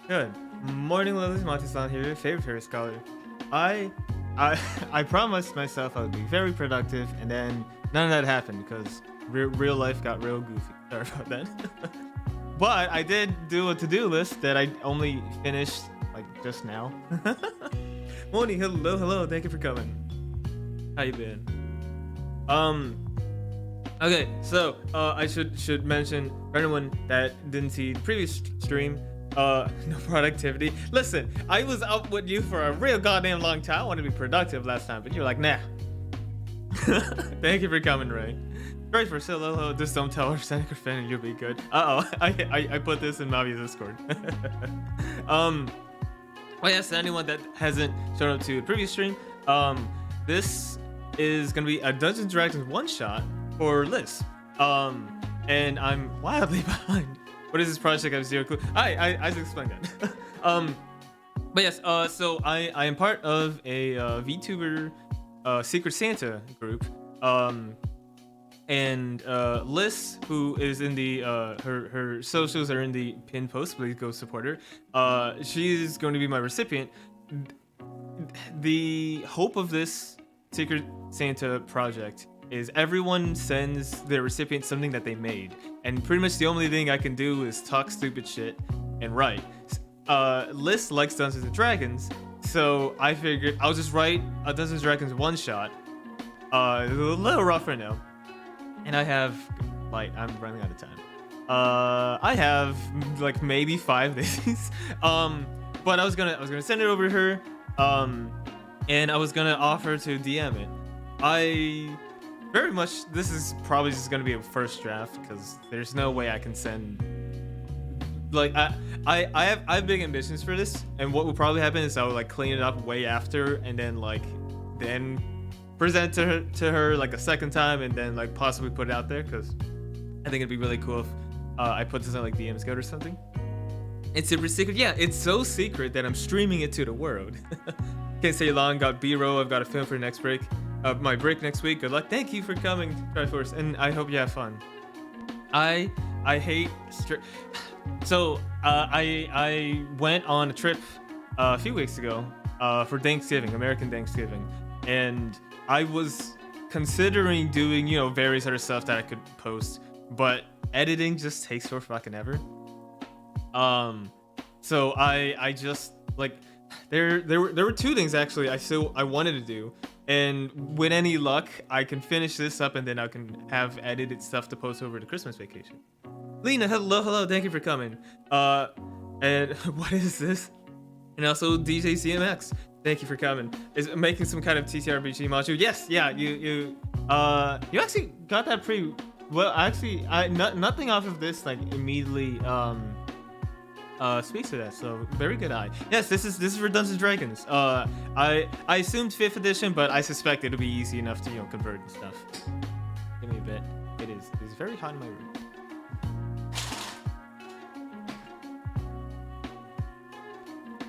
Good morning, Lovelies. Monty Seelana here, your favorite scholar. I I promised myself I would be very productive, and then none of that happened because real life got real goofy. Sorry about that. But I did do a to-do list that I only finished like just now. Morning, hello, thank you for coming. How you been? Okay, so I should mention for anyone that didn't see the previous stream, no productivity. Listen, I was up with you for a real goddamn long time. I wanted to be productive last time, but you're like, nah. Thank you for coming, Ray. Right for hello, just don't tell her Seneca fan and you'll be good. I put this in Mavi's Discord. Well, yes, anyone that hasn't shown up to the previous stream, this is gonna be a Dungeons & Dragons one-shot for Liz. And I'm wildly behind. What is this project? I have zero clue. I just explained that. But yes, so I am part of a VTuber Secret Santa group. And Liz, who is in the her socials are in the pinned post, please go support her. She's going to be my recipient. The hope of this Secret Santa project is everyone sends their recipient something that they made, and pretty much the only thing I can do is talk stupid shit and write. Liz likes Dungeons and Dragons, so I figured I'll just write a Dungeons and Dragons one shot. It's a little rough right now, and I have like I'm running out of time. I have like maybe 5 days. But I was gonna send it over to her, and I was gonna offer to DM it. I very much, this is probably just gonna be a first draft because there's no way I can send. Like I have big ambitions for this, and what will probably happen is I will like clean it up way after, and then present to her like a second time, and then like possibly put it out there because I think it'd be really cool if I put this on like DM's Code or something. It's super secret. Yeah, it's so secret that I'm streaming it to the world. Can't say long. Got B-roll. I've got a film for the next break. My break next week. Good luck. Thank you for coming, Triforce, and I hope you have fun. I hate so I went on a trip a few weeks ago for Thanksgiving, American Thanksgiving, and I was considering doing various other stuff that I could post, but editing just takes for fucking ever. So I just like there were 2 things actually I wanted to do, and with any luck I can finish this up and then I can have edited stuff to post over the Christmas vacation. Lena, hello, thank you for coming. And what is this? And also DJ CMX, thank you for coming. Is making some kind of TTRPG module. Yes, yeah, you actually got that pretty well. Actually, nothing off of this like immediately speaks to that, so very good eye. Yes, this is for Dungeons & Dragons. I assumed 5th edition, but I suspect it'll be easy enough to convert and stuff. Give me a bit. It's very hot in my room.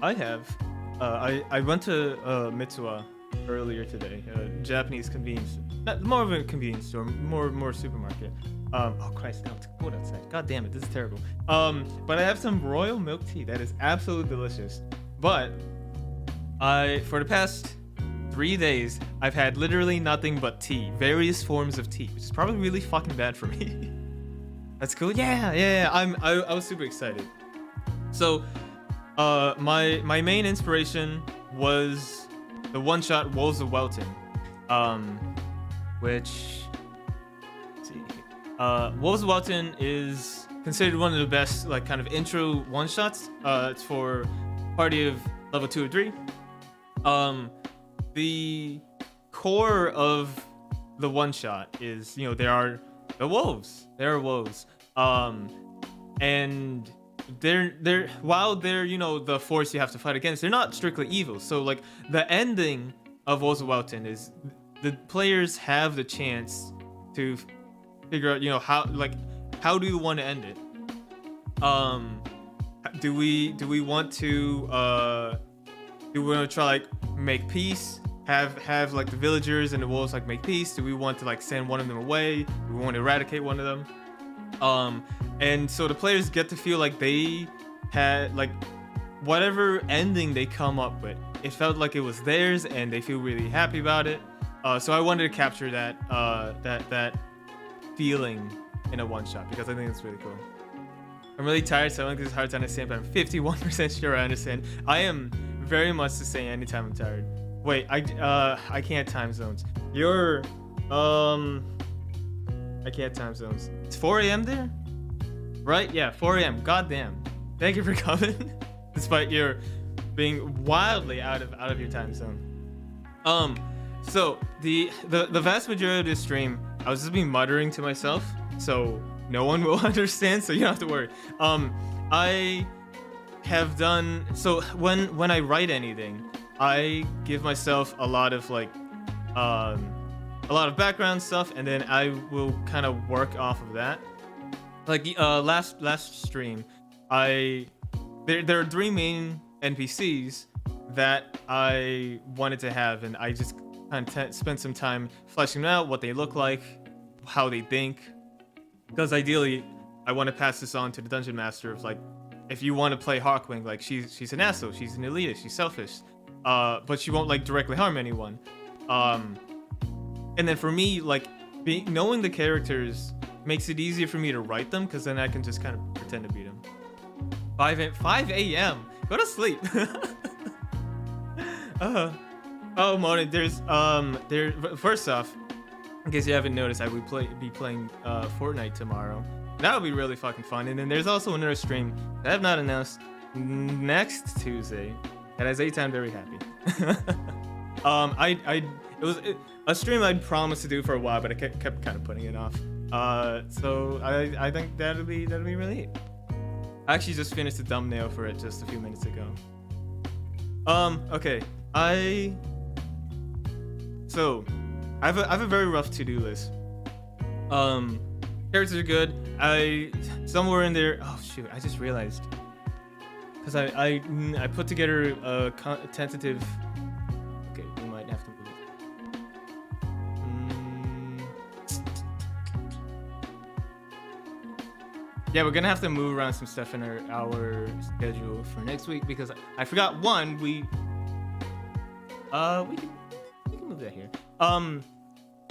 I have I went to Mitsuwa earlier today, Japanese convenience, not more of a convenience store, more supermarket. Oh Christ, now it's cold outside. God damn it, this is terrible. But I have some royal milk tea that is absolutely delicious. But for the past 3 days, I've had literally nothing but tea, various forms of tea, which is probably really fucking bad for me. That's cool. Yeah. I was super excited. So, my main inspiration was the one-shot Wolves of Welton, which. Wolves of Welton is considered one of the best like kind of intro one-shots. It's for party of level 2 or 3. The core of the one-shot is there are the wolves. There are wolves. And they're while they're the force you have to fight against, they're not strictly evil. So like the ending of Wolves of Welton is the players have the chance to figure out how do you want to end it. Do we want to try like make peace, have like the villagers and the wolves like make peace? Do we want to like send one of them away? Do we want to eradicate one of them? And so the players get to feel like they had like whatever ending they come up with, it felt like it was theirs and they feel really happy about it. So I wanted to capture that that feeling in a one shot because I think it's really cool. I'm really tired, so I don't think it's hard to understand, but I'm 51% sure I understand. I am very much the same anytime I'm tired. Wait, I can't time zones. You're I can't time zones. It's 4 a.m. there? Right? Yeah, 4 a.m. Goddamn. Thank you for coming. Despite your being wildly out of your time zone. So the vast majority of this stream, I was just being muttering to myself, so no one will understand, so you don't have to worry. I have done so when I write anything, I give myself a lot of like a lot of background stuff, and then I will kind of work off of that. Like last stream, there are 3 main NPCs that I wanted to have, and I just kind of spent some time fleshing them out, what they look like, how they think, because ideally I want to pass this on to the dungeon master of like, if you want to play Hawkwing, like she's an asshole, she's an elitist, she's selfish, but she won't like directly harm anyone. And then for me, like knowing the characters makes it easier for me to write them, because then I can just kind of pretend to beat them. 5 a.m. Go to sleep. Oh, Mona, there's first off, in case you haven't noticed, I will be playing Fortnite tomorrow. That'll be really fucking fun. And then there's also another stream that I have not announced next Tuesday that has I'm very happy. It was a stream I'd promised to do for a while, but I kept kind of putting it off. So I think that'll be really neat. I actually just finished the thumbnail for it just a few minutes ago. Okay, I have a very rough to-do list. Characters are good. Somewhere in there. Oh shoot! I just realized, because I put together a tentative. Okay, we might have to move it. Yeah, we're gonna have to move around some stuff in our schedule for next week, because I forgot one. We can move that here.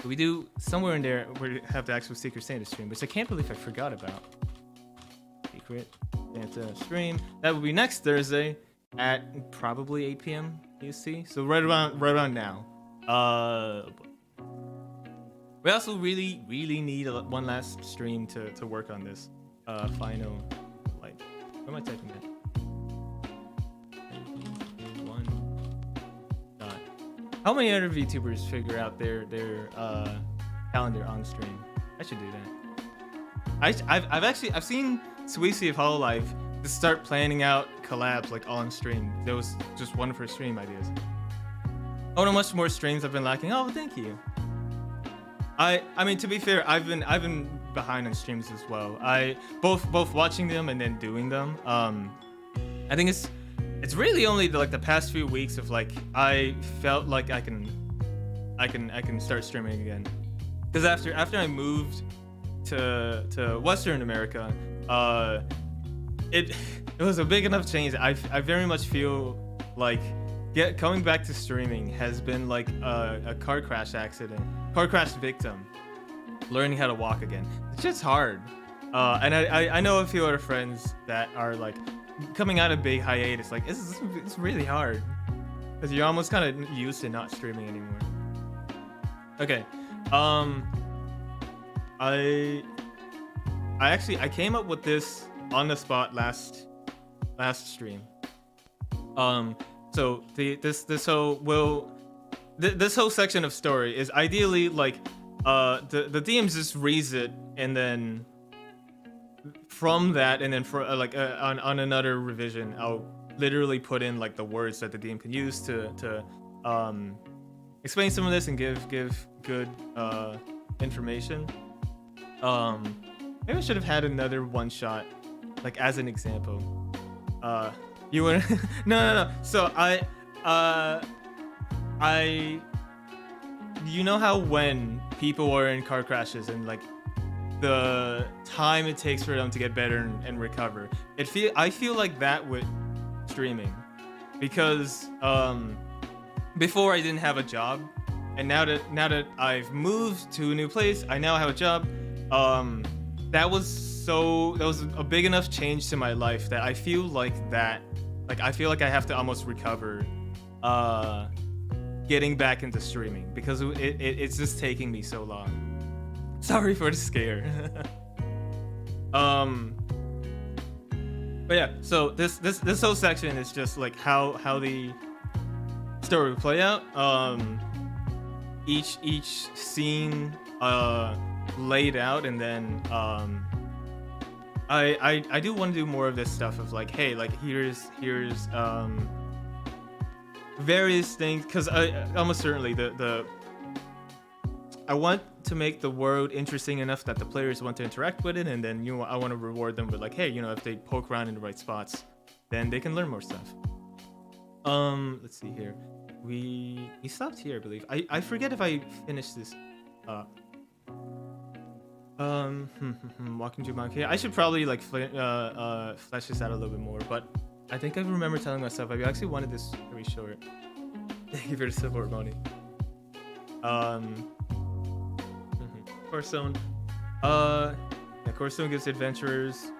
We do somewhere in there we have the actual Secret Santa stream, which I can't believe I forgot about. Secret Santa stream. That will be next Thursday at probably 8 p.m. UC. So right around now. We also really need one last stream to work on this final. Like, where am I typing that? How many other VTubers figure out their calendar on stream? I should do that. I've seen Sweezy of Hololive to start planning out collabs like on stream. That was just one of her stream ideas. Oh, no, much more streams I've been lacking. Oh, thank you. I mean, to be fair, I've been behind on streams as well. I both watching them and then doing them. I think it's really only the past few weeks of like I felt like I can start streaming again, because after I moved to Western America, it was a big enough change. I very much feel like coming back to streaming has been like a car crash victim learning how to walk again. It's just hard, and I know a few other friends that are like coming out of big hiatus. Like it's really hard, because you're almost kind of used to not streaming anymore. Okay, I came up with this on the spot last stream. So this whole section of story is ideally like the DMs just reads it, and then from that, and then for on another revision, I'll literally put in like the words that the DM can use to explain some of this and give good information. Maybe I should have had another one shot like as an example. You want no. So you know how when people are in car crashes and like the time it takes for them to get better and recover, I feel like that with streaming because before I didn't have a job, and now that I've moved to a new place, I now have a job. That was a big enough change to my life that I feel like I feel like I have to almost recover getting back into streaming because it's just taking me so long. Sorry for the scare. But yeah, so this whole section is just like how the story will play out. Each scene laid out, and then I do want to do more of this stuff of like, hey, like here's various things, because I almost certainly I want to make the world interesting enough that the players want to interact with it, and then I want to reward them with like, hey, if they poke around in the right spots, then they can learn more stuff. Let's see here. We stopped here, I believe. I forget if I finished this. Walking to Monkey. I should probably like flesh this out a little bit more, but I think I remember telling myself I actually wanted this very short. Thank you for the support, Monty. Core Stone. Yeah, Core Stone gives adventurers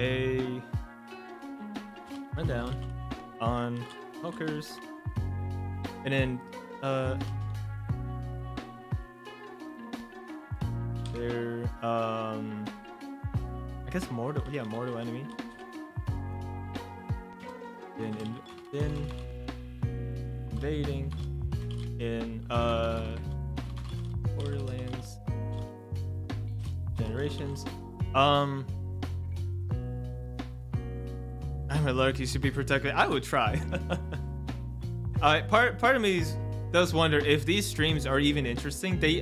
a rundown on smokers, and then they're I guess mortal enemy. Then invading in Borderlands Generations. I'm a lark, you should be protected. I would try. Part of me does wonder if these streams are even interesting. They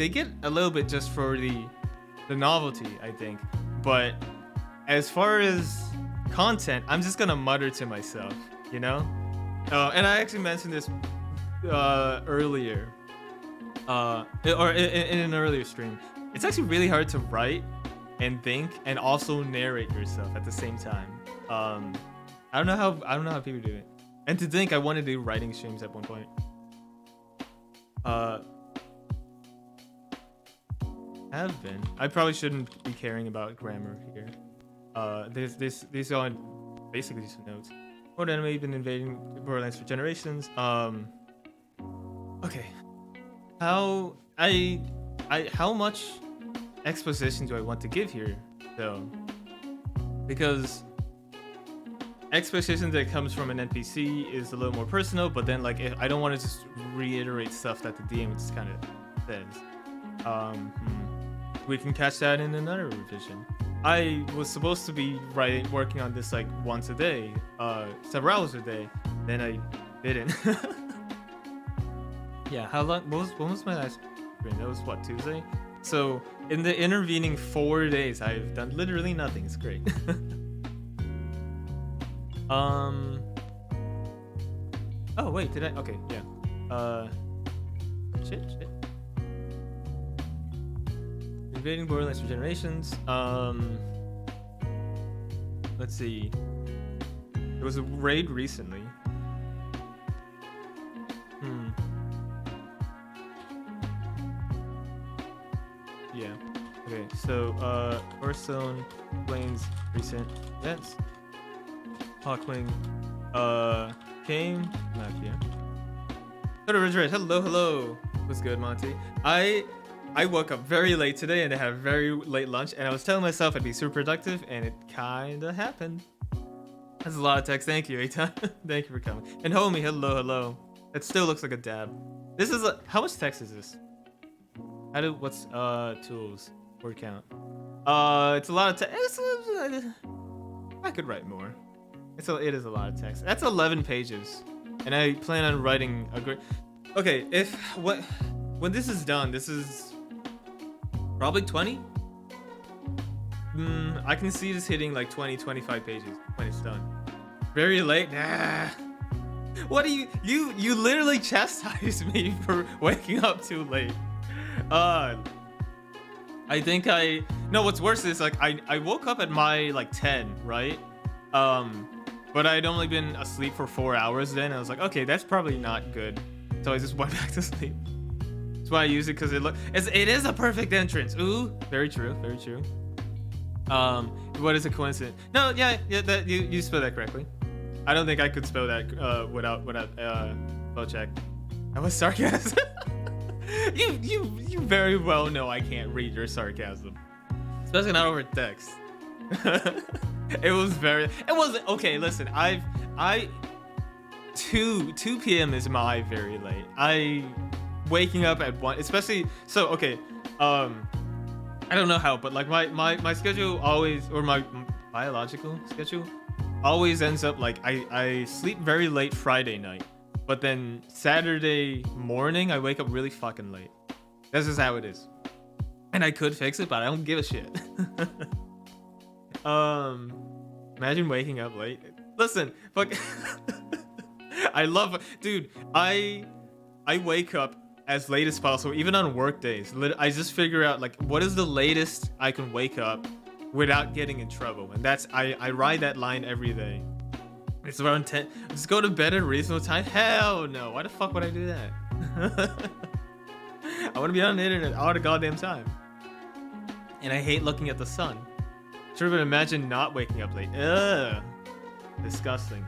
get a little bit just for the novelty, I think. But as far as content, I'm just gonna mutter to myself, And I actually mentioned this earlier, or in an earlier stream. It's actually really hard to write and think and also narrate yourself at the same time. I don't know how people do it. And to think I wanted to do writing streams at one point. Have been. I probably shouldn't be caring about grammar here. These are basically just notes. More enemy been invading Borderlands for generations. Okay. How much exposition do I want to give here, though? Because exposition that comes from an NPC is a little more personal, but then like I don't want to just reiterate stuff that the DM just kind of says. We can catch that in another revision. I was supposed to be working on this like once a day, several hours a day. Then I didn't. Yeah, how long? When was my last stream? That was what, Tuesday? So in the intervening 4 days, I've done literally nothing. It's great. Oh wait, did I? Okay, yeah. Shit. Invading Borderlands for generations. Let's see. There was a raid recently. Yeah. Okay, so Hearthstone explains recent events. Hawkwing came not here. Hello. What's good, Monty? I woke up very late today and I had a very late lunch, and I was telling myself I'd be super productive, and it kinda happened. That's a lot of text. Thank you, Eitan. Thank you for coming. And homie, hello. It still looks like a dab. This is how much text is this? What's tools? Word count. It's a lot of text. I could write more. It is a lot of text. That's 11 pages, and I plan on writing a great. Okay, when this is done, this is probably 20. I can see this hitting like 20-25 pages when it's done. Very late. Nah. What do you literally chastised me for waking up too late. I think what's worse is like I woke up at my like 10, right? but I'd only been asleep for 4 hours then. I was like, okay, that's probably not good. So I just went back to sleep. That's why I use it, because it is a perfect entrance. Ooh, very true, very true. What is a coincidence? No, yeah, that you spelled that correctly. I don't think I could spell that without spell check. That was sarcasm. you very well know I can't read your sarcasm, especially not over text. It wasn't okay. Listen, 2 p.m. is my very late. I waking up at 1, especially so. Okay, I don't know how, but like my schedule always, or my biological schedule always ends up like I sleep very late Friday night, but then Saturday morning I wake up really fucking late. This is how it is, and I could fix it, but I don't give a shit. Imagine waking up late. Listen, fuck. I love, dude. I wake up as late as possible, even on work days. I just figure out like what is the latest I can wake up without getting in trouble, and that's I ride that line every day. It's around 10. Just go to bed at a reasonable time. Hell no. Why the fuck would I do that? I want to be on the internet all the goddamn time, and I hate looking at the sun. Sure, but imagine not waking up late. Ugh, disgusting.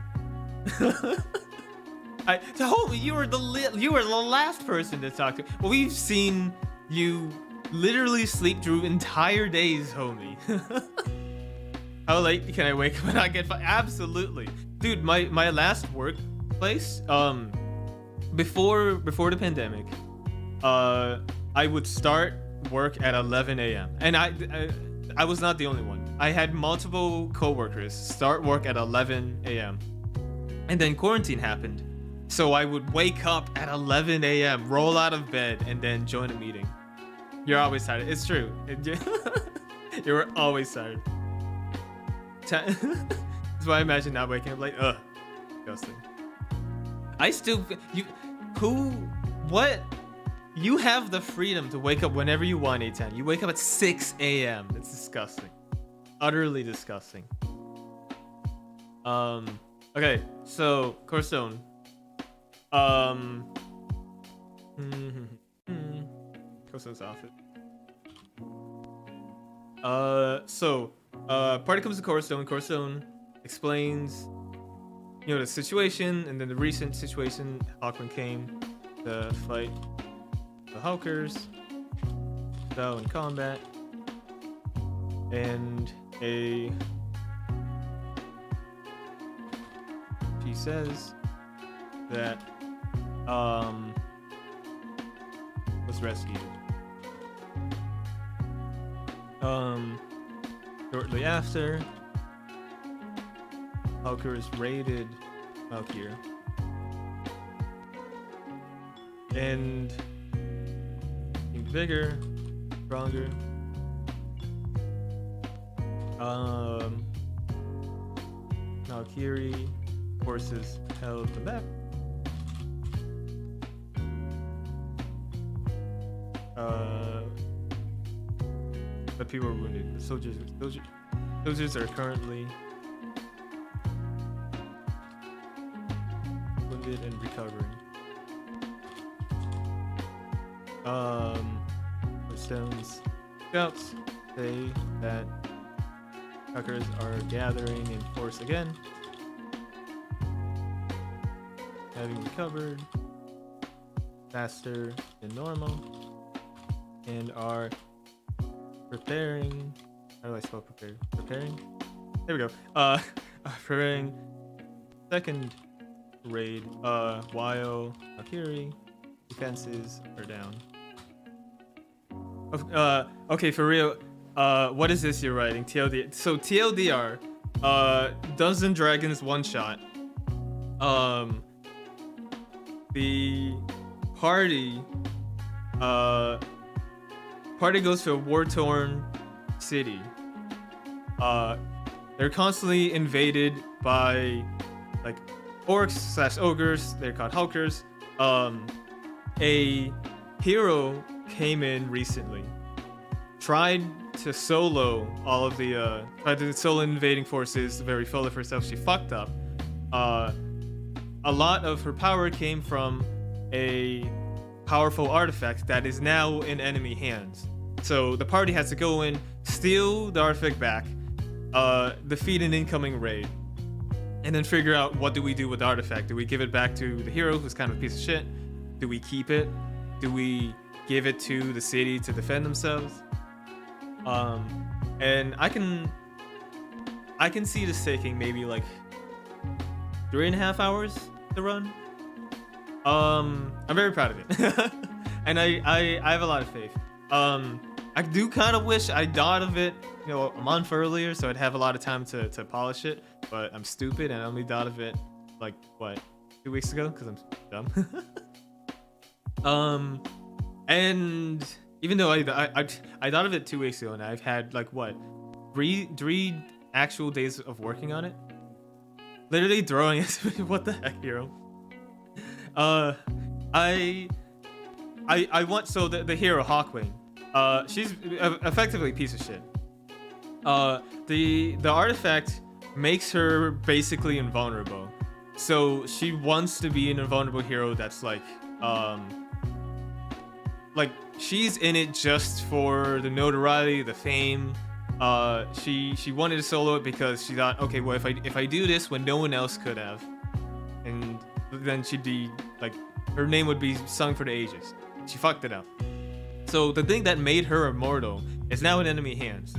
Homie, you were the last person to talk to. Well, we've seen you literally sleep through entire days, homie. How late can I wake up and not get absolutely, dude. My last workplace, before the pandemic, I would start work at 11 a.m. and I was not the only one. I had multiple coworkers start work at 11 a.m. and then quarantine happened. So I would wake up at 11 a.m., roll out of bed, and then join a meeting. You're always tired. It's true. You're always tired. That's why I imagine not waking up like, ugh, disgusting. You have the freedom to wake up whenever you want, A10. You wake up at 6 a.m. That's disgusting. Utterly disgusting. Okay, so Core Stone. Koso's outfit. Party comes to Core Stone. Core Stone explains, the situation, and then the recent situation. Hawkman came to fight the Hulkers, fell in combat, and she says that was rescued. Shortly after, Hulkers raided Valkyrie and became bigger, stronger. Valkyrie forces held the map. But people were wounded. The soldiers are currently wounded and recovering. The Stone's scouts say that Tuckers are gathering in force again, having recovered faster than normal, and are preparing. How do I spell prepare? Preparing? There we go. Preparing second raid while Valkyrie defenses are down. Okay, for real. What is this you're writing? TLDR. So TLDR, Dungeons and Dragons one shot. The party goes to a war-torn city. They're constantly invaded by like orcs/ogres. They're called Hulkers. A hero came in recently, tried to solo all of the solo invading forces very full of herself. She fucked up, a lot of her power came from a powerful artifact that is now in enemy hands. So the party has to go in, steal the artifact back, defeat an incoming raid, and then figure out what do we do with the artifact. Do we give it back to the hero, who's kind of a piece of shit? Do we keep it? Do we give it to the city to defend themselves? And I can see this taking maybe like 3.5 hours to run. I'm very proud of it. And I have a lot of faith. I do kind of wish I thought of it, you know, a month earlier, so I'd have a lot of time to polish it. But I'm stupid and I only thought of it like what, 2 weeks ago, because I'm dumb. And even though I thought of it 2 weeks ago, and I've had like what, three actual days of working on it. Literally throwing it. What the heck, hero? I want, so the hero Hawkwing, she's effectively a piece of shit. The artifact makes her basically invulnerable, so she wants to be an invulnerable hero that's like she's in it just for the notoriety, the fame. She wanted to solo it because she thought, okay, well, if I do this when no one else could have, and then she'd be like, her name would be sung for the ages. She fucked it up. So the thing that made her immortal is now in enemy hands,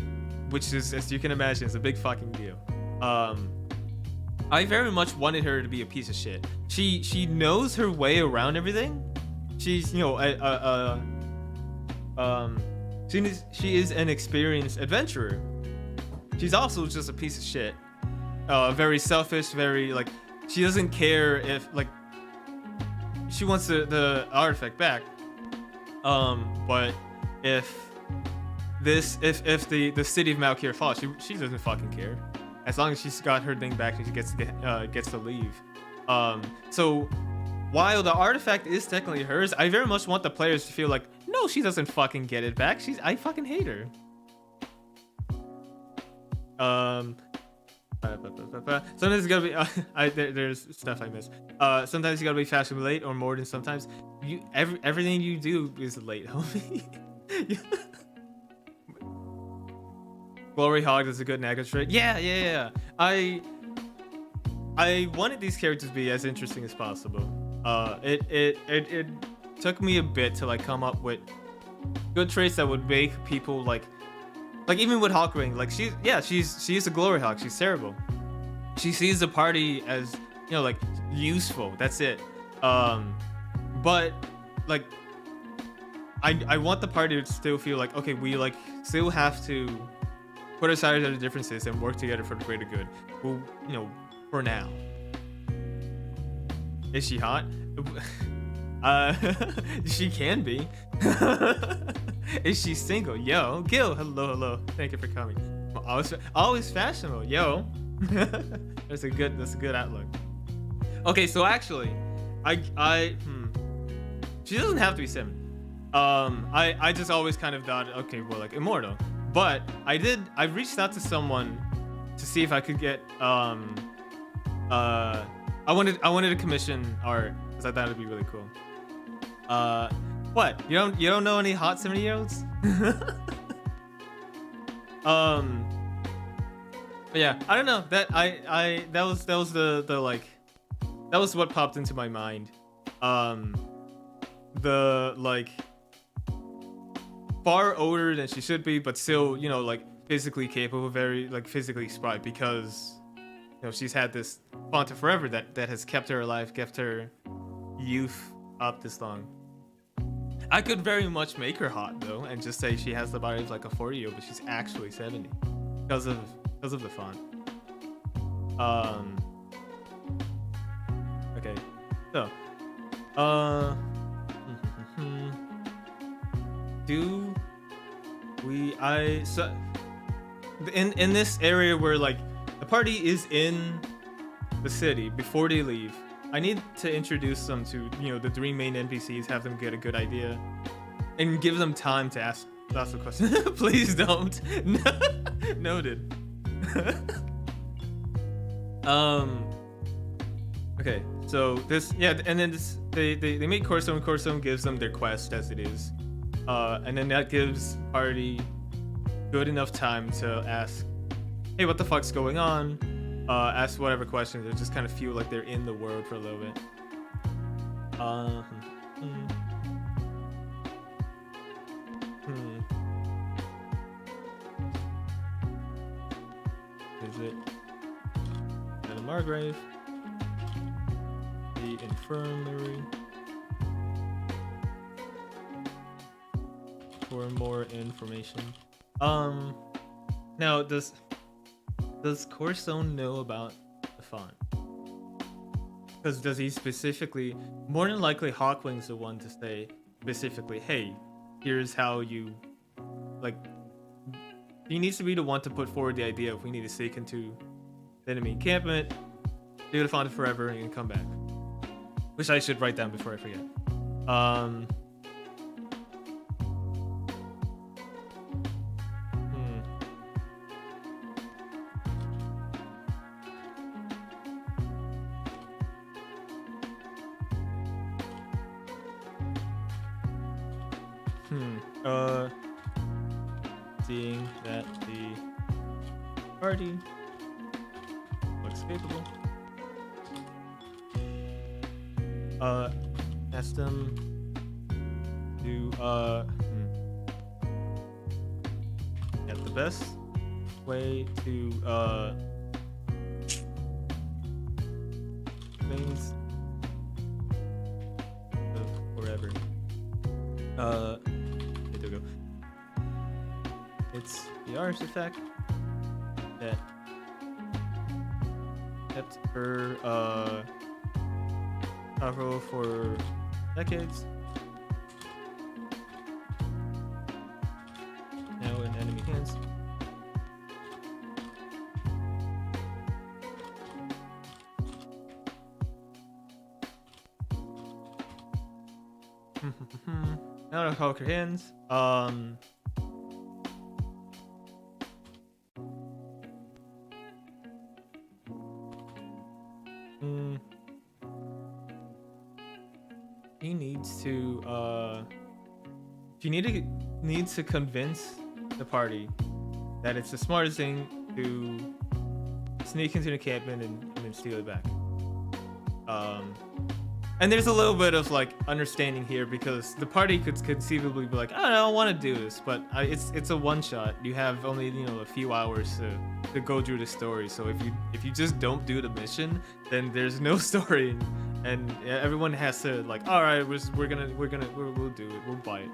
which is, as you can imagine, is a big fucking deal. I very much wanted her to be a piece of shit. She knows her way around everything. She's, you know, she is an experienced adventurer. She's also just a piece of shit. Very selfish, very like, she doesn't care if like, she wants the artifact back. But if the city of Malkir falls, she doesn't fucking care. As long as she's got her thing back, she gets to leave. So while the artifact is technically hers, I very much want the players to feel like, no, she doesn't fucking get it back. I fucking hate her. Sometimes it's gotta be there's stuff I miss. Sometimes you gotta be fashionably late, or more than sometimes. Everything you do is late, homie. Glory Hog is a good negative trait. Yeah. I wanted these characters to be as interesting as possible. It took me a bit to like come up with good traits that would make people like even with Hawkwing, like she's a glory hawk. She's terrible. She sees the party as, you know, like useful. That's it. But like I want the party to still feel like, okay, we like still have to put aside our differences and work together for the greater good. Well, you know, for now. Is she hot? She can be. Is she single? Yo, Gil, hello. Thank you for coming. Always fashionable, yo. That's a good outlook. Okay, so actually, she doesn't have to be 7. I just always kind of thought, okay, well, like immortal. But I reached out to someone to see if I could get I wanted to commission art because I thought it'd be really cool. What? You don't know any hot 70-year-olds? But yeah, I don't know. That was the like, that was what popped into my mind. The like far older than she should be, but still, you know, like physically capable, very like physically spry, because you know she's had this font of forever that has kept her alive, kept her youth up this long. I could very much make her hot though, and just say she has the body of like a 40-year-old, but she's actually 70 because of the font. Okay, so do we in this area where like the party is in the city before they leave, I need to introduce them to, you know, the 3 main NPCs, have them get a good idea, and give them time to ask lots of questions. Please don't. Noted. Okay, so this, yeah, and then this, they make Corstone. Corstone gives them their quest as it is, and then that gives party good enough time to ask, hey, what the fuck's going on? Ask whatever questions, or just kind of feel like they're in the world for a little bit. Visit the Margrave, the infirmary for more information. Now does Corstone know about the font? Because does he specifically, more than likely Hawkwing's the one to say specifically, hey, here's how you, like, he needs to be the one to put forward the idea if we need to sneak into the enemy encampment, do the font forever, and come back. Which I should write down before I forget. Seeing that the party looks capable. Ask them to get the best way to things forever. There we go. It's the artifact that kept her powerful for decades. Now in enemy hands. Now to conquer hands. He needs to she needs to convince the party that it's the smartest thing to sneak into the encampment and then steal it back. And there's a little bit of like understanding here because the party could conceivably be like, I don't want to do this, but it's a one shot. You have only, you know, a few hours to go through the story. So if you just don't do the mission, then there's no story, and everyone has to like, all right, we'll do it. We'll buy it.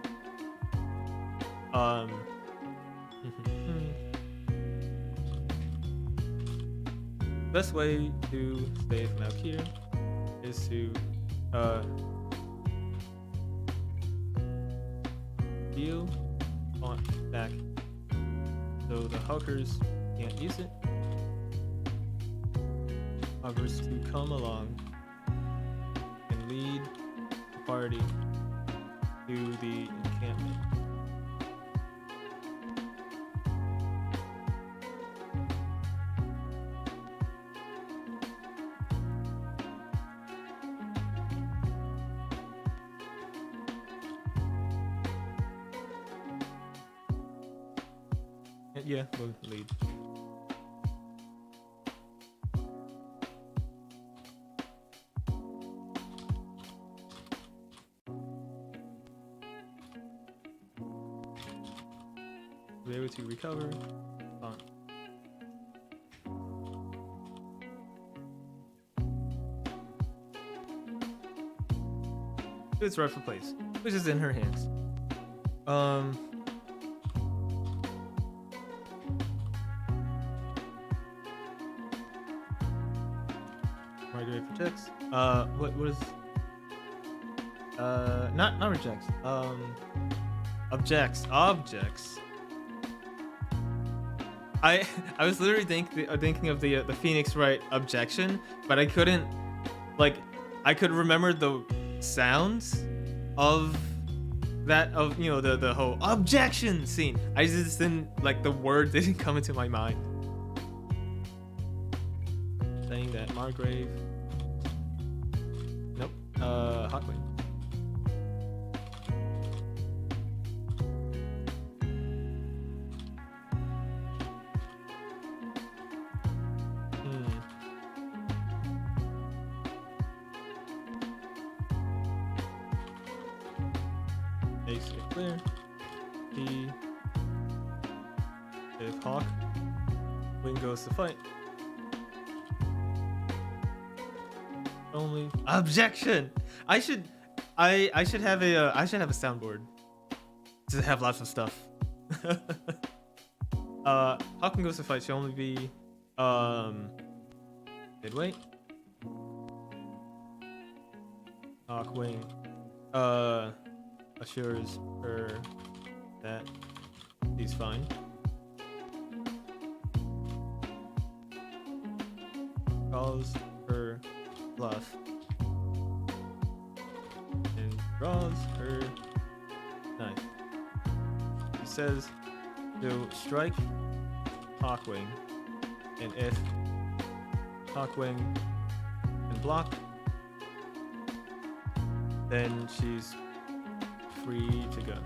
Best way to stay from out here is to deal on back so the huckers can't use it. Huckers to come along and lead the party to the encampment. Yeah, we'll lead. Be able to recover. Fine. It's rightful place, which is in her hands. Margaret rejects. What is? Not rejects. Objects. I was literally thinking of the Phoenix Wright objection, but I couldn't, like, I could remember the sounds of that, of, you know, the whole objection scene. I just didn't, like, the word didn't come into my mind. Saying that Margrave Hawkwing. Basic clear. P. If Hawk Wing goes to fight. Only objection. I should have a soundboard to have lots of stuff. Hawk Wing goes to fight should only be midway. Hawk Wing assures her that he's fine. Calls her bluff and draws her knife. He says to strike Hawkwing, and if Hawkwing can block, then she's free to go.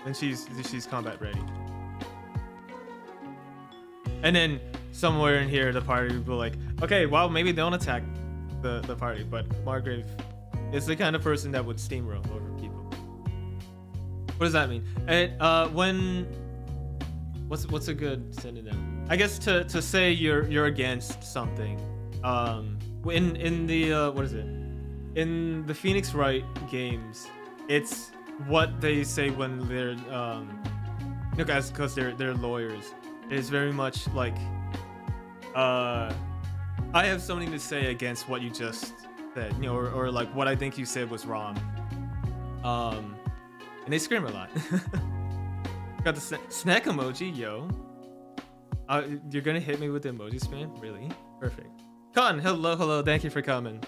Then she's combat ready. And then somewhere in here, the party will be like, okay, well, maybe don't attack the party, but Margrave is the kind of person that would steamroll over people. What does that mean? What's a good synonym? I guess to say you're against something. In the what is it? In the Phoenix Wright games, it's what they say when they're because they're lawyers. It is very much like I have something to say against what you just said, or like what I think you said was wrong. And they scream a lot. Got the snack emoji, yo. You're gonna hit me with the emoji spam? Really? Perfect. Con, hello, thank you for coming.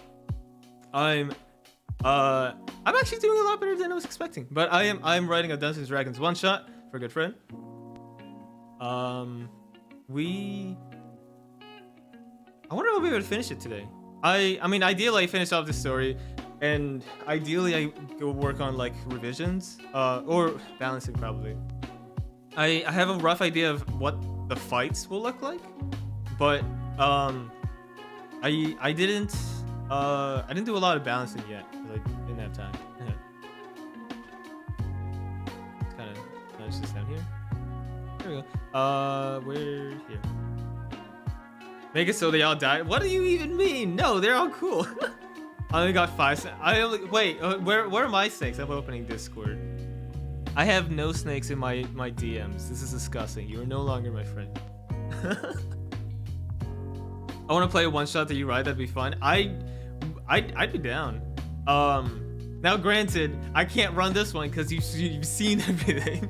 I'm actually doing a lot better than I was expecting, but I'm writing a Dungeons & Dragons one shot for a good friend. I wonder if we'll be able to finish it today. I mean, ideally I finish off the story, and ideally I go work on like revisions, or balancing probably. I have a rough idea of what the fights will look like, but I didn't do a lot of balancing yet because I didn't have time. It's kind of nice just down here. There we go. We're here. Make it so they all die. What do you even mean? No, they're all cool. I only got 5. Wait. Where are my snakes? I'm opening Discord. I have no snakes in my DMs. This is disgusting. You are no longer my friend. I want to play a one shot that you write. That'd be fun. I'd be down. Now granted, I can't run this one because you've seen everything.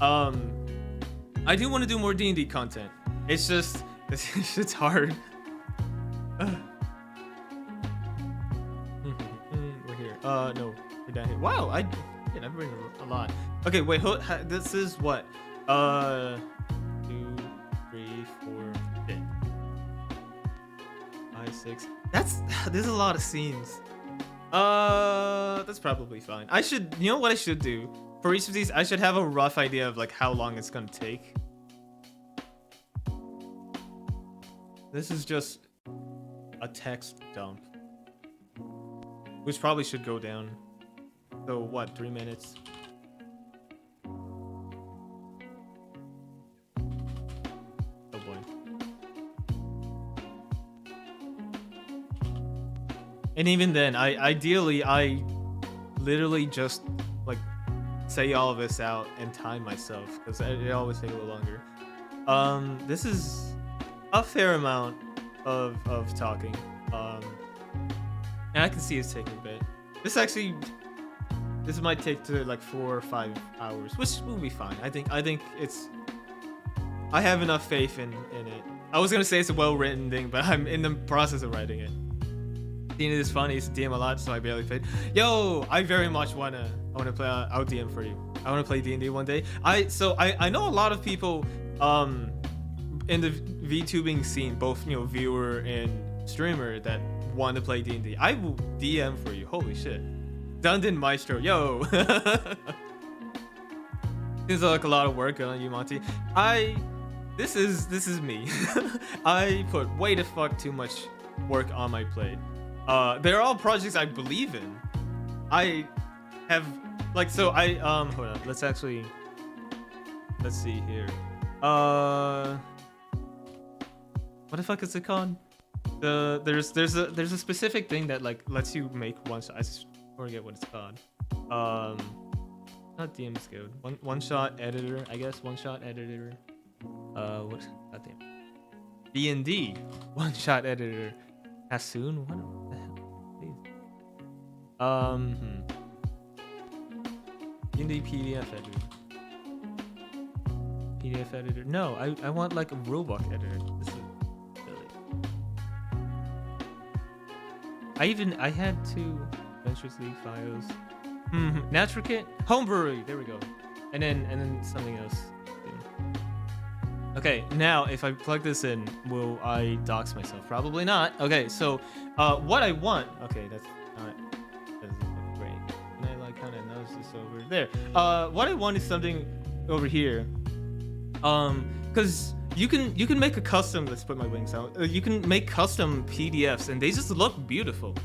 I do want to do more D&D content. It's just it's hard. We're here. No, we're down here. Wow, I've written a lot. Okay, wait. This is what? 2, 3, 4, 5, 6. There's a lot of scenes. That's probably fine. I should. You know what I should do? For each of these, I should have a rough idea of like how long it's gonna take. This is just a text dump, which probably should go down. So what? 3 minutes. Oh boy. And even then, ideally I literally just like say all of this out and time myself because it always takes a little longer. This is a fair amount of talking, and I can see it's taking a bit. This might take to like 4 or 5 hours, which will be fine. I think I have enough faith in it. I was gonna say it's a well-written thing, but I'm in the process of writing it. D&D is fun. I used to DM a lot, so I barely played. Yo, I very much wanna play. I'll DM for you. I wanna play D&D one day. I know a lot of people in the VTubing scene, both viewer and streamer, that want to play D&D, I will DM for you. Holy shit. Dungeon Maestro, yo. Seems like a lot of work on you, Monty. This is me. I put way the fuck too much work on my plate. They're all projects I believe in. I have like, so I hold on. Let's see here. What the fuck is it called? There's a specific thing that like lets you make one shot. I just forget what it's called. Not DM Guild. One shot editor, I guess. One shot editor. What? Goddamn. D&D. One shot editor. Hasoon. What the hell? Please. D&D PDF editor. PDF editor. No, I want like a rulebook editor. This is silly. I had two Adventures League files. Natural Kit, Homebrewery. There we go. And then something else. Okay, now if I plug this in, will I dox myself? Probably not. Okay, so what I want. Okay, that's great. And I like kind of nudge this over there. What I want is something over here. Because you can make a custom. Let's put my wings out. You can make custom PDFs, and they just look beautiful.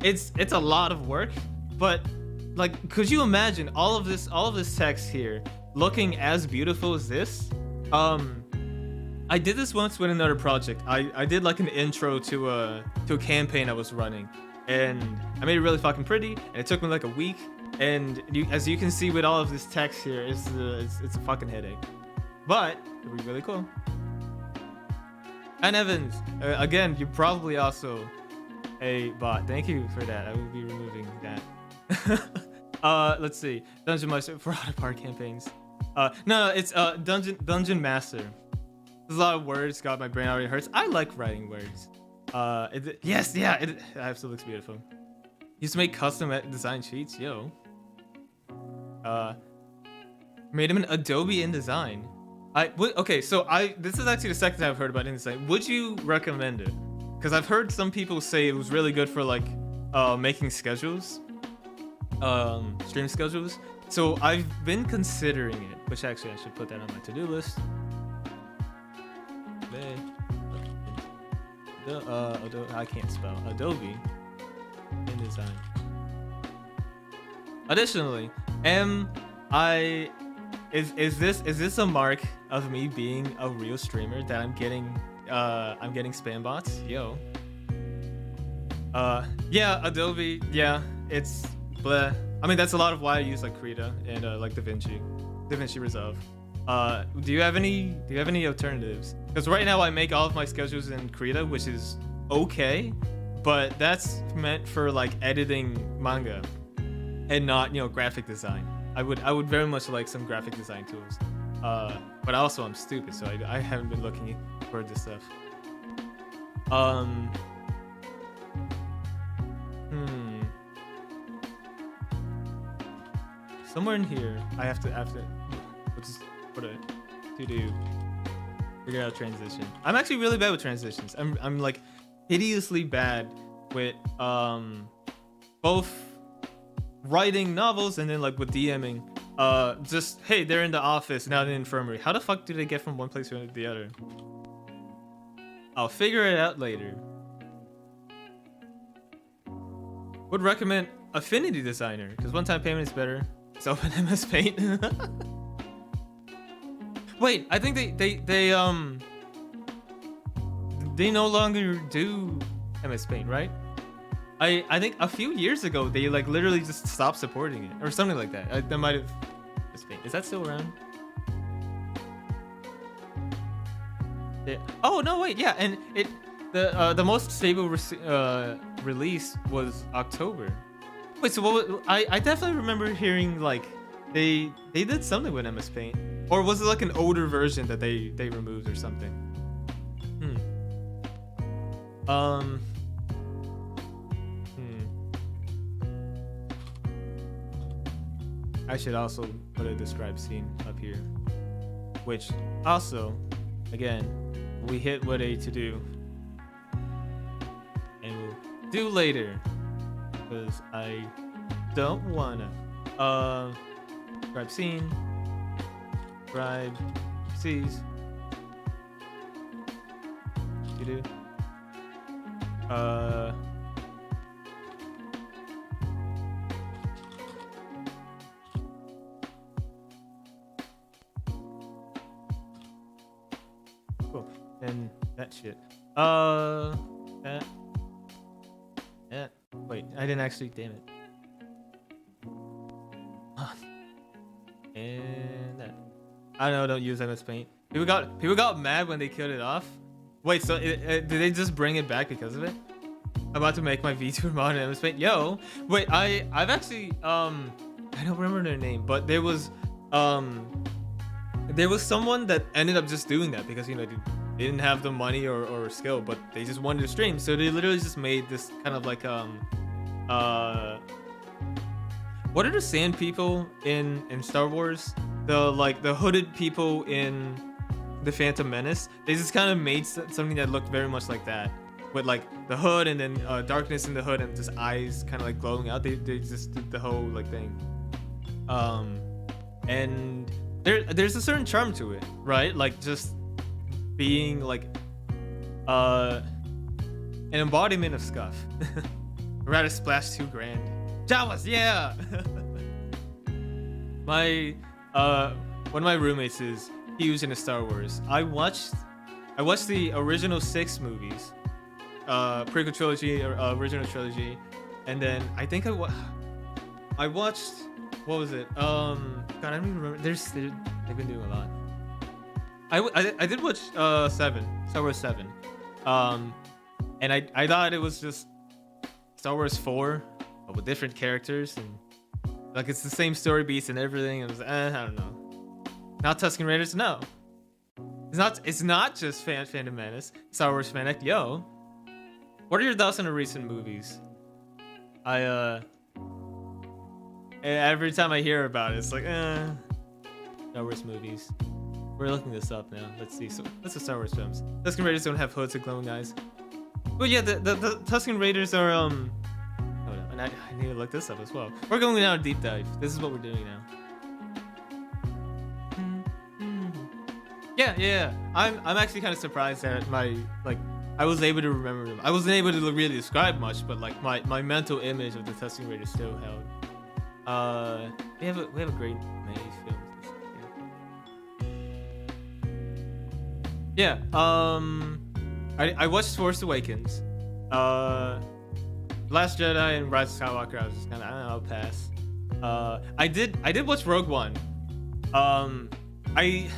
It's a lot of work, but like, could you imagine all of this text here looking as beautiful as this? I did this once with another project. I did like an intro to a campaign I was running, and I made it really fucking pretty, and it took me like a week. And as you can see with all of this text here, it's a fucking headache. But it'll be really cool. And Evans, again, you're probably also a bot. Thank you for that. I will be removing that. Let's see. Dungeon Master for auto part campaigns. No, it's Dungeon Master. There's a lot of words. God, my brain already hurts. I like writing words. Yes, yeah, it absolutely looks beautiful. Used to make custom design sheets, yo. Made him an Adobe InDesign. Okay, so this is actually the second time I've heard about InDesign. Would you recommend it? Because I've heard some people say it was really good for like making schedules, stream schedules. So I've been considering it, which actually I should put that on my to-do list. I can't spell Adobe InDesign. Additionally, is this a mark of me being a real streamer that I'm getting spam bots? Yo. Yeah, Adobe. Yeah, it's bleh. I mean, that's a lot of why I use like Krita and like DaVinci Resolve. Do you have any alternatives? Because right now I make all of my schedules in Krita, which is okay, but that's meant for like editing manga and not, graphic design. I would very much like some graphic design tools. But also I'm stupid, so I haven't been looking for this stuff. Somewhere in here, I have to just put a to-do. Figure out transition. I'm actually really bad with transitions. I'm like hideously bad with both writing novels and then like with DMing. Just hey, they're in the office, now in the infirmary. How the fuck do they get from one place to the other? I'll figure it out later. Would recommend Affinity Designer because one-time payment is better. It's open MS Paint. Wait, I think they no longer do MS Paint, right? I think a few years ago they like literally just stopped supporting it or something like that. That might have. Is that still around? Yeah. Oh no, wait, yeah, and the most stable release was October. Wait, so what? I definitely remember hearing like they did something with MS Paint, or was it like an older version that they removed or something? I should also put a describe scene up here, which also, again, we hit what a to do, do later, because I don't wanna. Scribe scene. Scribe sees. You do. Cool. And that shit. That. Wait, I didn't actually. Damn it. And that. I don't know. Don't use MS Paint. People got mad when they killed it off. Wait, so did they just bring it back because of it? I'm about to make my VTuber mod in MS Paint. Yo, wait, I've actually I don't remember their name, but there was someone that ended up just doing that because, you know, they didn't have the money or skill, but they just wanted to stream, so they literally just made this kind of like what are the sand people in Star Wars? The hooded people in the Phantom Menace. They just kind of made something that looked very much like that, with like the hood and then darkness in the hood and just eyes kind of like glowing out. They just did the whole like thing. And there's a certain charm to it, right? Like just being like an embodiment of scuff. Rather splash $2,000. Jawas, yeah. My one of my roommates is huge into Star Wars. I watched the original 6 movies, prequel trilogy, original trilogy, and then I think I watched, what was it? God, I don't even remember. They've been doing a lot. I did watch 7, Star Wars 7, and I thought it was just Star Wars 4, but with different characters, and like it's the same story beats and everything. It was I don't know. Not Tusken Raiders, no. It's not just Phantom Menace, Star Wars fanatic. Yo, what are your thoughts on the recent movies? Every time I hear about it, it's like Star Wars movies. We're looking this up now. Let's see. So what's the Star Wars films? Tusken Raiders don't have hoods and glowing eyes. But yeah, the Tusken Raiders are hold on, and I need to look this up as well. We're going down a deep dive. This is what we're doing now. Yeah. I'm actually kind of surprised that I was able to remember them. I wasn't able to really describe much, but like my mental image of the Tusken Raiders still held. We have a great many films. Yeah. I watched Force Awakens, Last Jedi, and Rise of Skywalker. I was just kind of, I don't know, I'll pass. I did watch Rogue One. I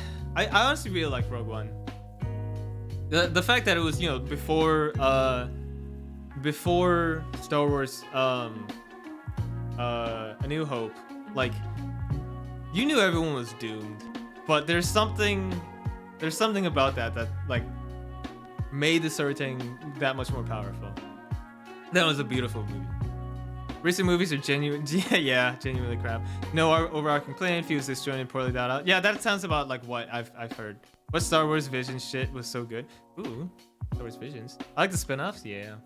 honestly really like Rogue One. The fact that it was, you know, before Star Wars A New Hope, like you knew everyone was doomed, but there's something about that like made the story that much more powerful. That was a beautiful movie. Recent movies are genuinely crap. No overarching plan, feels disjointed, poorly thought out. Yeah, that sounds about like what I've heard. What Star Wars Visions shit was so good. Ooh, Star Wars Visions. I like the spin-offs. Yeah.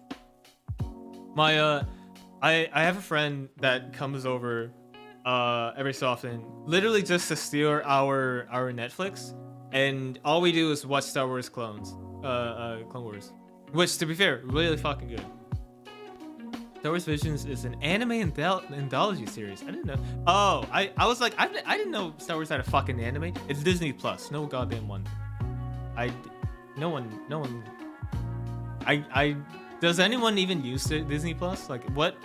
My I have a friend that comes over every so often, literally just to steal our Netflix, and all we do is watch Star Wars Clone Wars, which, to be fair, really fucking good. Star Wars Visions is an anime anthology series. I didn't know. Oh, I was like, I didn't know Star Wars had a fucking anime. It's Disney Plus. No goddamn one. No one. Does anyone even use Disney Plus? Like, what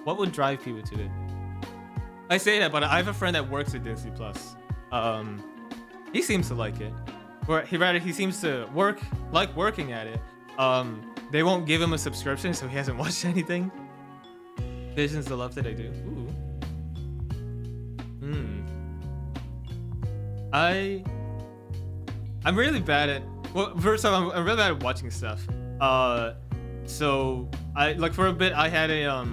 would drive people to it? I say that, but I have a friend that works at Disney Plus. He seems to like it. Or he seems to like working at it. They won't give him a subscription, so he hasn't watched anything. Vision's the love that I do. Ooh. I'm really bad at. Well, first off, I'm really bad at watching stuff. So I like for a bit I had a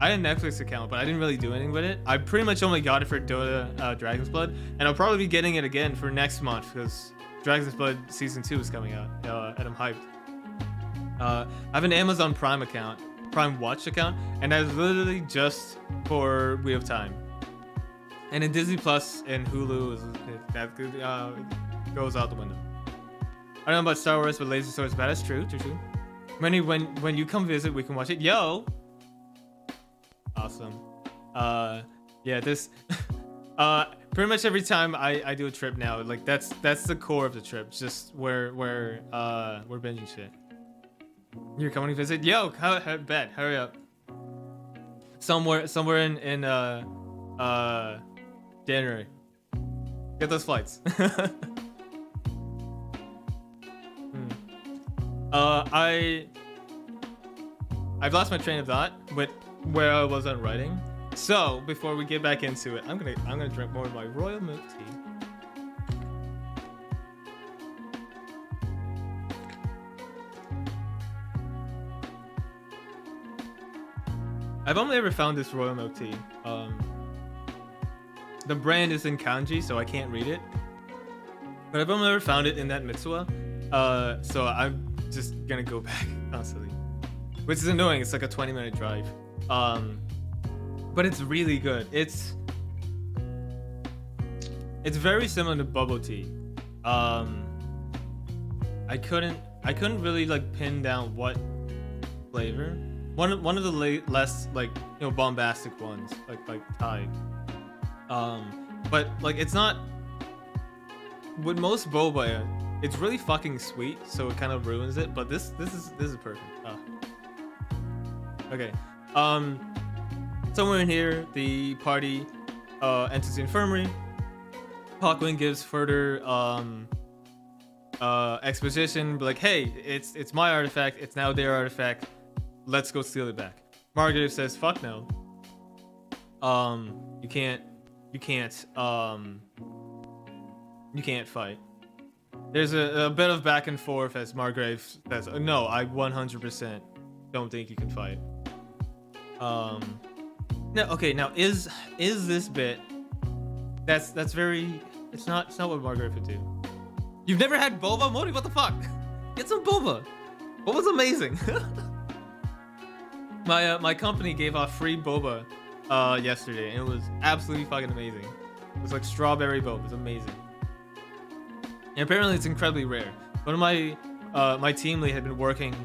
Netflix account, but I didn't really do anything with it. I pretty much only got it for Dota Dragon's Blood, and I'll probably be getting it again for next month because Dragon's Blood Season 2 is coming out, and I'm hyped. I have an Amazon Prime account, Prime Watch account, and that's literally just for Wheel of Time. And in Disney Plus and Hulu, that goes out the window. I don't know about Star Wars, but Laser Sword's bad. That's true, true. When you come visit, we can watch it. Yo, awesome. Yeah, this. Pretty much every time I do a trip now, like that's the core of the trip. Just we're binging shit. You're coming to visit? Yo, bet. Hurry up. Somewhere in January. Get those flights. I've lost my train of thought with where I was on writing. So before we get back into it, I'm gonna drink more of my royal milk tea. I've only ever found this royal milk tea. The brand is in kanji, so I can't read it. But I've only ever found it in that mitsuwa. So I'm just gonna go back constantly, which is annoying. It's like a 20-minute drive. But it's really good. It's very similar to bubble tea. I couldn't really like pin down what flavor. One of the less like bombastic ones like Thai. But like it's not. With most boba, it's really fucking sweet, so it kind of ruins it. But this is perfect. Okay. Somewhere in here, the party enters the infirmary. Hawkwind gives further exposition, like, hey, it's my artifact. It's now their artifact. Let's go steal it back. Margaret says, fuck no. You can't fight. There's a bit of back and forth as Margrave says, no, I 100% don't think you can fight. No, okay, now is this bit that's very it's not what Margaret would do. You've never had boba, Modi? What the fuck? Get some boba. Boba's amazing. My company gave off free boba yesterday, and it was absolutely fucking amazing. It was like strawberry boba. It was amazing. And apparently it's incredibly rare. One of my team lead had been working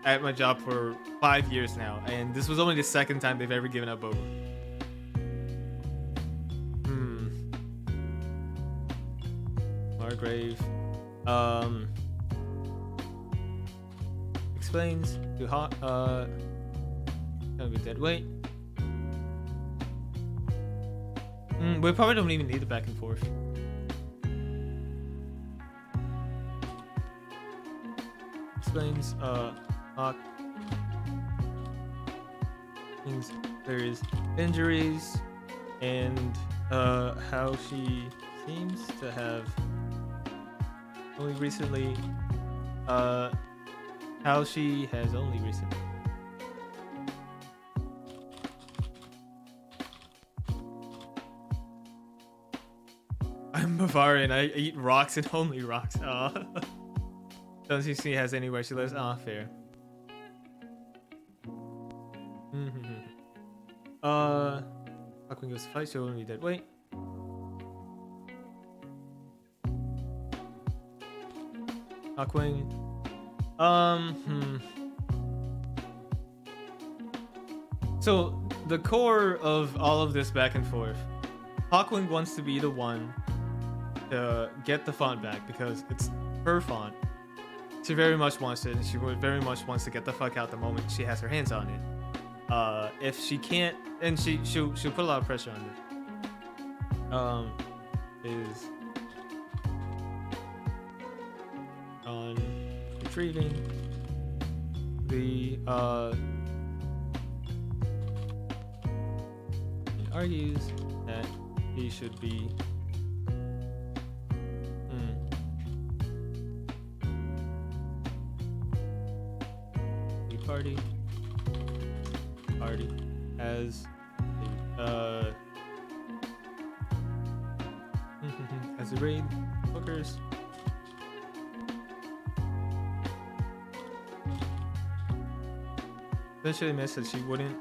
at my job for 5 years now, and this was only the second time they've ever given out boba. Margrave explains to Hawk gonna be dead weight. We probably don't even need the back and forth. Explains Hawk means there's injuries and how she seems to have only recently how she has only recently I'm Bavarian. I eat rocks and only rocks. Doesn't she see has anywhere she lives? Ah, fair. Hawkwind goes to fight, she'll only be dead weight. Hawkwind. So the core of all of this back and forth, Hawkwind wants to be the one to get the font back because it's her font. She very much wants it, and she very much wants to get the fuck out the moment she has her hands on it. If she can't, and she'll put a lot of pressure on it. Is on retrieving the he argues that he should be party as as the raid hookers Eventually admits that she wouldn't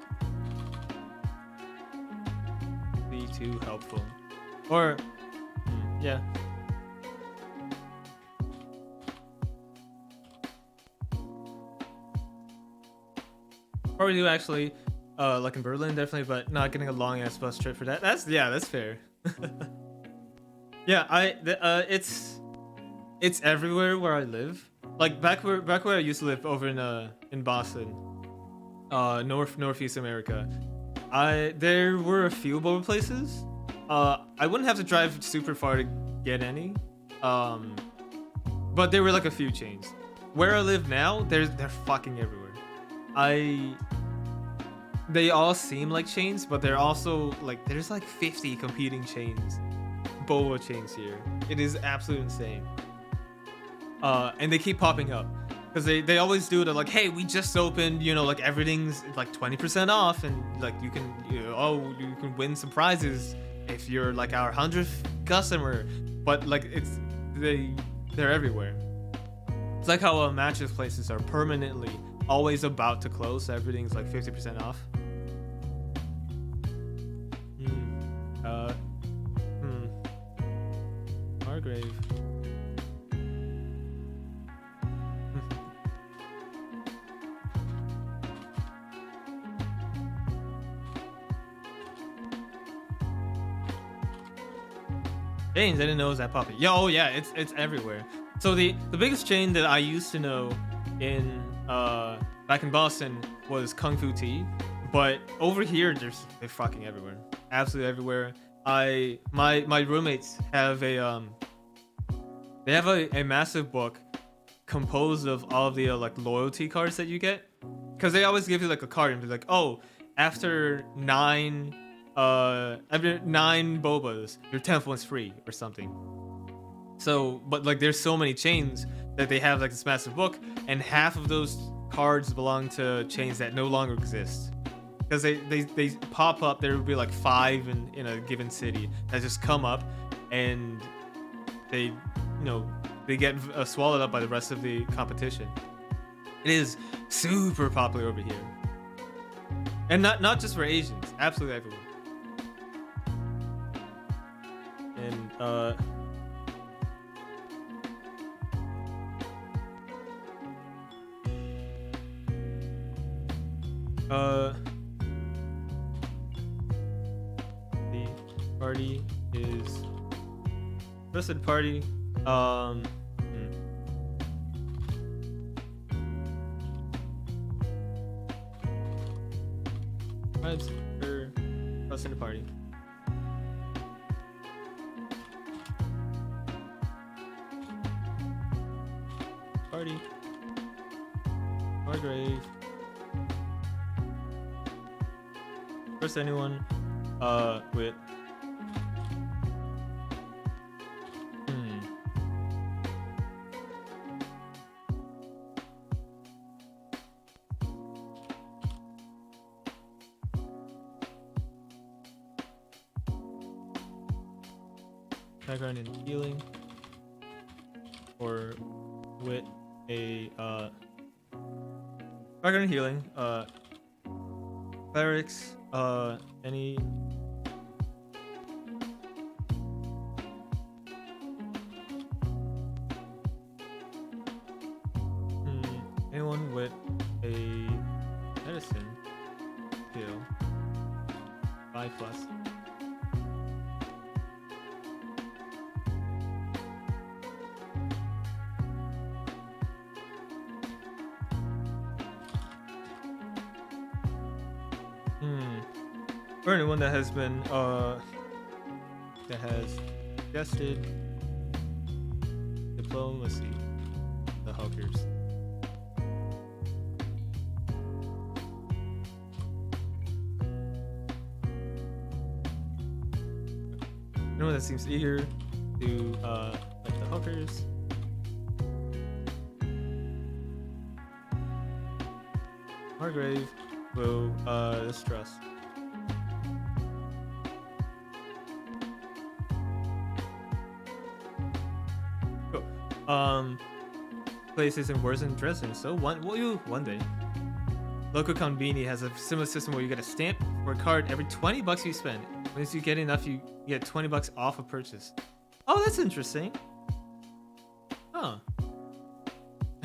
be too helpful. Or, yeah. Probably do actually, like in Berlin definitely, but not getting a long ass bus trip for that. That's fair. Yeah, it's everywhere where I live. Like back where I used to live over in Boston, northeast America. There were a few boba places. I wouldn't have to drive super far to get any. But there were like a few chains. Where I live now, they're fucking everywhere. They all seem like chains, but they're also like there's like 50 competing chains, boba chains here. It is absolutely insane. And they keep popping up because they always do it like, hey, we just opened, you know, like everything's like 20% off, and like you can win some prizes if you're like our 100th customer. But like they're everywhere. It's like how mattress places are permanently always about to close, so everything's like 50% off. Margrave. Chains, I didn't know it was that popular. Yo, oh yeah, it's everywhere. So the biggest chain that I used to know in back in Boston was Kung Fu Tea, but over here they're fucking everywhere, absolutely everywhere. My roommates have a massive book composed of all of the like loyalty cards that you get, because they always give you like a card and be like, oh, after 9 bobas, your 10th one's free or something. So, but like there's so many chains that they have like this massive book, and half of those cards belong to chains that no longer exist, because they pop up. There would be like 5 in a given city that just come up, and they get swallowed up by the rest of the competition. It is super popular over here, and not just for Asians, absolutely everyone. And the party is trusted party. Vibes for trusted party. Party. Margrave. Trust anyone with background in healing, or with a background in healing, clerics, any anyone with a medicine skill 5+. For anyone that has been that has suggested diplomacy, the hookers. Anyone that seems eager to like the hookers. Margrave will distrust. Place isn't worse than dressing, so one day. local konbini has a similar system where you get a stamp or a card every 20 bucks you spend. Once you get enough, you get 20 bucks off a purchase. Oh, that's interesting. Huh.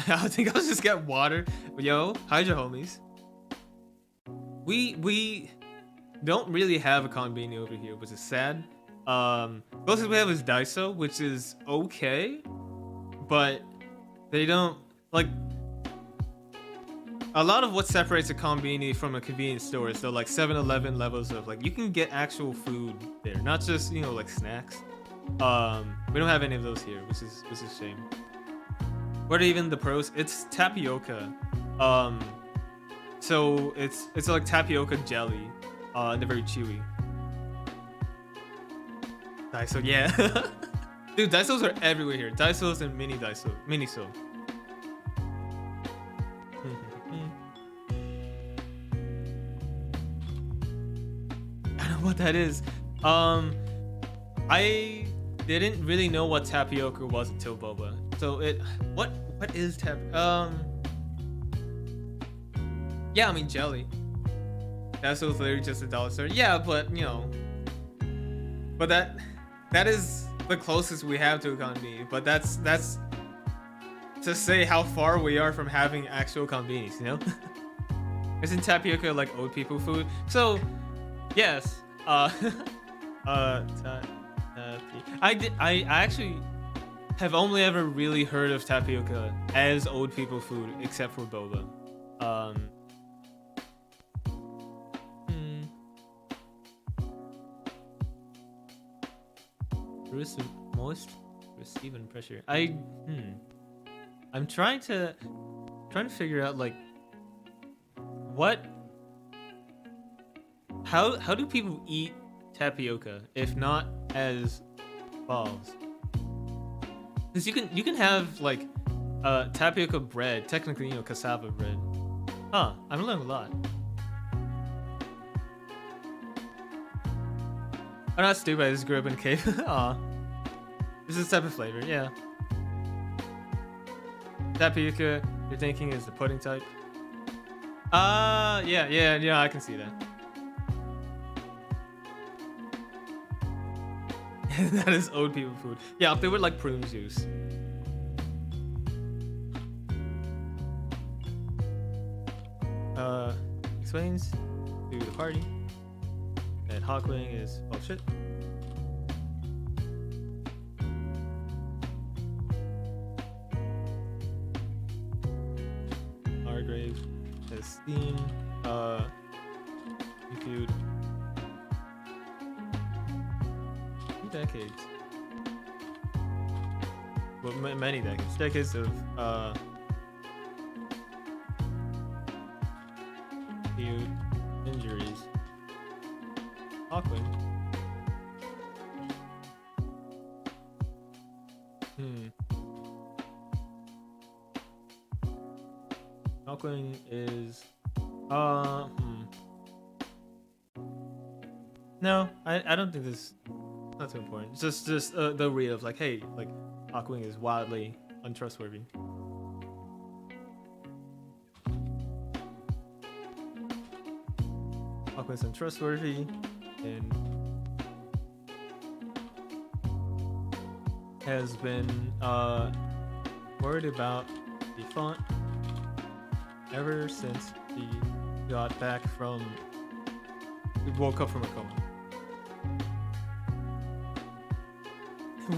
I think I'll just get water. Yo, hide your homies. We don't really have a konbini over here, which is sad. Closest we have is Daiso, which is okay, but they don't like. A lot of what separates a konbini from a convenience store is the like 7-Eleven levels of like you can get actual food there, not just like snacks. We don't have any of those here, which is a shame. What are even the pros? It's tapioca. So it's like tapioca jelly, and they're very chewy. Daiso, yeah. Dude, Daisos are everywhere here. Daisos and Miniso. I don't know what that is. I didn't really know what tapioca was until boba. So what is yeah, I mean jelly. That's literally just $1 store. Yeah, but but that is the closest we have to a konbini. But that's to say how far we are from having actual konbinis, Isn't tapioca like old people food? So yes. I actually have only ever really heard of tapioca as old people food, except for boba. Bruce most receiving pressure. I'm trying to figure out like how do people eat tapioca if not as balls? Because you can have like tapioca bread, technically cassava bread. Huh, I'm learning a lot. I'm not stupid, I just grew up in a cave. Aw. This is the type of flavor, yeah. Tapioca, you're thinking is the pudding type? Yeah, I can see that. That is old people food. Yeah, if they were like prune juice. Explains to the party that Hawkwing is bullshit. Margrave has Steam, include 2 decades. Well, many decades. Decades of feud injuries. Awkward. Awkward is No, I don't think this not too important. It's just the read of like, hey, like Hawkwing is wildly untrustworthy. Hawkwing's untrustworthy and has been worried about the font ever since he got back from he woke up from a coma.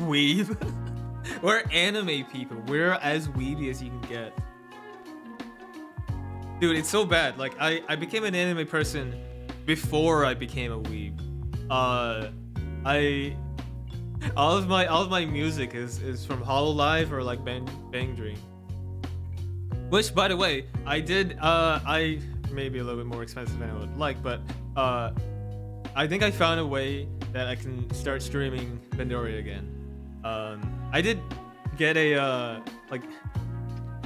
Weeb. We're anime people. We're as weeby as you can get. Dude, it's so bad. Like I became an anime person before I became a weeb. All of my music is from Hololive or like Bang Dream. Which, by the way, I did I maybe a little bit more expensive than I would like, but I think I found a way that I can start streaming Pandoria again. I did get a like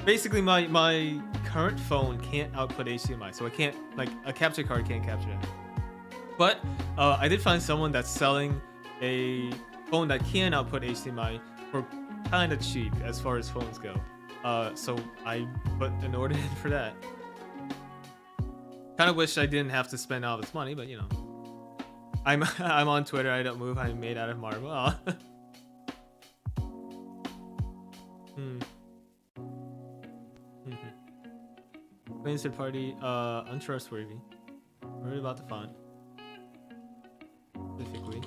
basically my current phone can't output HDMI, so I can't like a capture card can't capture it. But I did find someone that's selling a phone that can output HDMI for kind of cheap as far as phones go. So I put an order in for that. Kind of wish I didn't have to spend all this money, but you know. I'm I'm on Twitter. I don't move. I'm made out of marble. Oh. Instant party. Untrustworthy. Worried about the font. Specifically.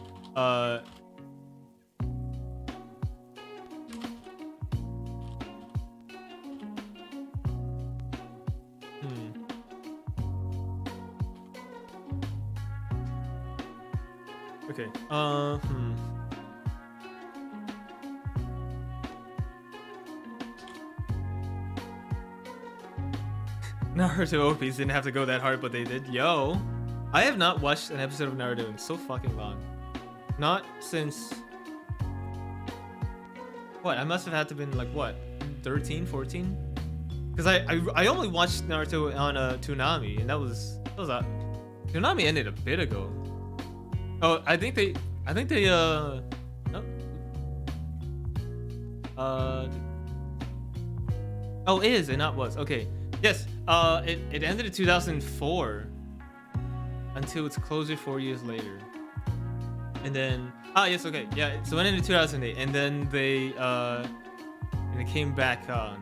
Okay. Naruto OPs didn't have to go that hard, but they did. Yo, I have not watched an episode of Naruto in so fucking long. Not since... What? I must have had to been like, what? 13, 14? Because I only watched Naruto on Toonami, and that was Toonami ended a bit ago. Oh, I think they no. Oh, is and not was. Okay. Yes. It ended in 2004 until its closure 4 years later. And then yes, okay. Yeah, so it ended in 2008 and then they and it came back on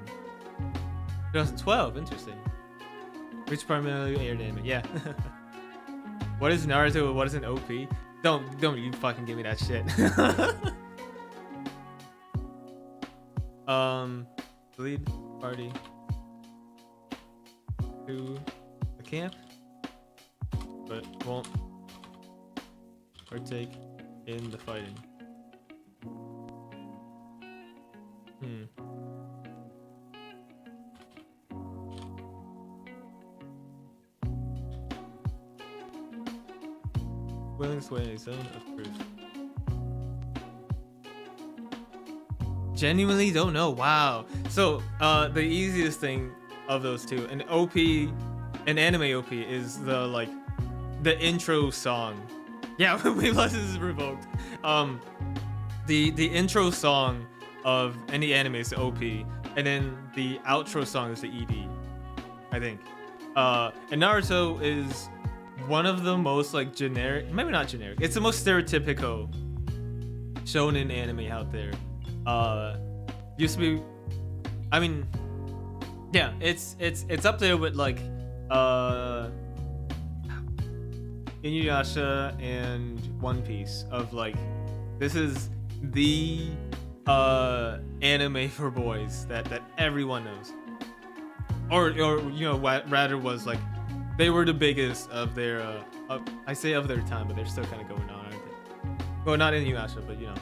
2012. Interesting. Which primarily aired anime. Yeah. What is Naruto? What is an OP? Don't you fucking give me that shit. Lead party to the camp, but won't partake in the fighting. Willing to sway in a zone of truth. Genuinely don't know. Wow. So the easiest thing of those two, an OP, an anime OP is the intro song. Yeah, Weeblos is revoked. The intro song of any anime is the OP, and then the outro song is the ED, I think. And Naruto is one of the most generic, maybe not generic, it's the most stereotypical shonen anime out there. Used to be, I mean, yeah, it's up there with Inuyasha and One Piece of this is the anime for boys that everyone knows, or you know, rather was they were the biggest of their I say of their time, but they're still kind of going on, aren't they? Well, not Inuyasha, but you know.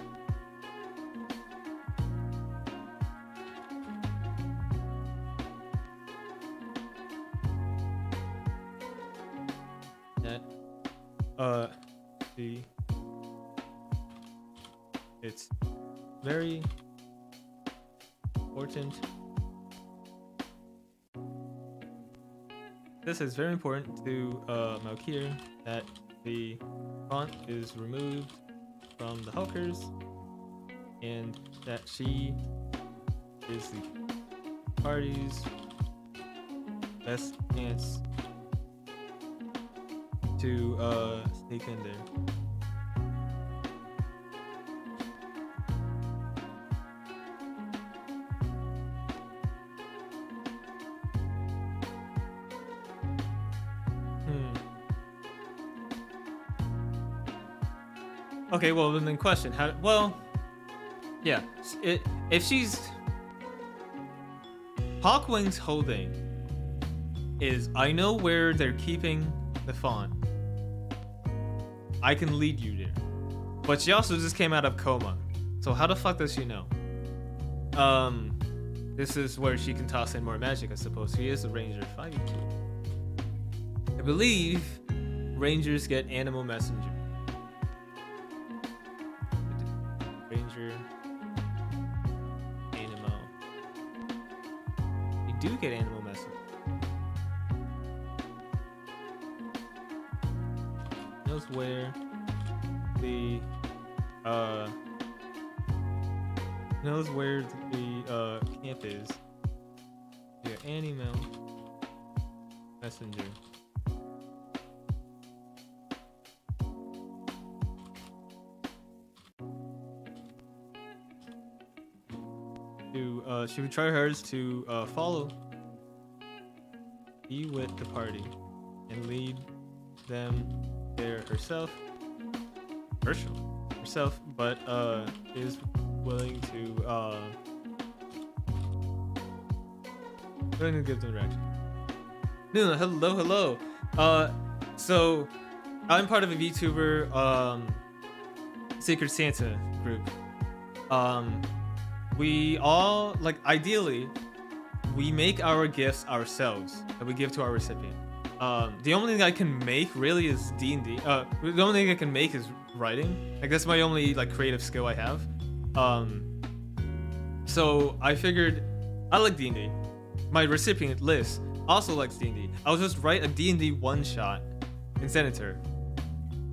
It's very important. This is very important to Malkir that the font is removed from the Hulkers and that she is the party's best chance to sneak in there. Okay, well then question, how, well, yeah, if she's, Hawkwing's whole thing is, I know where they're keeping the font, I can lead you there, but she also just came out of coma, so how the fuck does she know? This is where she can toss in more magic, I suppose. She is a ranger 5e2. I believe rangers get animal messenger. Ranger animal. You do get animal messenger. Knows where the camp is. Yeah, animal messenger. she would try her hardest to follow, be with the party, and lead them there herself, but is willing to give them direction. No, hello. So I'm part of a VTuber Secret Santa group. We all, like, ideally we make our gifts ourselves that we give to our recipient. The only thing I can make really is D&D. The only thing I can make is writing. Like, that's my only, like, creative skill I have. So I figured I like D&D. My recipient Liz also likes D&D. I'll just write a D&D one shot and send it to her.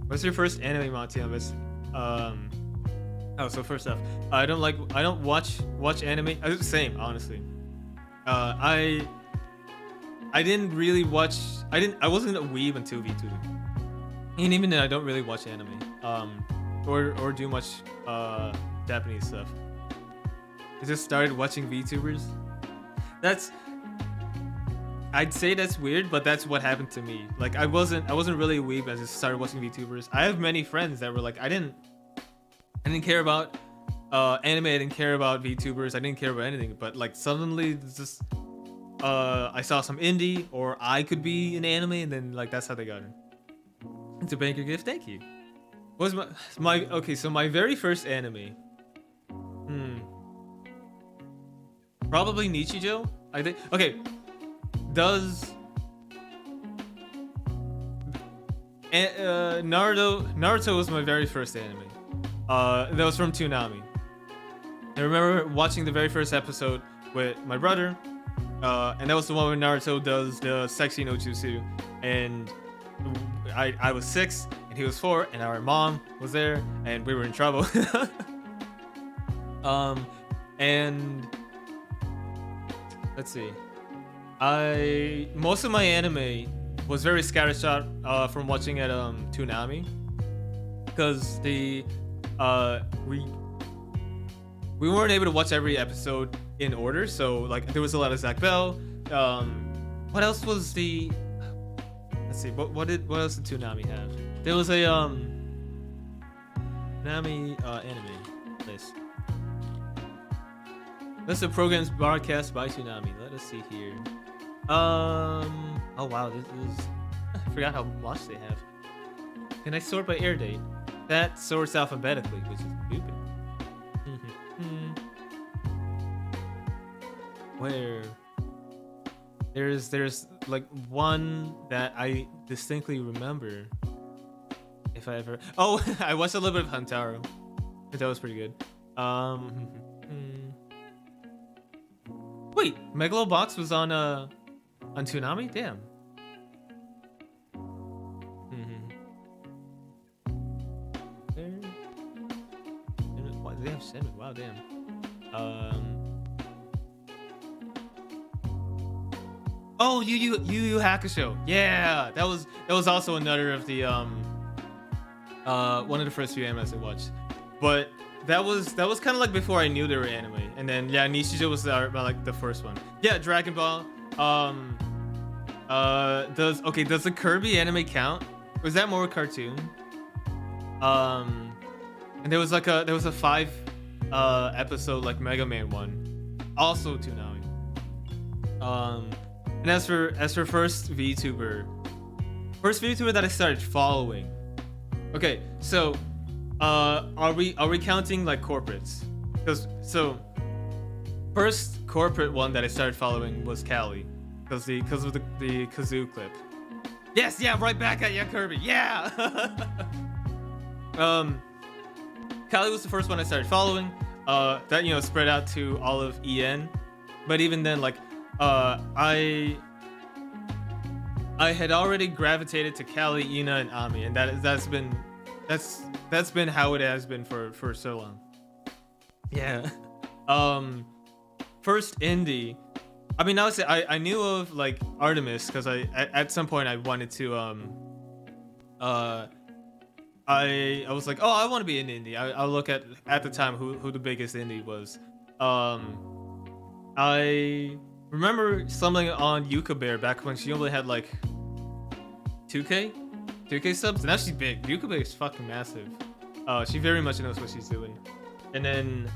What's your first anime, Monty? On this? Oh, so first off, I don't watch anime. Same, honestly. I didn't really watch. I wasn't a weeb until VTuber. And even then, I don't really watch anime. Or do much Japanese stuff. I just started watching VTubers. I'd say that's weird, but that's what happened to me. Like, I wasn't really a weeb. I just started watching VTubers. I have many friends that were like, I didn't care about anime. I didn't care about VTubers. I didn't care about anything. But like, suddenly just I saw some indie, or I could be in anime, and then like that's how they got in. It's a banker gift. Thank you. What was my okay? So my very first anime. Probably Nichijou. I think. Okay. Naruto was my very first anime. That was from Toonami. I remember watching the very first episode with my brother, and that was the one where Naruto does the sexy no jutsu, and I was 6 and he was 4, and our mom was there, and we were in trouble. And let's see. Most of my anime was very scattershot from watching at Toonami, because we weren't able to watch every episode in order. So like there was a lot of Zach Bell. What else was the? Let's see. What else did Toonami have? There was a Toonami anime list. List of programs broadcast by Toonami. Let us see here. Oh wow, this is. I forgot how much they have. Can I sort by air date? That sorts alphabetically, which is stupid. Where? There's like one that I distinctly remember. If I ever. Oh, I watched a little bit of Hantaro. That was pretty good. Wait, Megalobox was on Toonami? Damn. They have 7. Wow, damn. Oh, Yu Yu Hakusho. Yeah, that was also another of the one of the first few animes I watched. But that was kind of like before I knew they were anime. And then yeah, Nichijou was like the first one. Yeah, Dragon Ball. Does the Kirby anime count? Or is that more a cartoon? And there was a 5 episode like Mega Man one, also Toonami. And as for first VTuber that I started following. Okay, so are we counting like corporates? So first corporate one that I started following was Cali, because of the kazoo clip. Yes, yeah, right back at you, Kirby. Yeah. Cali was the first one I started following. That spread out to all of EN, but even then, like, I had already gravitated to Cali, Ina, and Ami, and that's been how it has been for so long. Yeah. First indie. I mean, honestly, I knew of like Artemis because at some point I wanted to I was like, oh, I want to be an indie. I'll look at the time who the biggest indie was. I remember something on Yuka Bear back when she only had like 2K subs, and now she's big. Yuka Bear is fucking massive. She very much knows what she's doing. And then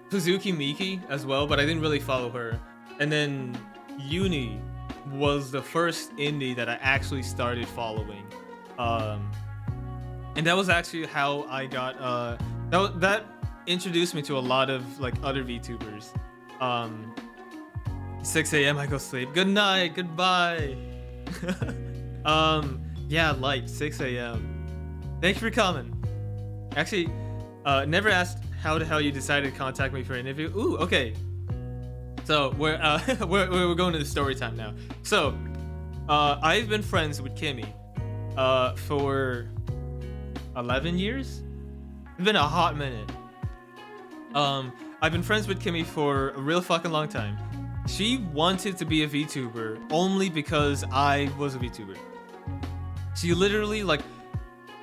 Fuzuki Miki as well, but I didn't really follow her. And then Uni was the first indie that I actually started following. And that was actually how I got that introduced me to a lot of like other VTubers. 6 a.m. I go sleep. Good night, goodbye. Yeah, light 6 a.m. Thanks for coming. Actually, never asked how the hell you decided to contact me for an interview. Ooh, okay. So we're going to the story time now. So I've been friends with Kimmy for 11 years. It's been a hot minute. I've been friends with Kimmy for a real fucking long time. She wanted to be a VTuber only because I was a VTuber. She literally, like,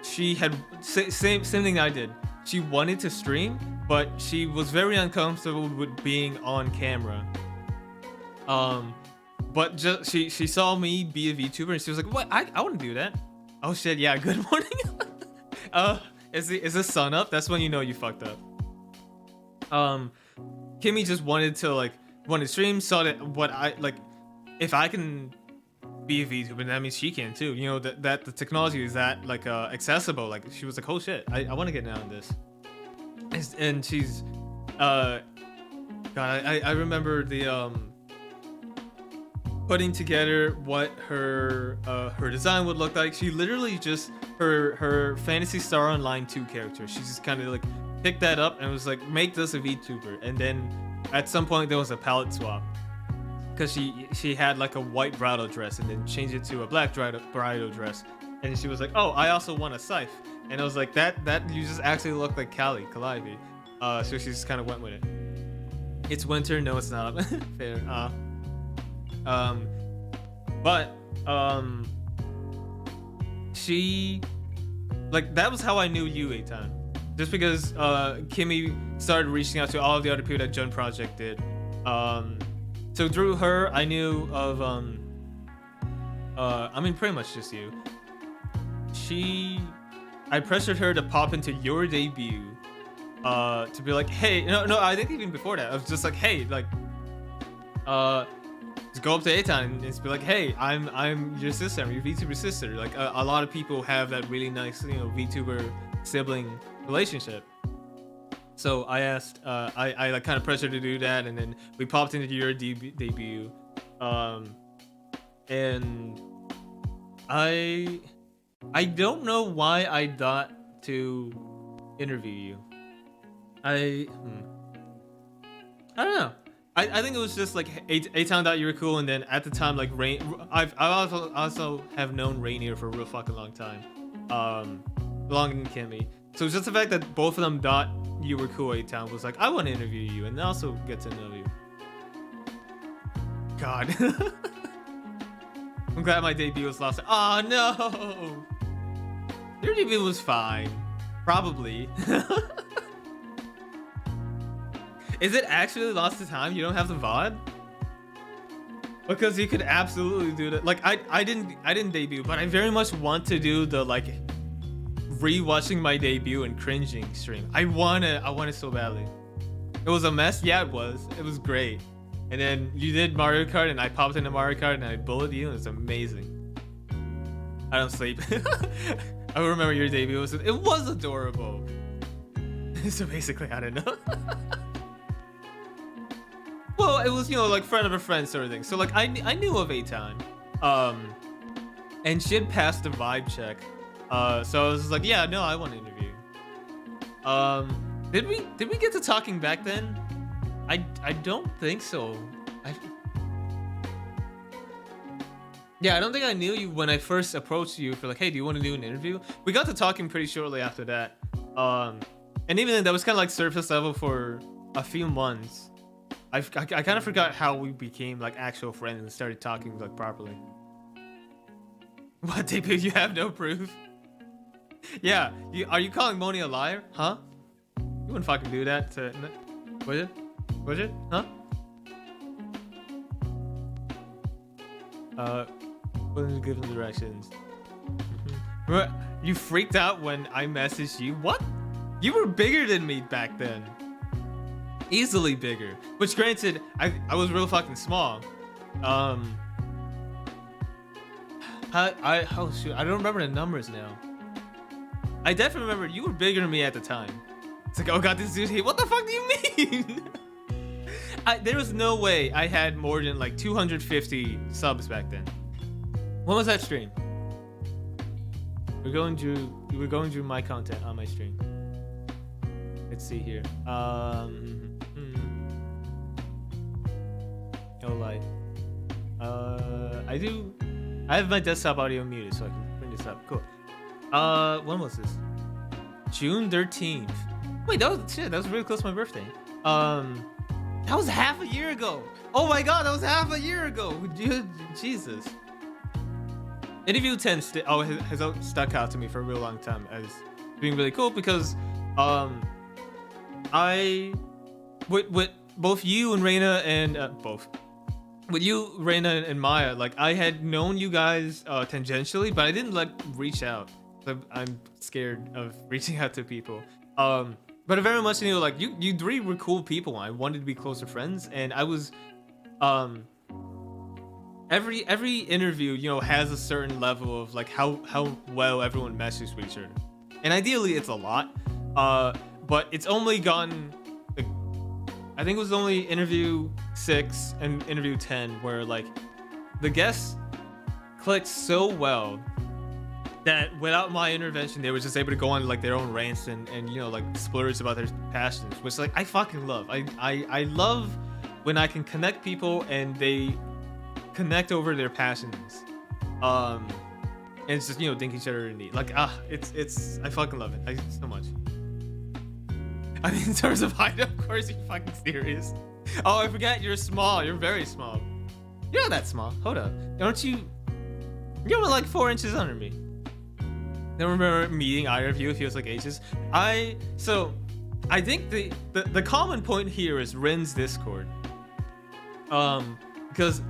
she had same thing I did. She wanted to stream, but she was very uncomfortable with being on camera. But just she saw me be a VTuber and she was like, "What? I want to do that." Oh shit! Yeah. Good morning. Is the sun up? That's when you know you fucked up. Kimmy just wanted to stream, saw that what I like, if I can be a VTuber, that means she can too. You know that the technology is that like accessible. Like she was like, "Oh shit, I want to get in on this." And she's God, I remember the putting together what her design would look like. She literally just her Phantasy Star Online 2 character. She just kind of like picked that up and was like, make this a VTuber. And then at some point there was a palette swap because she had like a white bridal dress and then changed it to a black bridal dress. And she was like, oh, I also want a scythe. And I was like, that you just actually look like Calliope. So she just kind of went with it. It's winter. No, it's not. Fair. But she, like, that was how I knew you, Eitan. Just because Kimmy started reaching out to all of the other people that Jun Project did. So through her, I knew of I mean, pretty much just you. I pressured her to pop into your debut, to be like, hey, no, I think even before that, I was just like, hey, like, just go up to Eitan and just be like, hey, I'm your sister, I'm your VTuber sister. Like, a lot of people have that really nice, you know, VTuber sibling relationship. So I asked, I like kind of pressured her to do that, and then we popped into your debut, and I don't know why I thought to interview you. I don't know. I think it was just like Eitan thought you were cool, and then at the time, like I also have known Rainier for a real fucking long time, longer than Kimmy. So it's just the fact that both of them thought you were cool. Eitan was like, I want to interview you and also get to know you. God. I'm glad my debut was lost. Oh no! Your debut was fine. Probably. Is it actually lost to time? You don't have the VOD? Because you could absolutely do that. Like I didn't debut, but I very much want to do the like rewatching my debut and cringing stream. I want it so badly. It was a mess. Yeah, it was. It was great. And then you did Mario Kart, and I popped into Mario Kart, and I bullied you, and it's amazing. I don't sleep. I remember your debut. It was adorable. So basically, I don't know. Well, it was, you know, like friend of a friend sort of thing. So like I knew of Eitan, and she had passed the vibe check. So I was just like, yeah, no, I want to interview. Did we get to talking back then? I don't think so. Yeah, I don't think I knew you when I first approached you for like, hey, do you want to do an interview? We got to talking pretty shortly after that. And even then, that was kind of like surface level for a few months. I kind of forgot how we became like actual friends and started talking like properly. What, debut? You have no proof? Yeah, are you calling Moni a liar? Huh? You wouldn't fucking do that to... Would you? Was it? Huh? Wasn't given directions. You freaked out when I messaged you? What? You were bigger than me back then. Easily bigger. Which granted, I was real fucking small. Oh shoot, I don't remember the numbers now. I definitely remember you were bigger than me at the time. It's like, oh god, this dude here. What the fuck do you mean? There was no way I had more than like 250 subs back then. When was that stream? We're going through my content on my stream. Let's see here. No lie. I have my desktop audio muted so I can bring this up. Cool. When was this? June 13th. Wait, that was really close to my birthday. That was half a year ago. Oh my god, that was half a year ago. Dude, Jesus. Interview 10 has stuck out to me for a real long time as being really cool because with both you and Reina and with you, Reina and Maya, like I had known you guys tangentially, but I didn't like reach out. I'm scared of reaching out to people. But I very much knew like you three were cool people. I wanted to be closer friends, and I was every interview, you know, has a certain level of like how well everyone meshes with each other. And ideally it's a lot. But it's only gotten like, I think it was only interview 6 and interview 10 where like the guests clicked so well that without my intervention, they were just able to go on like their own rants and you know like splurge about their passions, which like I fucking love. I love when I can connect people and they connect over their passions. And it's just, you know, think each other in need. Like it's I fucking love it. So much. I mean, in terms of height, of course, you're fucking serious. Oh, I forgot you're small. You're very small. You're not that small. Hold up. Aren't you? You're like 4 inches under me. I don't remember meeting either of you. It feels like ages. I think the common point here is Rin's Discord. Because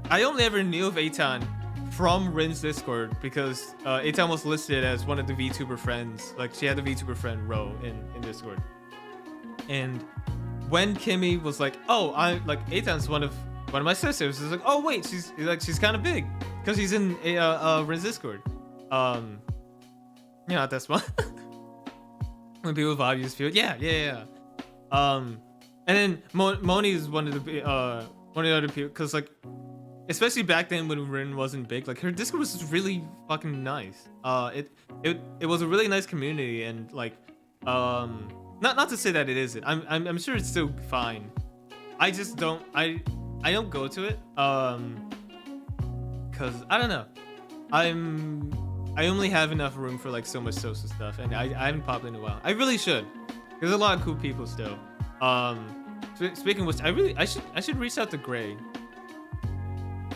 I only ever knew of Eitan from Rin's Discord because Eitan was listed as one of the VTuber friends. Like she had the VTuber friend row in Discord. And when Kimmy was like, "Oh, I like Eitan's one of my sisters," it's like, "Oh wait, she's kind of big because she's in Rin's Discord." Yeah, that's one. When people vibe, you just feel yeah. And then Moni is one of the other people because like, especially back then when Rin wasn't big, like her Discord was just really fucking nice. It was a really nice community and like not to say that it isn't. I'm sure it's still fine. I just don't I don't go to it because I don't know. I only have enough room for like so much social stuff, and I haven't popped in a while. I really should. There's a lot of cool people still. Speaking of which, I should reach out to Gray.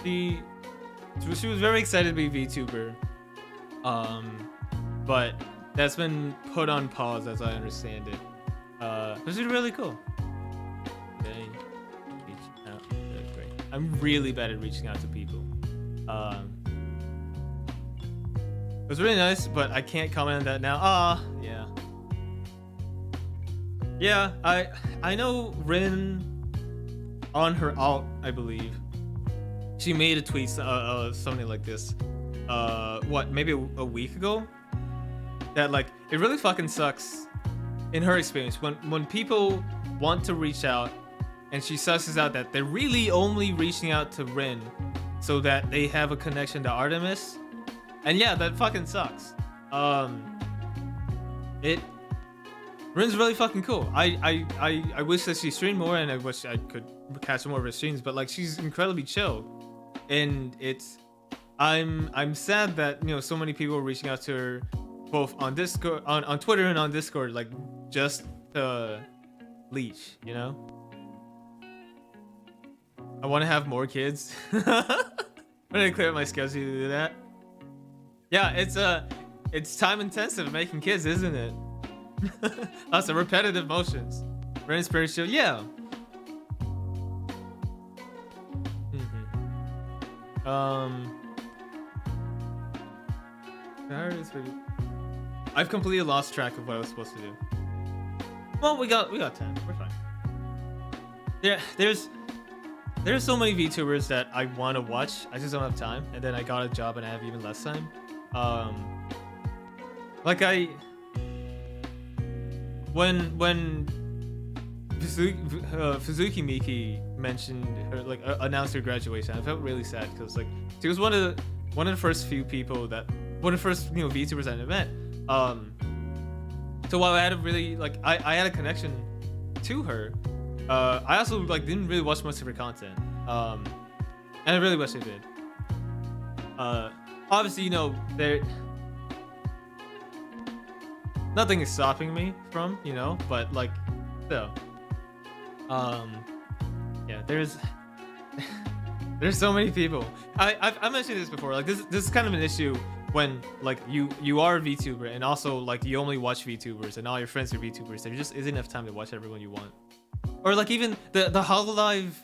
She was very excited to be VTuber, but that's been put on pause as I understand it. This is really cool. Okay, reach out to Gray. I'm really bad at reaching out to people. It was really nice, but I can't comment on that now. Yeah. Yeah, I know Rin on her alt, I believe. She made a tweet something like this. What, maybe a week ago? That like it really fucking sucks in her experience when people want to reach out and she susses out that they're really only reaching out to Rin so that they have a connection to Artemis. And yeah, that fucking sucks. Rin's really fucking cool. I wish that she streamed more, and I wish I could catch more of her streams. But like, she's incredibly chill, and I'm sad that, you know, so many people are reaching out to her, both on Discord, on Twitter and on Discord, like just to leech. You know, I want to have more kids. I'm gonna clear up my schedule to do that. Yeah, it's time intensive making kids, isn't it? Lots of repetitive motions. Rin's pretty chill. Yeah. Um, I've completely lost track of what I was supposed to do. Well, we got time. We're fine. There's so many VTubers that I want to watch. I just don't have time, and then I got a job and I have even less time. Like when Fuzuki Miki mentioned her, like announced her graduation, I felt really sad because like she was one of the first few people that one of the first VTubers I met. So while I had a really like I had a connection to her, I also like didn't really watch much of her content. And I really wish I did. Obviously, there nothing is stopping me from, but like so. Yeah, there's so many people. I mentioned this before. Like this is kind of an issue when like you are a VTuber and also like you only watch VTubers and all your friends are VTubers. There just isn't enough time to watch everyone you want. Or like even the Hololive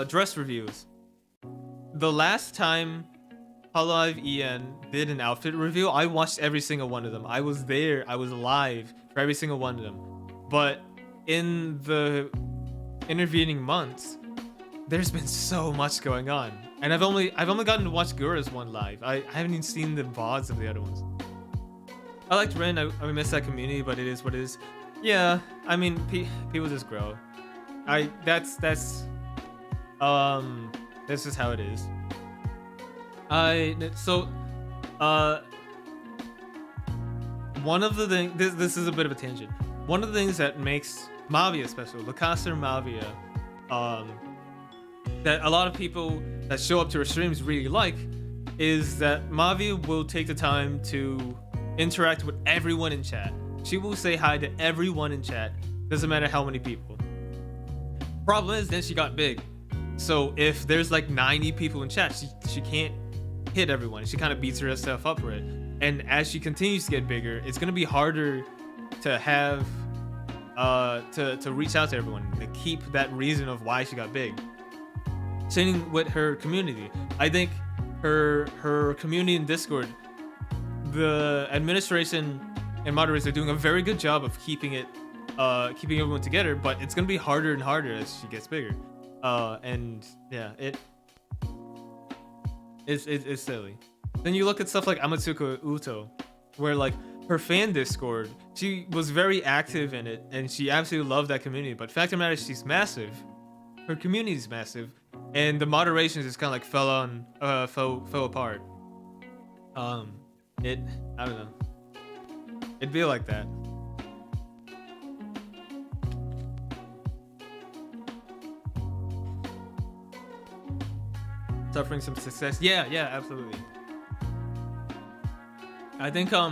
dress reviews. The last time Hololive EN did an outfit review, I watched every single one of them. I was there. I was live for every single one of them. But in the intervening months, there's been so much going on, and I've only gotten to watch Gura's one live. I haven't even seen the VODs of the other ones. I liked Ren. I miss that community, but it is what it is. Yeah, I mean, people just grow. That's just how it is. One of the things, this is a bit of a tangent. One of the things that makes Mavia special, Lacaster Mavia, that a lot of people that show up to her streams really like, is that Mavia will take the time to interact with everyone in chat. She will say hi to everyone in chat, doesn't matter how many people. Problem is, then she got big. So if there's like 90 people in chat, she can't hit everyone. She kind of beats herself up for it. And as she continues to get bigger, it's gonna be harder to have to reach out to everyone, to keep that reason of why she got big. Same with her community. I think her community in Discord, the administration and moderators are doing a very good job of keeping everyone together, but it's gonna be harder and harder as she gets bigger. And yeah, it's silly. Then you look at stuff like Amatsuko Uto, where like her fan Discord, she was very active in it and she absolutely loved that community. But fact of the matter is, she's massive. Her community is massive, and the moderations just kind of like fell apart. I don't know. It'd be like that. Suffering some success. Yeah, absolutely. I think a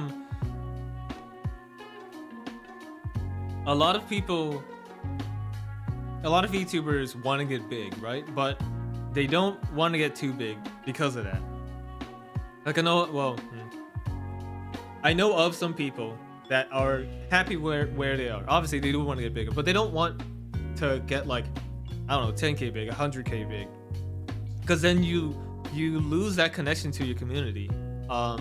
lot of VTubers want to get big, right? But they don't want to get too big because of that. Like I know of some people that are happy where they are. Obviously they do want to get bigger, but they don't want to get like, I don't know, 10k big, 100k big, because then you lose that connection to your community. I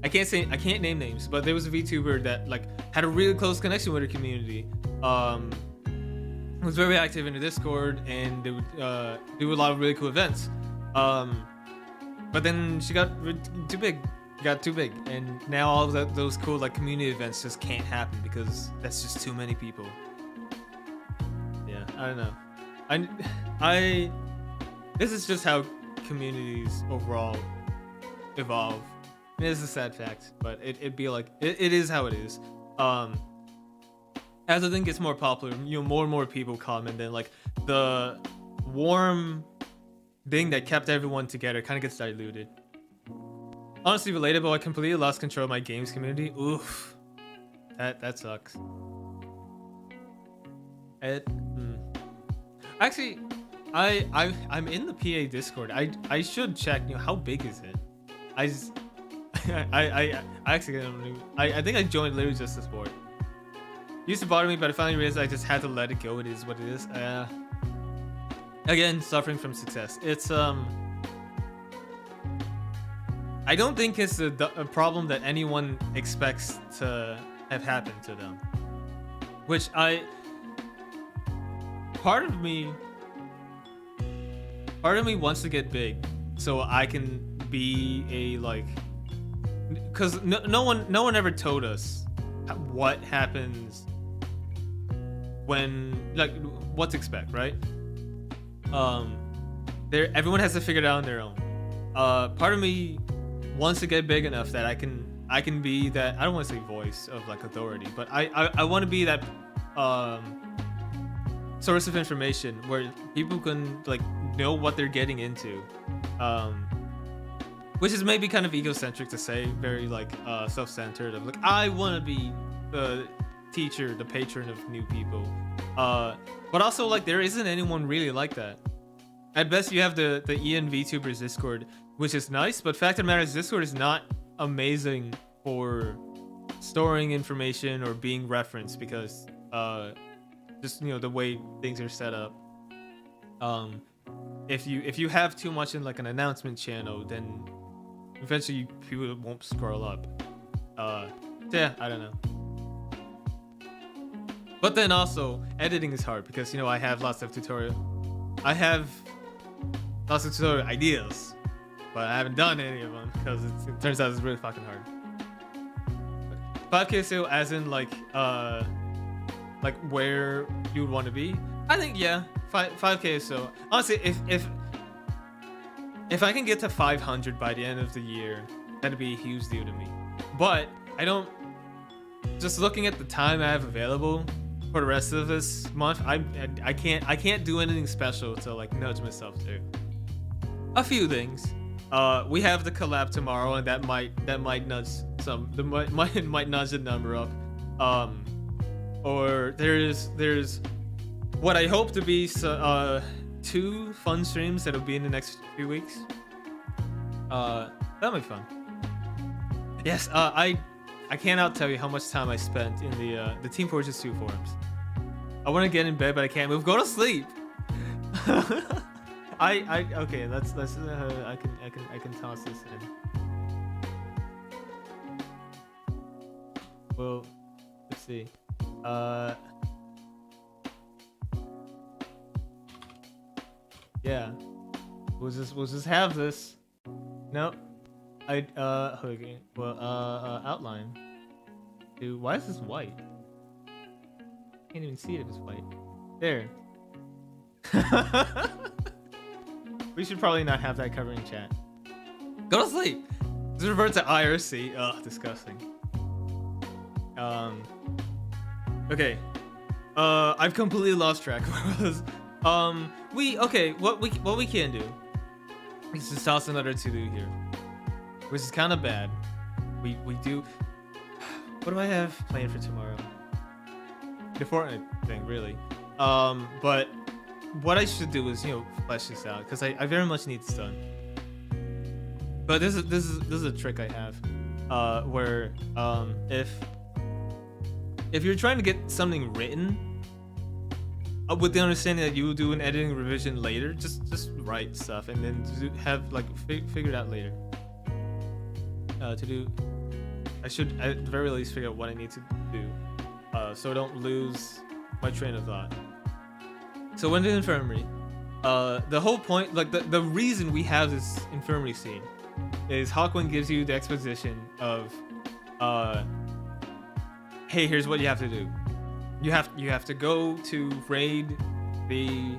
can't name names, but there was a VTuber that like had a really close connection with her community. Was very active in the Discord, and they would do a lot of really cool events. But then she got too big. And now all of those cool like community events just can't happen because that's just too many people. Yeah, I don't know. This is just how communities overall evolve. It is a sad fact, but it'd be like it is how it is. As the thing gets more popular, more and more people come, and then like the warm thing that kept everyone together kind of gets diluted. Honestly relatable, I completely lost control of my games community. Oof. That sucks. Actually, I'm in the PA Discord. I should check, how big is it? I actually don't know. I think I joined literally just to support. Used to bother me, but I finally realized I just had to let it go. It is what it is. again, suffering from success. It's I don't think it's a problem that anyone expects to have happened to them. Which part of me wants to get big so I can be a like, because no one ever told us what happens when, like, what to expect, right? Everyone has to figure it out on their own. Part of me wants to get big enough that I can be that, I don't want to say voice of like authority, but I want to be that source of information where people can like know what they're getting into, which is maybe kind of egocentric to say, very like self-centered, of like, I want to be the teacher, the patron of new people, but also like there isn't anyone really like that. At best, you have the EN VTubers Discord, which is nice, but fact of the matter is Discord is not amazing for storing information or being referenced, because just, you know, the way things are set up. If you have too much in like an announcement channel, then eventually people won't scroll up. Yeah, I don't know. But then also editing is hard because, you know, I have lots of tutorial ideas, but I haven't done any of them because it turns out it's really fucking hard. 5K sale as in like where you would want to be? I think, yeah, 5K so. Honestly, if I can get to 500 by the end of the year, that'd be a huge deal to me. But I don't, just looking at the time I have available for the rest of this month, I can't do anything special to like nudge myself to. A few things. We have the collab tomorrow, and that might nudge might nudge the number up. Or there's what I hope to be 2 fun streams that'll be in the next few weeks. That'll be fun. Yes, I cannot tell you how much time I spent in the Team Fortress 2 forums. I want to get in bed, but I can't move. Go to sleep. Okay. Let's I can toss this in. Well, let's see. Yeah. We'll just have this. Nope. Okay. Well, outline. Dude, why is this white? Can't even see it if it's white. There. We should probably not have that covering chat. Go to sleep. Just revert to IRC. Ugh, disgusting. Okay. I've completely lost track of where I was. What we can do is just toss another to-do here, which is kind of bad. We do. What do I have planned for tomorrow? The Fortnite thing, really. But what I should do is, you know, flesh this out, because I very much need this done. But this is a trick I have, where if you're trying to get something written, with the understanding that you will do an editing revision later, just write stuff and then have like figure it out later. I should at the very least figure out what I need to do, so I don't lose my train of thought. So when the infirmary, the whole point, like the reason we have this infirmary scene is Hawkwind gives you the exposition of, hey, here's what you have to do. You have to go to raid the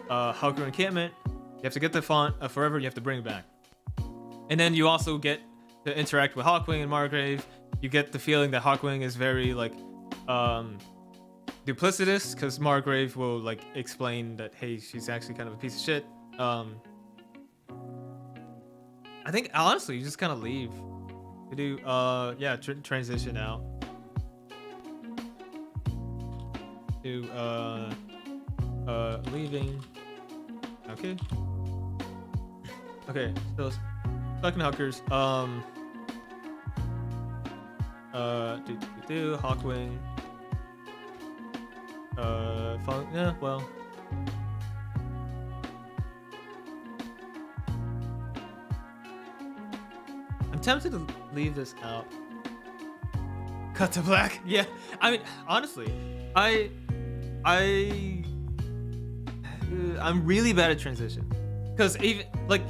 Hawker encampment. You have to get the font of Forever. You have to bring it back, and then you also get to interact with Hawkwing and Margrave. You get the feeling that Hawkwing is very like duplicitous, because Margrave will like explain that, hey, she's actually kind of a piece of shit. I think honestly you just kind of leave to do transition out to leaving. Okay, so fucking Huckers. Hawkwing. tempted to leave this out. Cut to black. Yeah, I mean, honestly, I'm really bad at transition, because even like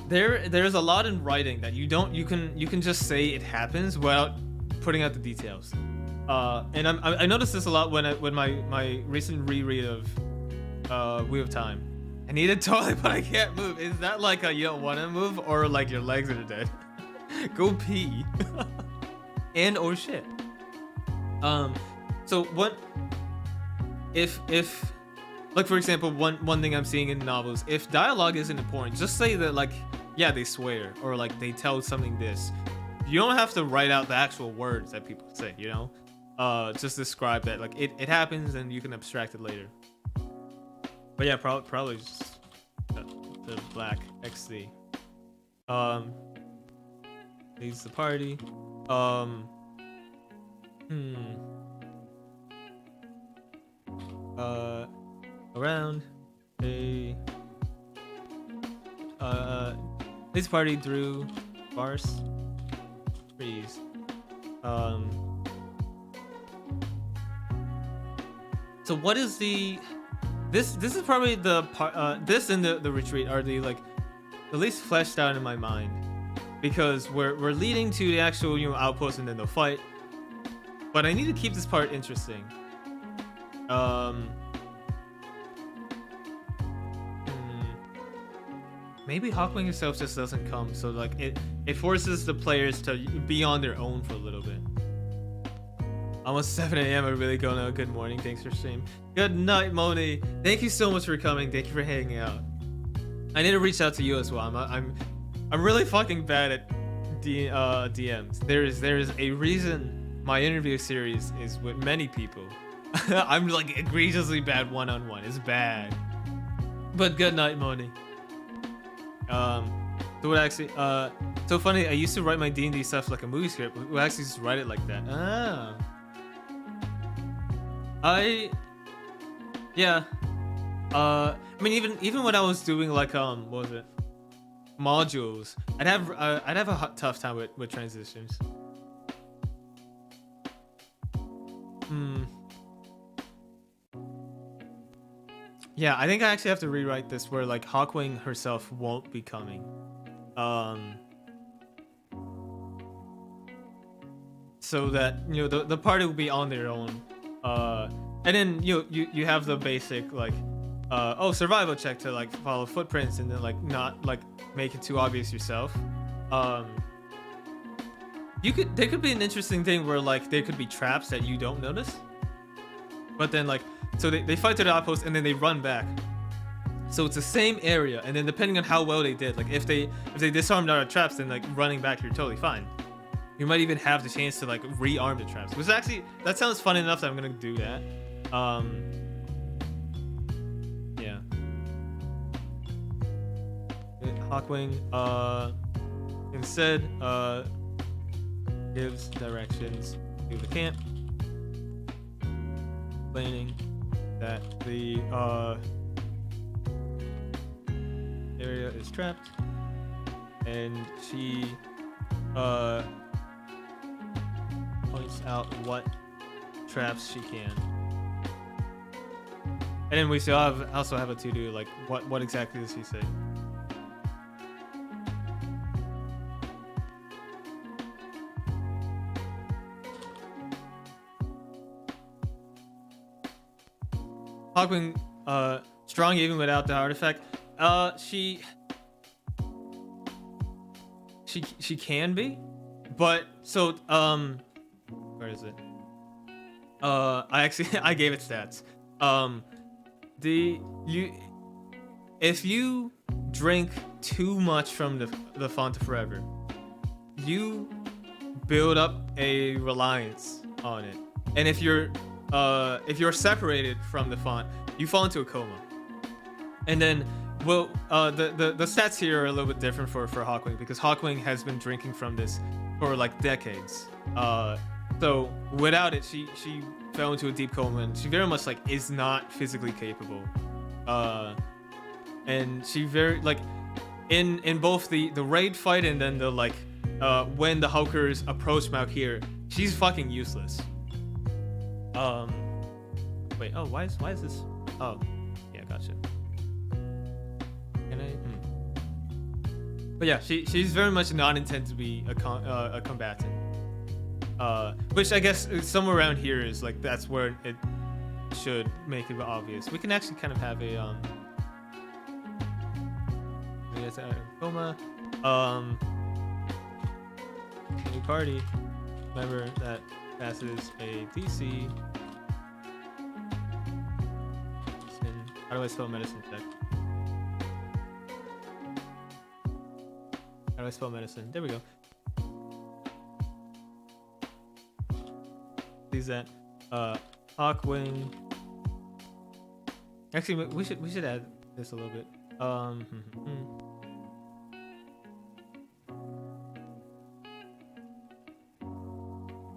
there's a lot in writing that you can just say it happens without putting out the details. And I noticed this a lot when my recent reread of Wheel of Time. I need a toilet, but I can't move. Is that like a you don't want to move, or like your legs are dead? Go pee. And or shit. So what if like, for example, one thing I'm seeing in novels, if dialogue isn't important, just say that, like, yeah, they swear, or like they tell something this. You don't have to write out the actual words that people say, you know? Just describe that, like it happens, and you can abstract it later. But yeah, probably just the black XC. Leads the party. Around a leads the party through bars, trees. So what is the this is probably the part this and the retreat are the least fleshed out in my mind, because we're leading to the actual outpost and then the fight, but I need to keep this part interesting. Maybe Hawkwing himself just doesn't come, so like it forces the players to be on their own for a little bit. Almost 7 a.m. I really go now. Good morning. Thanks for stream. Good night, Moni. Thank you so much for coming. Thank you for hanging out. I need to reach out to you as well. I'm really fucking bad at DMs. There is a reason my interview series is with many people. I'm like egregiously bad one-on-one. It's bad. But good night, Moni. So what actually so funny, I used to write my D&D stuff like a movie script. We actually just write it like that. I mean, even when I was doing like what was it, modules, I'd have a tough time with transitions. Yeah, I think I actually have to rewrite this where like Hawkwing herself won't be coming. So that the party will be on their own. And then you have the basic like survival check to like follow footprints and then like not like make it too obvious yourself. There could be an interesting thing where like there could be traps that you don't notice, but then like so they fight to the outpost and then they run back, so it's the same area, and then depending on how well they did, like if they disarmed our traps, then like running back you're totally fine. You might even have the chance to like rearm the traps, which actually that sounds fun enough that I'm gonna do that. Yeah. Hawkwing instead gives directions to the camp, explaining that the area is trapped, and she points out what traps she can. And then we still also have a to-do, like what exactly does she say? Hawkwing, strong even without the artifact. She can be, but so where is it? I gave it stats. If you drink too much from the font of forever, you build up a reliance on it, and if you're separated from the font, you fall into a coma. And then, well, the stats here are a little bit different for Hawkwing, because Hawkwing has been drinking from this for like decades. So without it, she fell into a deep coma, and she very much like is not physically capable. And she very like in both the raid fight and then the like when the Hulkers approach Mount here, she's fucking useless. Wait, oh, why is this? Oh, yeah, gotcha. Can I? But yeah, she's very much not intended to be a combatant. Which I guess somewhere around here is like that's where it should make it obvious. We can actually kind of have a coma. Any party member that passes a DC. How do I spell medicine check? How do I spell medicine? There we go. Sees that Hawkwing. Actually, we should add this a little bit.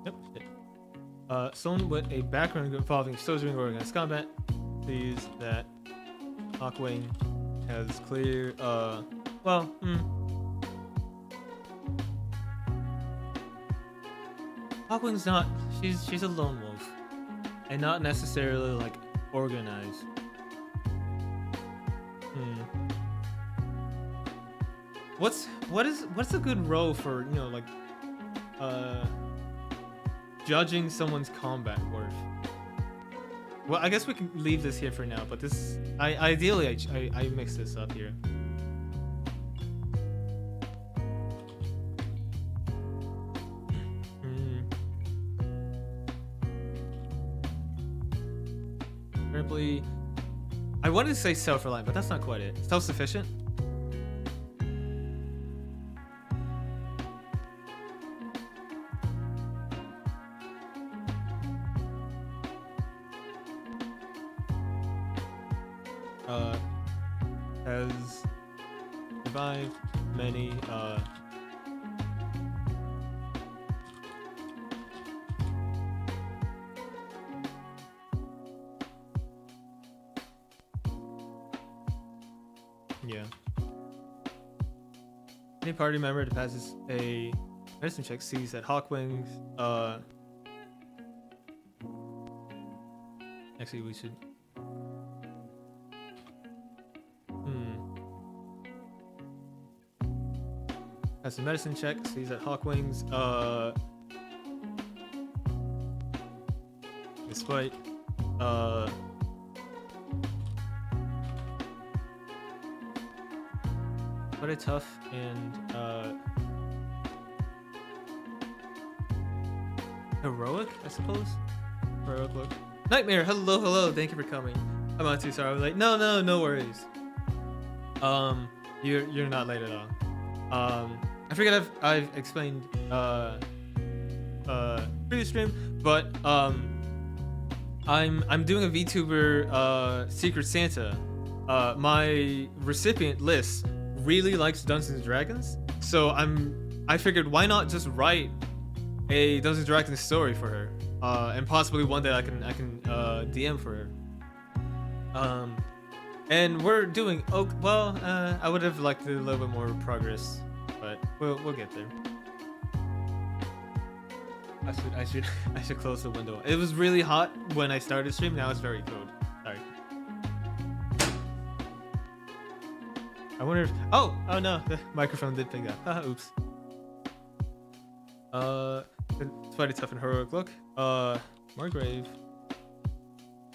Yep. Someone with a background involving soldiering or organized combat sees that Hawkwing has clear. Hawkwing's not. She's a lone wolf, and not necessarily like organized. What's a good role for like judging someone's combat worth? Well, I guess we can leave this here for now, but this ideally I mix this up here. Currently, I wanted to say self-reliant, but that's not quite it. Self-sufficient. Has survived many yeah. Any party member that passes a medicine check sees that Hawkwing's actually we should has a medicine check, sees that Hawkwing's despite quite a tough and heroic, I suppose. Heroic look. Nightmare, hello, thank you for coming. I'm not too sorry. I was like, no worries. You're not late at all. I forget I've explained previous stream, but I'm doing a VTuber Secret Santa. My recipient list really likes Dungeons and Dragons, so I figured why not just write a Dungeons and Dragons story for her, and possibly one that I can DM for her. And we're doing well. I would have liked a little bit more progress, but we'll get there. I should close the window. It was really hot when I started stream. Now it's very cold. Sorry. I wonder if oh no, the microphone did pick up. Oops. It's quite a tough and heroic look. Margrave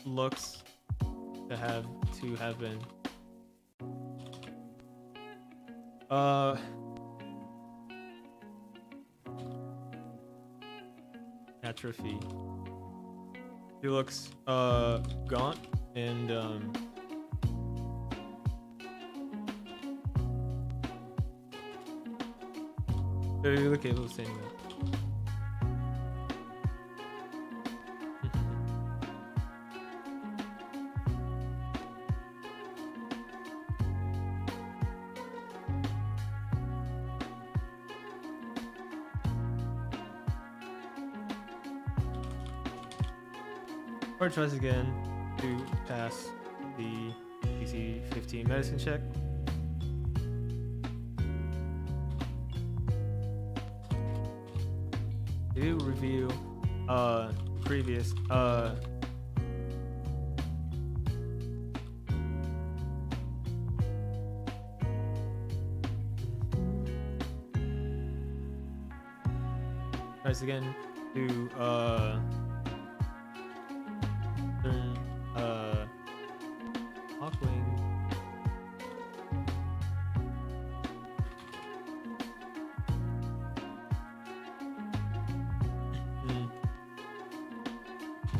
looks to have been atrophy. He looks gaunt and barely capable of standing up. Or tries again to pass the DC 15 medicine check. do review previous tries again to turn Hawkwing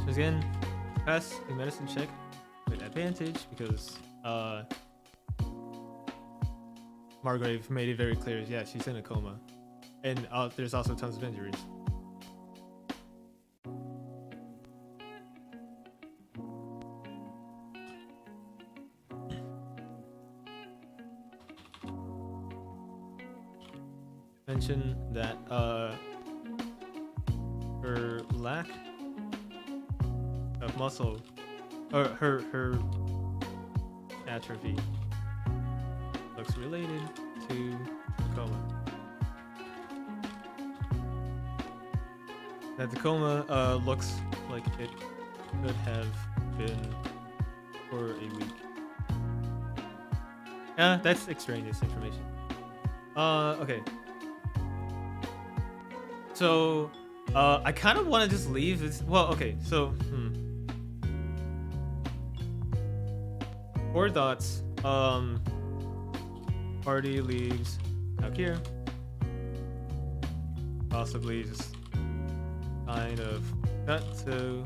so again pass a medicine check with advantage because Margrave made it very clear, yeah, she's in a coma, and there's also tons of injuries. Mention that her lack of muscle, or her atrophy, looks related to coma. That the coma looks like it could have been for a week. Yeah, that's extraneous information. Okay. So, I kind of want to just leave this. Well, okay, so, Four thoughts. Party leaves out here. Possibly just kind of cut to.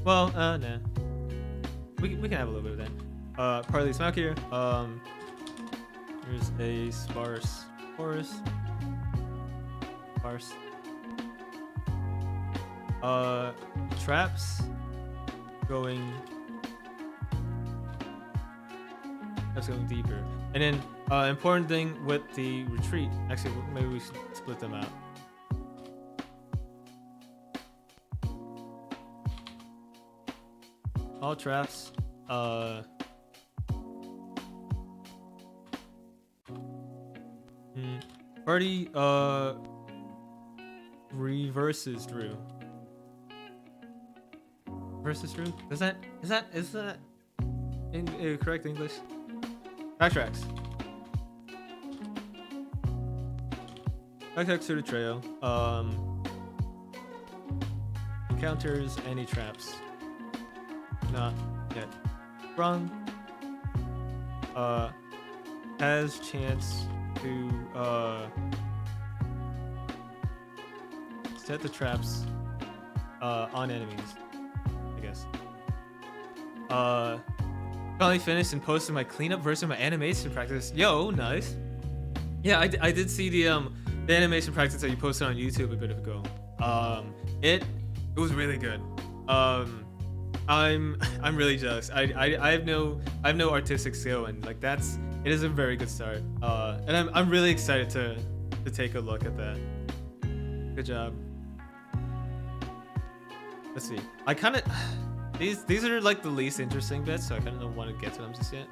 Well, nah. We can have a little bit of that. Party leaves out here. There's a sparse forest. Sparse. Traps going. That's going deeper. And then, important thing with the retreat. Actually, maybe we should split them out. All traps. Party reverses Drew. Versus Drew? Is that in correct English? Backtracks. Backtracks to the trail. Encounters any traps. Not yet sprung. Has chance to set the traps on enemies, I guess. Finally finished and posted my cleanup version of my animation practice. Yo, nice. Yeah, I did see the animation practice that you posted on YouTube a bit ago. It was really good. I'm really jealous. I have no artistic skill, and like it is a very good start. And I'm really excited to take a look at that. Good job. Let's see. I kind of these are like the least interesting bits, so I kind of don't want to get to them just yet.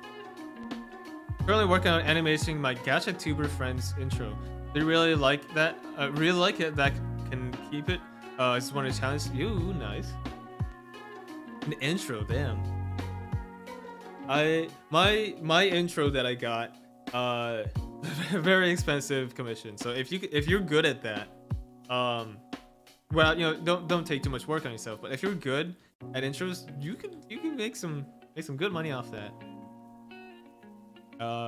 Currently working on animating my Gacha Tuber friends intro. They really like that. Really like it. That can keep it. I just want to challenge you. Nice. An intro, damn. My intro that I got, very expensive commission. So if you're good at that, well, you know, don't take too much work on yourself. But if you're good at intros, you can make some good money off that.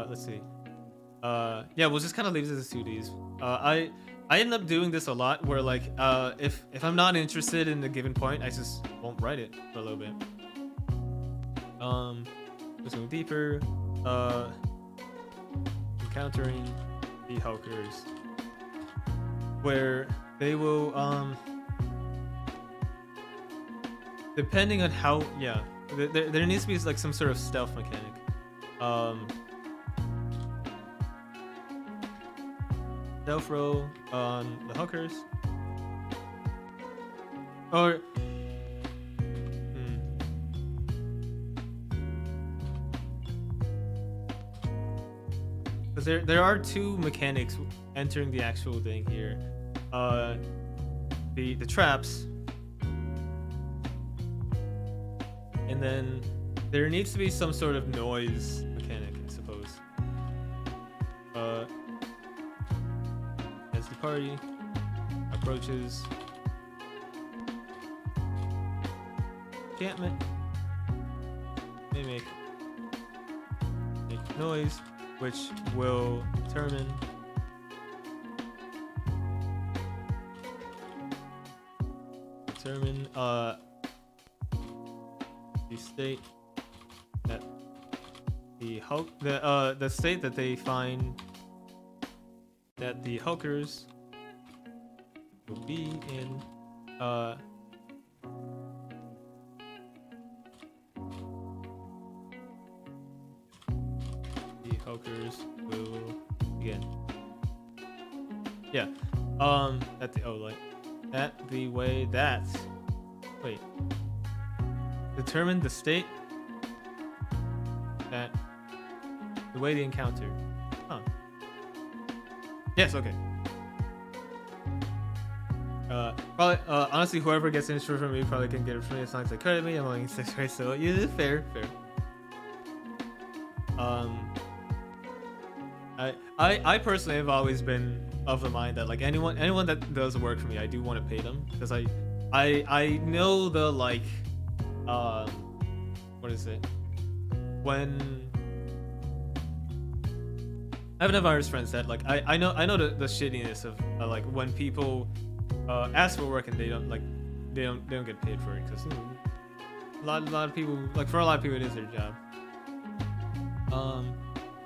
Let's see. Yeah, we'll just kind of leave this as 2Ds. I end up doing this a lot, where like if I'm not interested in a given point, I just won't write it for a little bit. Just going deeper. Encountering the Hulkers, where they will depending on how, yeah, there needs to be like some sort of stealth mechanic. Stealth roll on the hookers, or because there are two mechanics entering the actual thing here. the traps, and then there needs to be some sort of noise mechanic, I suppose. As the party approaches encampment, they make noise, which will determine the state that the state that they find that the hulkers will be in. The hulkers will begin. Yeah. At the at the way that determine the state that the way the encounter. Yes, okay. Probably honestly, whoever gets an intro from me probably can get it from me as long as they credit me. I'm only in 6th grade, so yeah, fair. I personally have always been of the mind that like anyone that does work for me, I do want to pay them, because I know the like what is it, when I have enough virus friends that like I know the shittiness of like when people ask for work and they don't get paid for it, because a lot of people, like for a lot of people it is their job.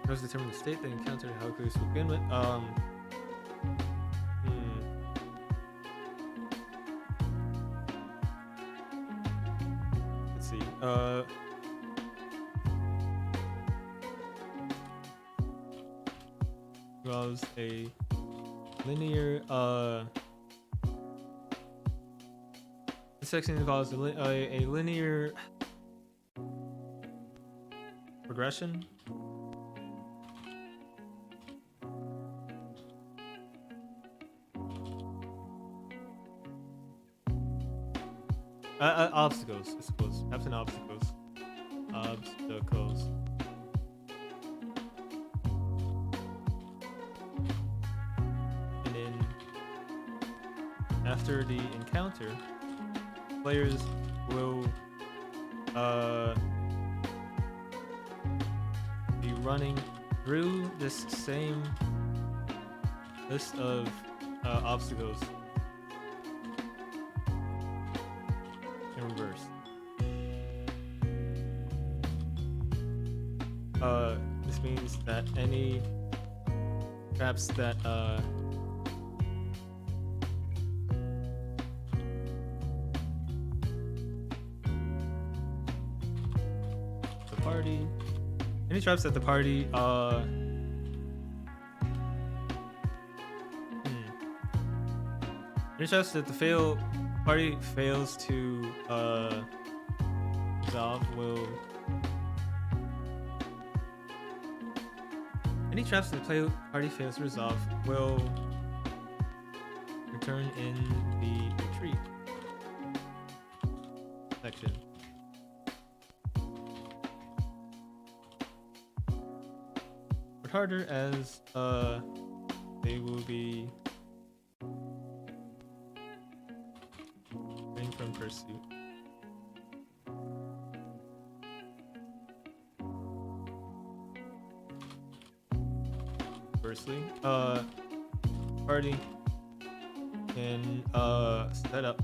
Those determine the state they encounter how close to begin with. Let's see. Involves a linear. This section involves a linear progression. Obstacles, I suppose. Absent obstacles. And then after the encounter, players will be running through this same list of obstacles in reverse. This means that any traps that any traps that the party any traps that the party fails to resolve will return in the retreat section. But harder as they will be running from pursuit. Firstly, party can set up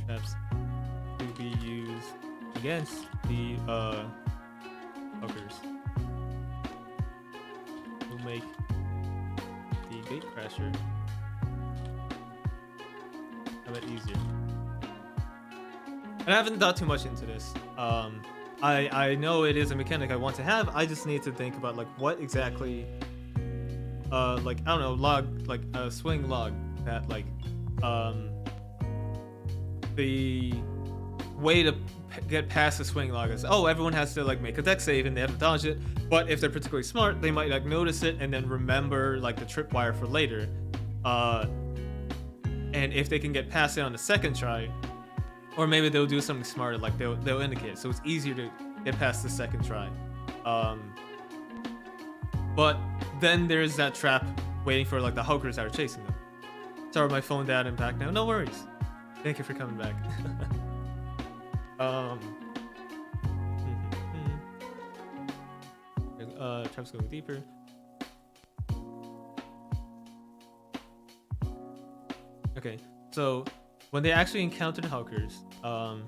traps to be used against the hookers. Will make the gate crasher a bit easier. And I haven't thought too much into this. I know it is a mechanic I want to have. I just need to think about like what exactly, like I don't know, log, like a swing log that like the way to get past the swing log is, oh, everyone has to like make a deck save and they have to dodge it. But if they're particularly smart, they might like notice it and then remember like the tripwire for later. And if they can get past it on the second try, or maybe they'll do something smarter, like they'll indicate it, so it's easier to get past the second try. But then there's that trap waiting for like the hookers that are chasing them. Sorry, my phone died and back now. No worries. Thank you for coming back. Traps going deeper. Okay, so when they actually encounter the hookers, I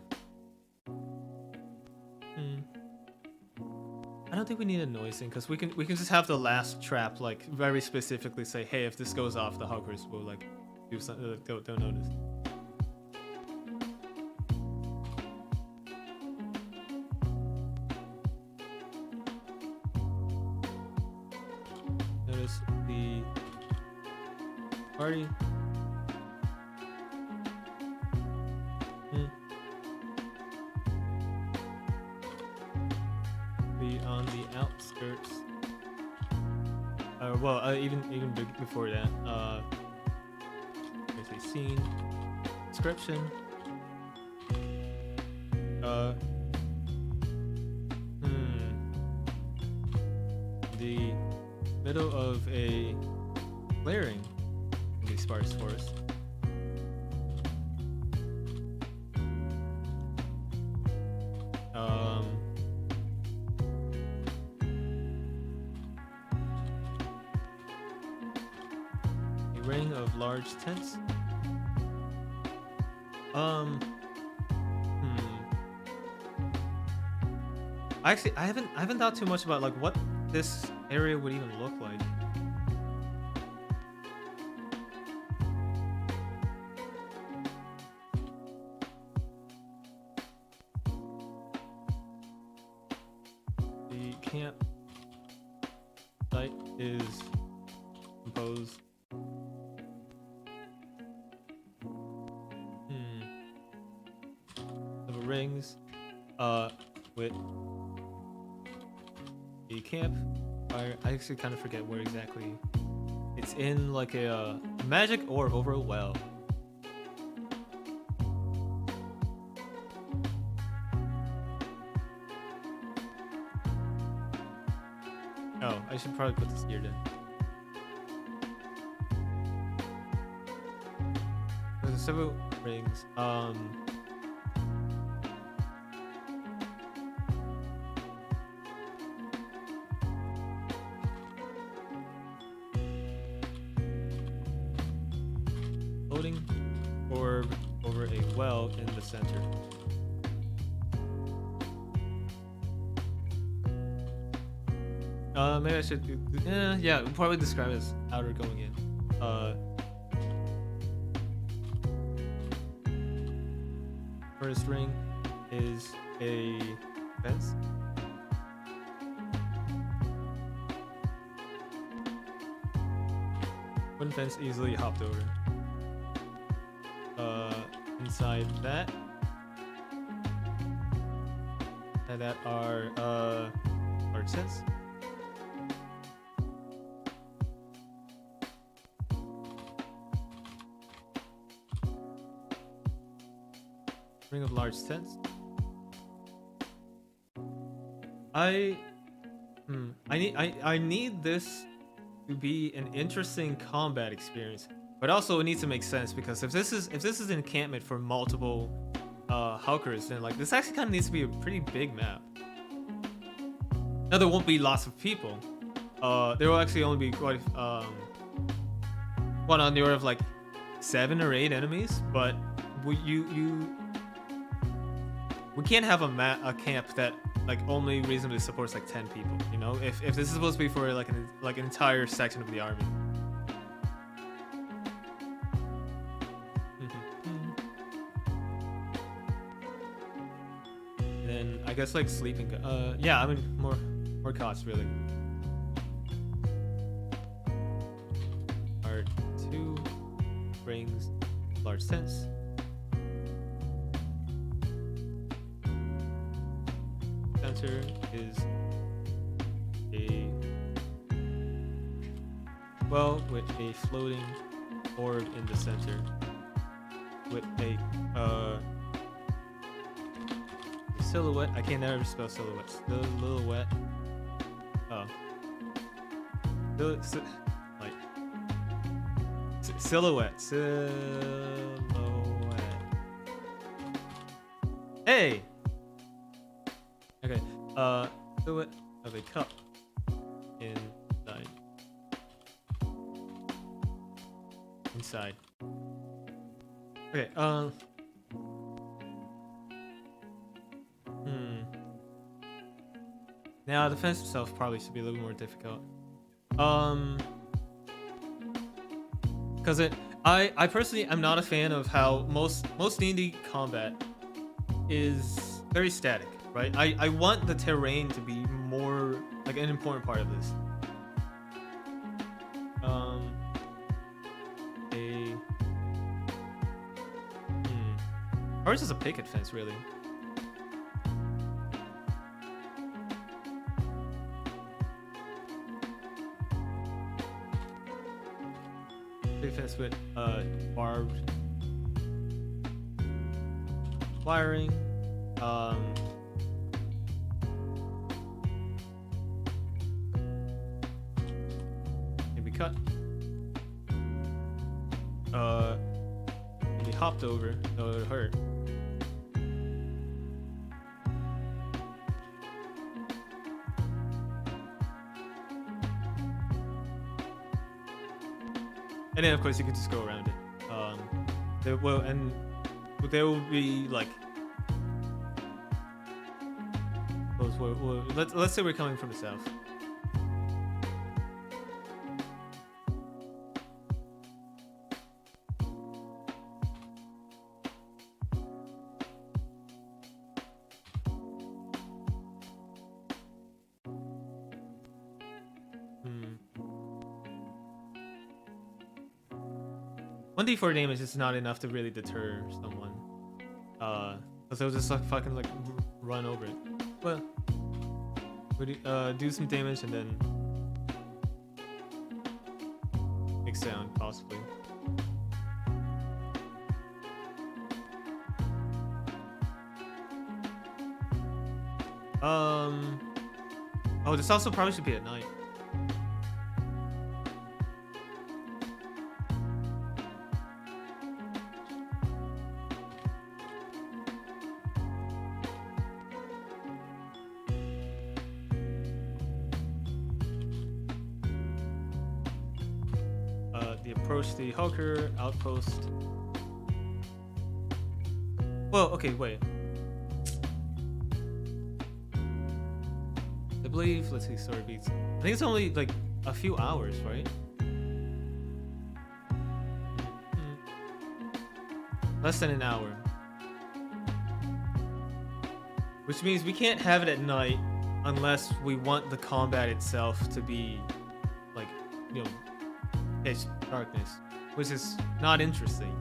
don't think we need a noise thing because we can just have the last trap like very specifically say, hey, if this goes off, the hookers will like do something. Don't notice. Notice the party. On the outskirts. Even before that. There's a scene description. The middle of a clearing in the sparse forest. Ring of large tents. Actually, I haven't thought too much about like what this area would even look like. The camp site is composed rings with a camp fire. I actually kind of forget where exactly it's in, like a magic orb over a well. Oh, I should probably put this here then. There's several rings. Floating orb over a well in the center. Maybe I should do, yeah, we'll probably describe it as outer going in. First ring is a fence. Wooden fence easily hopped over. Inside that are large tents. Ring of large tents. I need this to be an interesting combat experience, but also it needs to make sense, because if this is an encampment for multiple hulkers, then like this actually kind of needs to be a pretty big map. Now there won't be lots of people. There will actually only be quite one on the order of like 7 or 8 enemies, but we can't have a camp that like only reasonably supports like 10 people, you know? If this is supposed to be for like an entire section of the army. Then I guess like sleeping. Yeah, I mean more cots really. Are 2 rings, large tents. Center is a well with a floating orb in the center with a silhouette. I can't never spell silhouette. Silhouette. Oh. Like silhouette. Silhouette. Hey. Okay. Silhouette of a cup inside. Okay. Now the fence itself probably should be a little more difficult. Because I personally am not a fan of how most D&D combat is very static, right? I want the terrain to be more like an important part of this. Ours is a picket fence, really. Picket fence with barbed wiring. Maybe cut. Maybe hopped over, so it would hurt. And then of course you can just go around it. There will be like, let's say we're coming from the south. One D4 damage is not enough to really deter someone. Cause they'll just like fucking like run over it. Well, do some damage and then make sound possibly. Oh, this also probably should be at night. Approach the Hulker outpost. Well, okay, wait. I believe, let's see, story beats. I think it's only like a few hours, right? Less than an hour. Which means we can't have it at night unless we want the combat itself to be like, you know, pitch darkness, which is not interesting.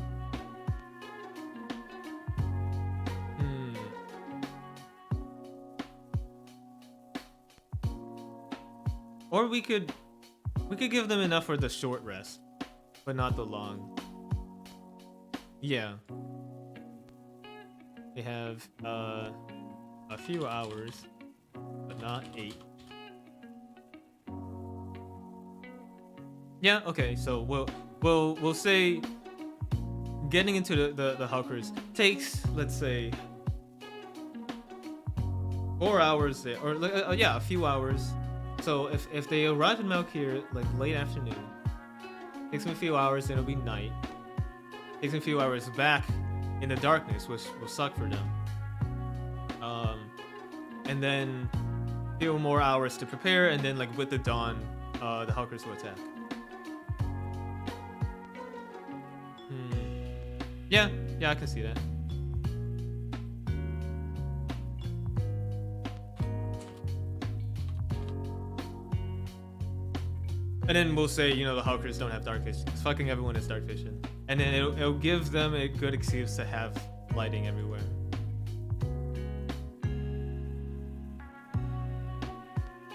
Or we could give them enough for the short rest, but not the long. Yeah. They have a few hours, but not 8. Yeah, okay, so we'll say getting into the Hulkers takes, let's say, 4 hours there, or yeah, a few hours. So if they arrive in Malkir like late afternoon, takes them a few hours, then it'll be night. Takes them a few hours back in the darkness, which will suck for them. And then a few more hours to prepare, and then like with the dawn, the Hulkers will attack. Yeah, I can see that. And then we'll say, you know, the Hulkers don't have dark vision. Because fucking everyone has dark vision. And then it'll give them a good excuse to have lighting everywhere.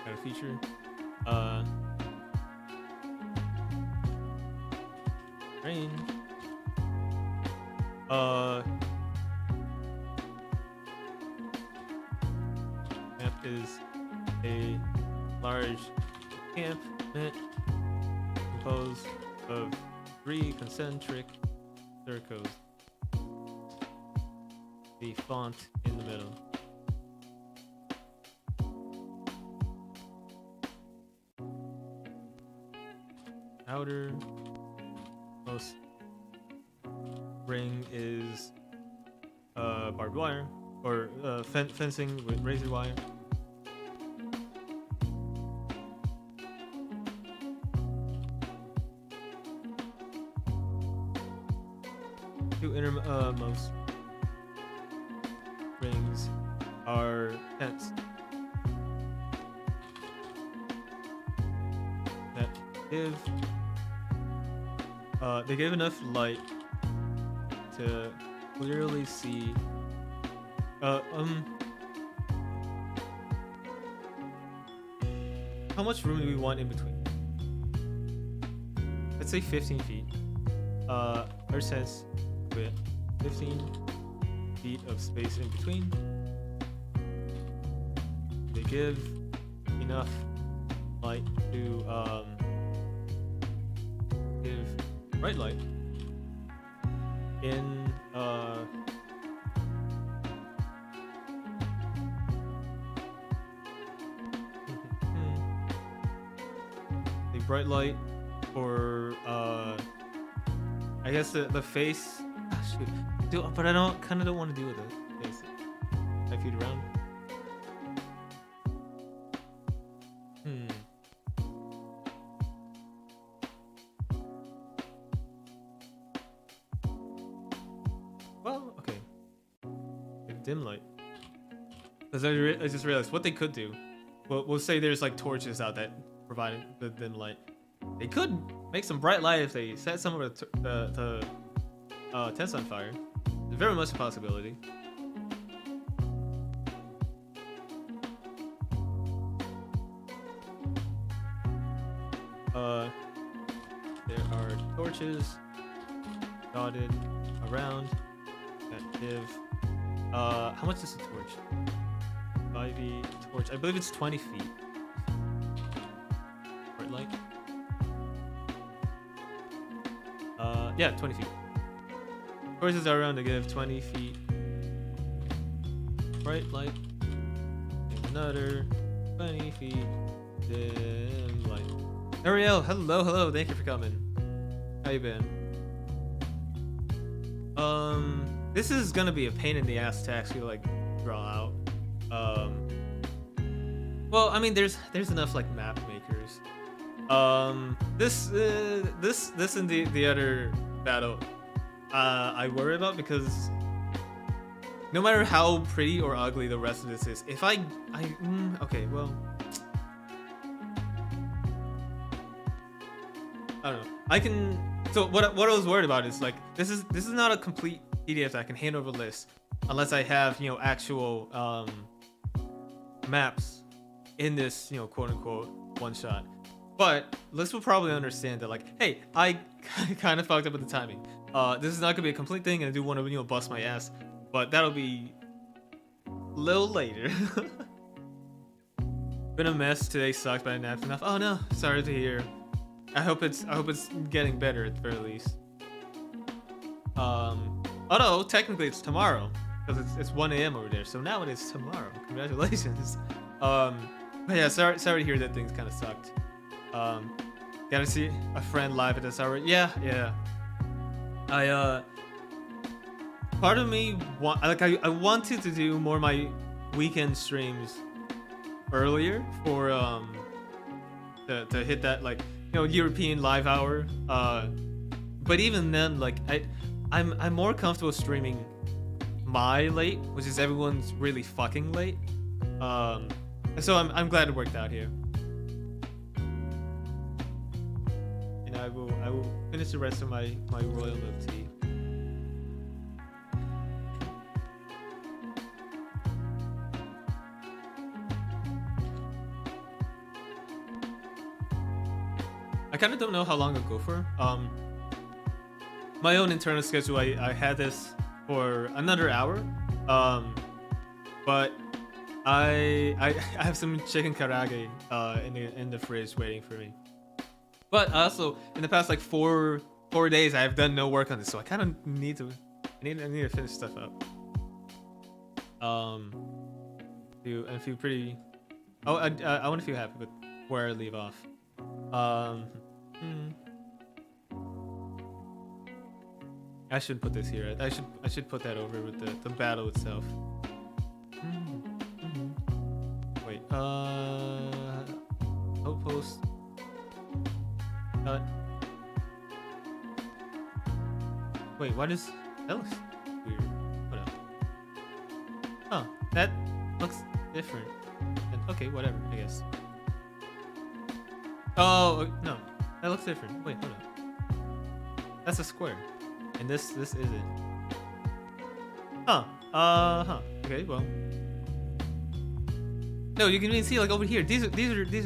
Got a feature. Rain. Camp is a large encampment composed of 3 concentric circles. The font in the middle. Outermost ring is barbed wire or fencing with razor wire. Two innermost rings are tents that give they give enough light to clearly see how much room do we want in between? Let's say 15 feet. Our sense with 15 feet of space in between. They give enough light to give bright light in the bright light for I guess the face. Oh, shoot. But I kind of don't want to deal with it. Face. 5 feet around. Well, okay. Dim light. Because I just realized what they could do. Well, we'll say there's like torches out that provide the dim light. They could make some bright light if they set some of the tents on fire. It's very much a possibility. There are torches dotted around that give. How much is a torch? 5e torch. I believe it's 20 feet. Bright light. Yeah, 20 feet. Torches are around to give 20 feet. Bright light. And another 20 feet. Dim light. Ariel, hello. Thank you for coming. How you been? This is gonna be a pain in the ass to actually like draw out. Well, I mean, there's enough like map makers. This and the other battle, I worry about because no matter how pretty or ugly the rest of this is, if okay, well, I don't know. I can. So what I was worried about is like this is not a complete PDF that I can hand over list unless I have actual maps in this quote unquote one shot. But Liz will probably understand that like, hey, I kind of fucked up with the timing. This is not gonna be a complete thing, and I do want to bust my ass, but that'll be a little later. Been a mess today. Sucked, but I napped enough. Oh no, sorry to hear. I hope it's getting better at the very least. Although technically it's tomorrow because it's 1 a.m. over there, so now it is tomorrow. Congratulations. But yeah, sorry to hear that things kind of sucked. Gotta see a friend live at this hour. Yeah. Part of me I wanted to do more of my weekend streams earlier for to hit that like European live hour. But even then, like I'm more comfortable streaming my late, which is everyone's really fucking late. So I'm glad it worked out here. And I will finish the rest of my royal milk tea. I kind of don't know how long it'll go for. my own internal schedule, I had this for another hour, but I have some chicken karage in the fridge waiting for me. But also in the past like four days, I've done no work on this, so I kind of need to finish stuff up. I feel pretty. Oh, I want to feel happy with where I leave off. I should put this here. I should put that over with the battle itself. Wait. Outpost. Wait. What is that? Looks weird. What up? Oh, that looks different. Okay, whatever. I guess. Oh no, that looks different. Wait, hold up. That's a square. And this isn't. Okay, well. No, you can even see like over here. These are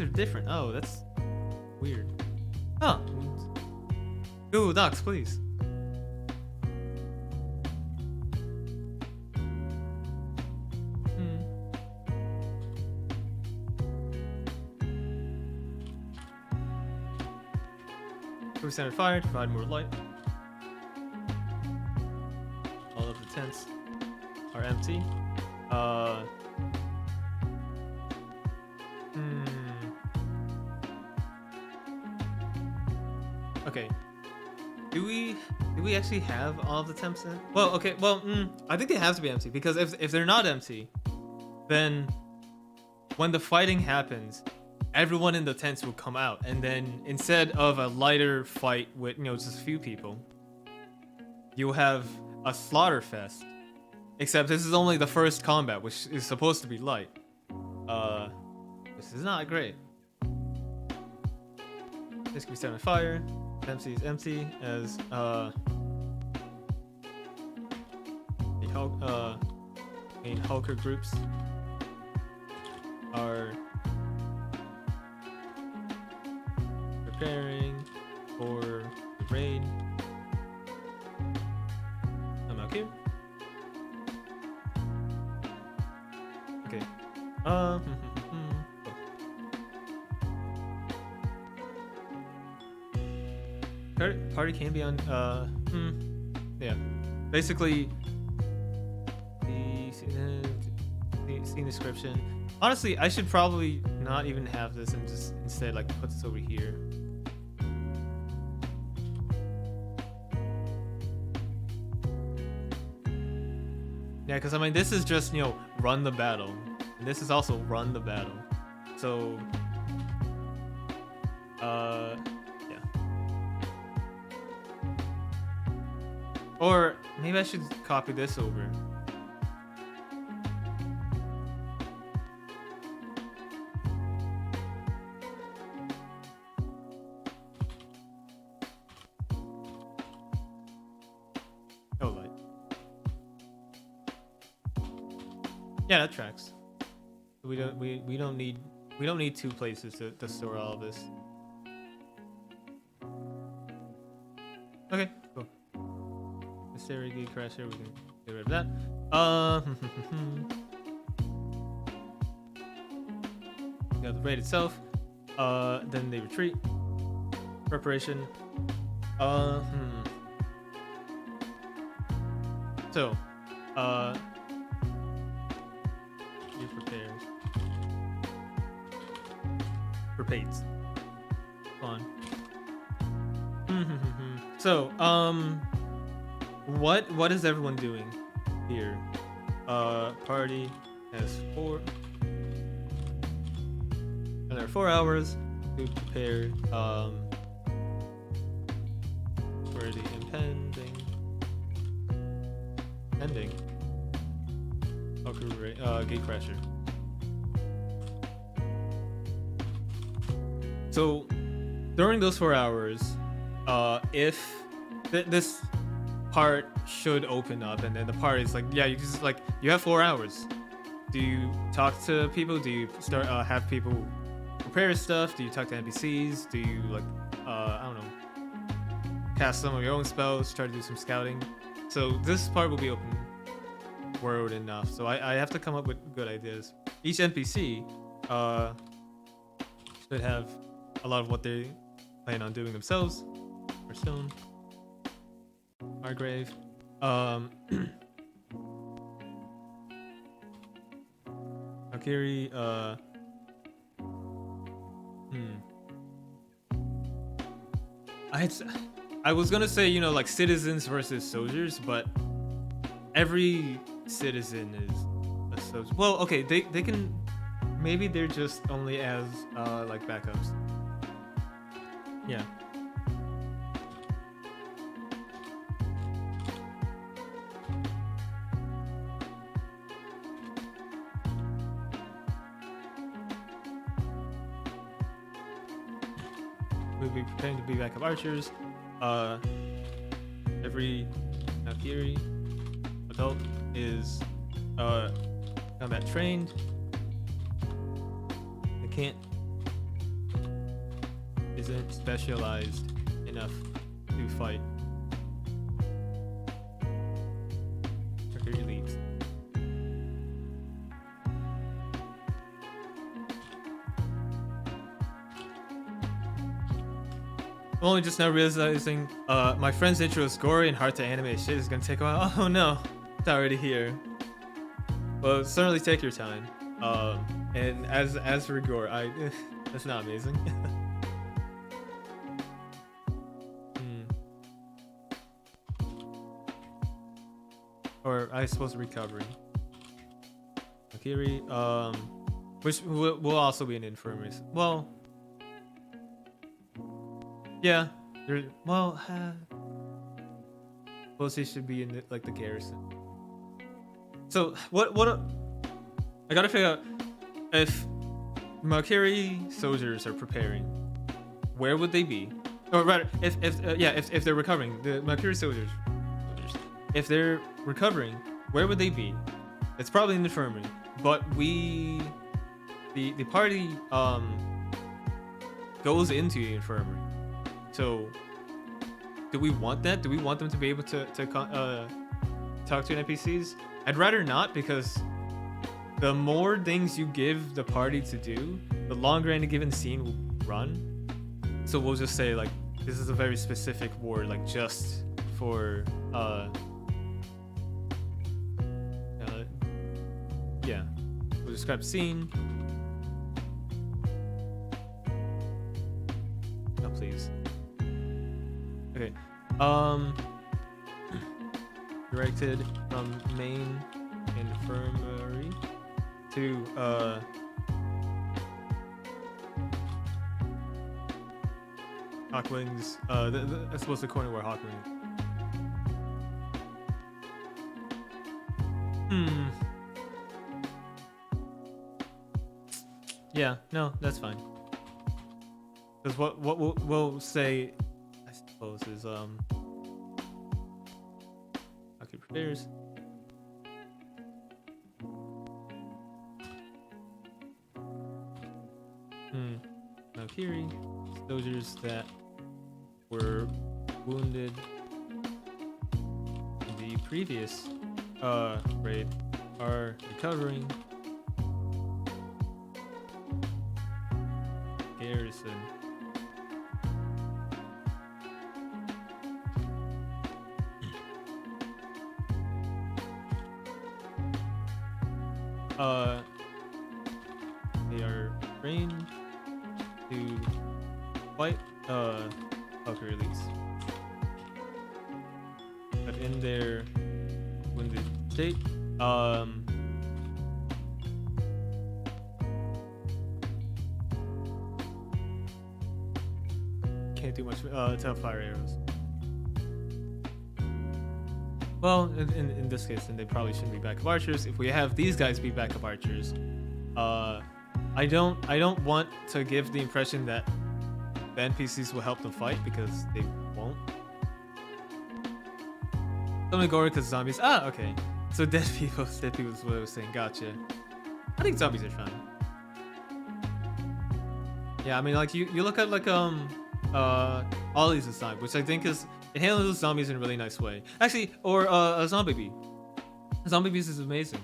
different. Oh, that's weird. Huh. Google Docs, please. Center fire to provide more light. All of the tents are empty. Okay. Do we actually have all of the tents in? Well, okay. Well, I think they have to be empty because if they're not empty, then when the fighting happens, everyone in the tents will come out, and then instead of a lighter fight with just a few people, you'll have a slaughter fest. Except this is only the first combat, which is supposed to be light. This is not great. This can be set on fire. MC is empty as the main Hulker groups are preparing for the raid. I'm out here. Okay. Party can be on. Yeah. Basically, the scene description. Honestly, I should probably not even have this and just instead like put this over here. Yeah, because I mean, this is just, run the battle. And this is also run the battle. So, yeah. Or maybe I should copy this over. Yeah, that tracks. We don't need two places to store all of this. Okay, cool. Mystery Gate Crasher, we can get rid of that. We got the raid itself. Then they retreat. Preparation. So, you prepared. Prepared. On. So, what is everyone doing here? Party has 4. Another 4 hours to prepare for the impending gate crasher. So during those 4 hours, if this part should open up, and then the part is like, yeah, you just like, you have 4 hours. Do you talk to people? Do you start have people prepare stuff? Do you talk to NPCs? Do you like I don't know, cast some of your own spells, try to do some scouting. So this part will be open world enough. So I have to come up with good ideas. Each NPC should have a lot of what they plan on doing themselves. Or stone. Margrave. Valkyrie, I was gonna say, you know, like citizens versus soldiers, but every citizen is a soldier. Well, okay, they can, maybe they're just only as like backups. Yeah. We'll be preparing to be backup archers. Every Valkyrie adult is combat trained. They isn't specialized enough to fight. Valkyrie elite. I'm only just now realizing my friend's intro is gory and hard to animate. Shit is gonna take a while. Oh no, it's already here. Well, certainly take your time. And as for gore, that's not amazing. Or I suppose recovering. Valkyrie, which will also be an infirmary. Well. Yeah, well, he should be in like the garrison. So what I gotta figure out if Valkyrie soldiers are preparing, where would they be? Or rather, if they're recovering, the Valkyrie soldiers, if they're recovering, where would they be? It's probably in the infirmary, but the party goes into the infirmary. So, do we want that? Do we want them to be able to talk to NPCs? I'd rather not, because the more things you give the party to do, the longer any given scene will run. So we'll just say like this is a very specific ward, like just for yeah. We'll describe scene. Oh please. Okay. Directed from main infirmary to Hawkwings. I suppose the corner where Hawkwing. Yeah, no, that's fine. Because what we'll say, I suppose, is okay, prepares. Valkyrie soldiers that were wounded in the previous raid are recovering. Garrison. They are trained to fight Valkyrie release, but in their wounded state, can't do much to fire arrows. Well, in this case, then they probably shouldn't be backup archers. If we have these guys be backup archers, I don't want to give the impression that the NPCs will help them fight, because they won't. Something gory because zombies. Ah, okay. So dead people is what I was saying. Gotcha. I think zombies are fine. Yeah, I mean, like you look at like Ollie's aside, which I think is It handles zombies in a really nice way. Actually, or a zombie bee. Zombie bees is amazing.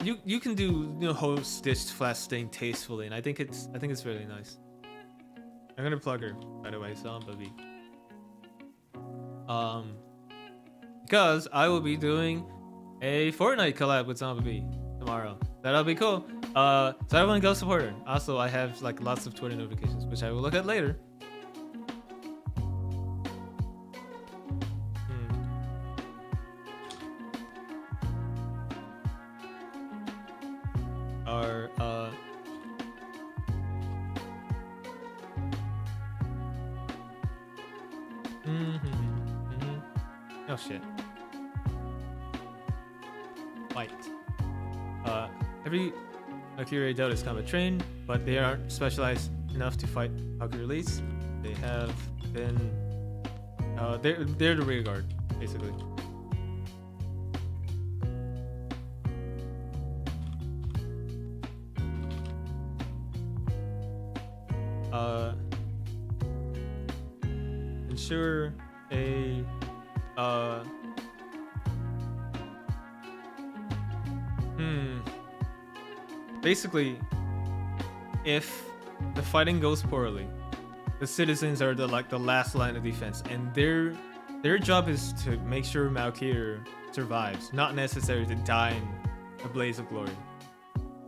You can do whole stitched flat stain tastefully, and I think it's really nice. I'm gonna plug her, by the way, zombie bee. Because I will be doing a Fortnite collab with Zombie Bee tomorrow. That'll be cool. So everyone go support her. Also, I have like lots of Twitter notifications, which I will look at later. Oh shit. Fight. Every Valkyrie Dota is combat trained, but they aren't specialized enough to fight Valkyries. They have been they're the rear guard, basically. Ensure a basically, if the fighting goes poorly, the citizens are the last line of defense, and their job is to make sure Valkyrie survives, not necessarily to die in a blaze of glory.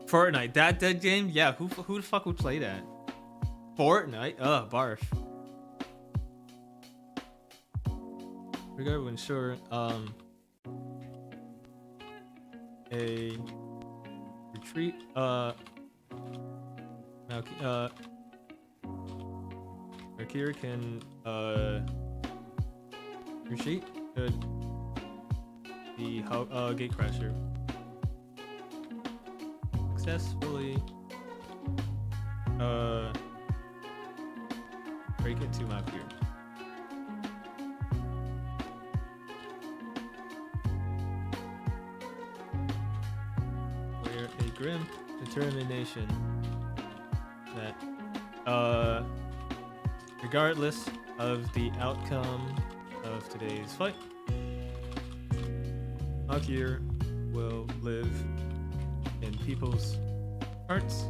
Fortnite, that dead game? Yeah, who the fuck would play that? Fortnite? Ugh, barf. We gotta ensure a retreat. Valkyrie can retreat to the gatecrasher successfully. Break it to Valkyrie. Wear a grim determination that regardless of the outcome of today's fight, Valkyrie will live in people's hearts.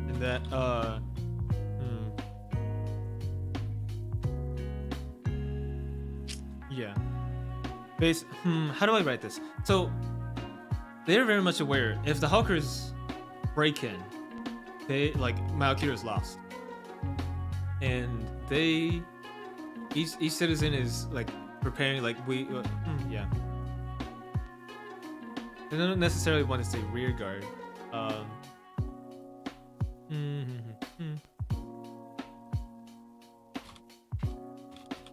And that yeah. How do I write this? So they're very much aware if the Hulkers break in, they Valkyrie is lost, and each citizen is preparing yeah. They don't necessarily want to say rear guard.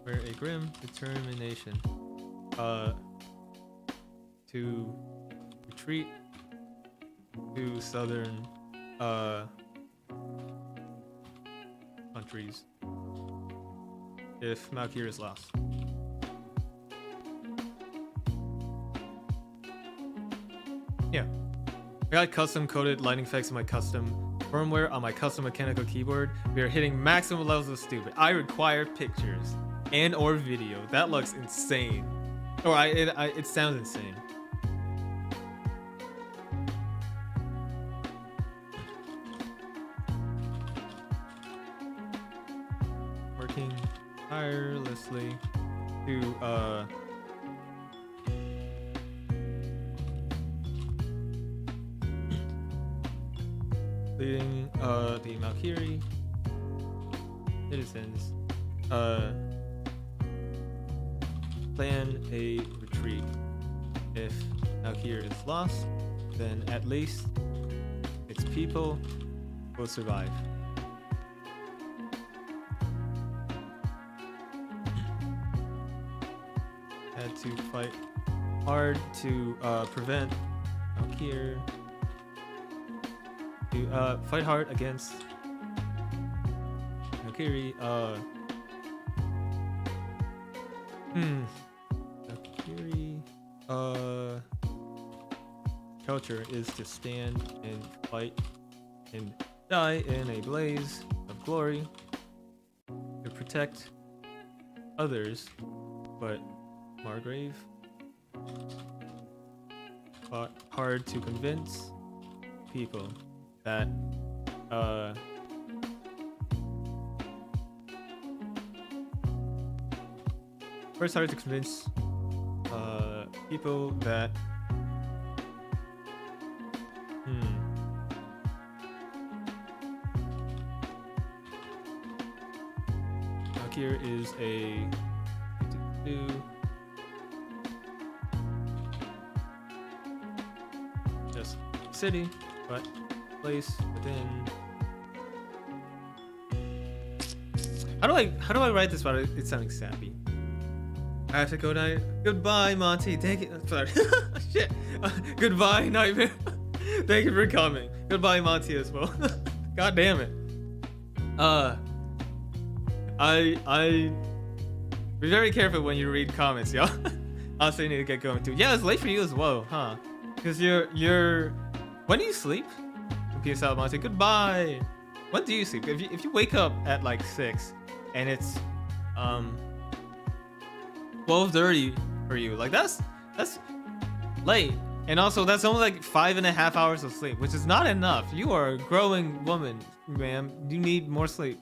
Where a grim determination to retreat to southern countries if Valkyrie is lost. Yeah. I got custom coded lighting effects in my custom firmware on my custom mechanical keyboard. We are hitting maximum levels of stupid. I require pictures and or video. That looks insane. Or it sounds insane. Working tirelessly to leading the Valkyrie citizens plan a retreat. If Valkyrie is lost, then at least its people will survive. Had to fight hard to prevent Valkyrie. To fight hard against Valkyrie. Valkyrie. culture is to stand and fight and die in a blaze of glory to protect others, but Margrave fought hard to convince people that first hard to convince people that here is a just city, but place within. How do I write this without it sounding sappy? I have to go night. Goodbye, Monty. Thank you. Sorry. Shit. Goodbye, Nightmare. Thank you for coming. Goodbye, Monty, as well. God damn it. I be very careful when you read comments, y'all. Also, you need to get going too. Yeah, it's late for you as well, huh? Because you're. When do you sleep? Peace out, Monty. Goodbye. When do you sleep? If you wake up at like 6 and it's 12:30 for you, like that's late. And also that's only like 5.5 hours of sleep, which is not enough. You are a growing woman, ma'am. You need more sleep.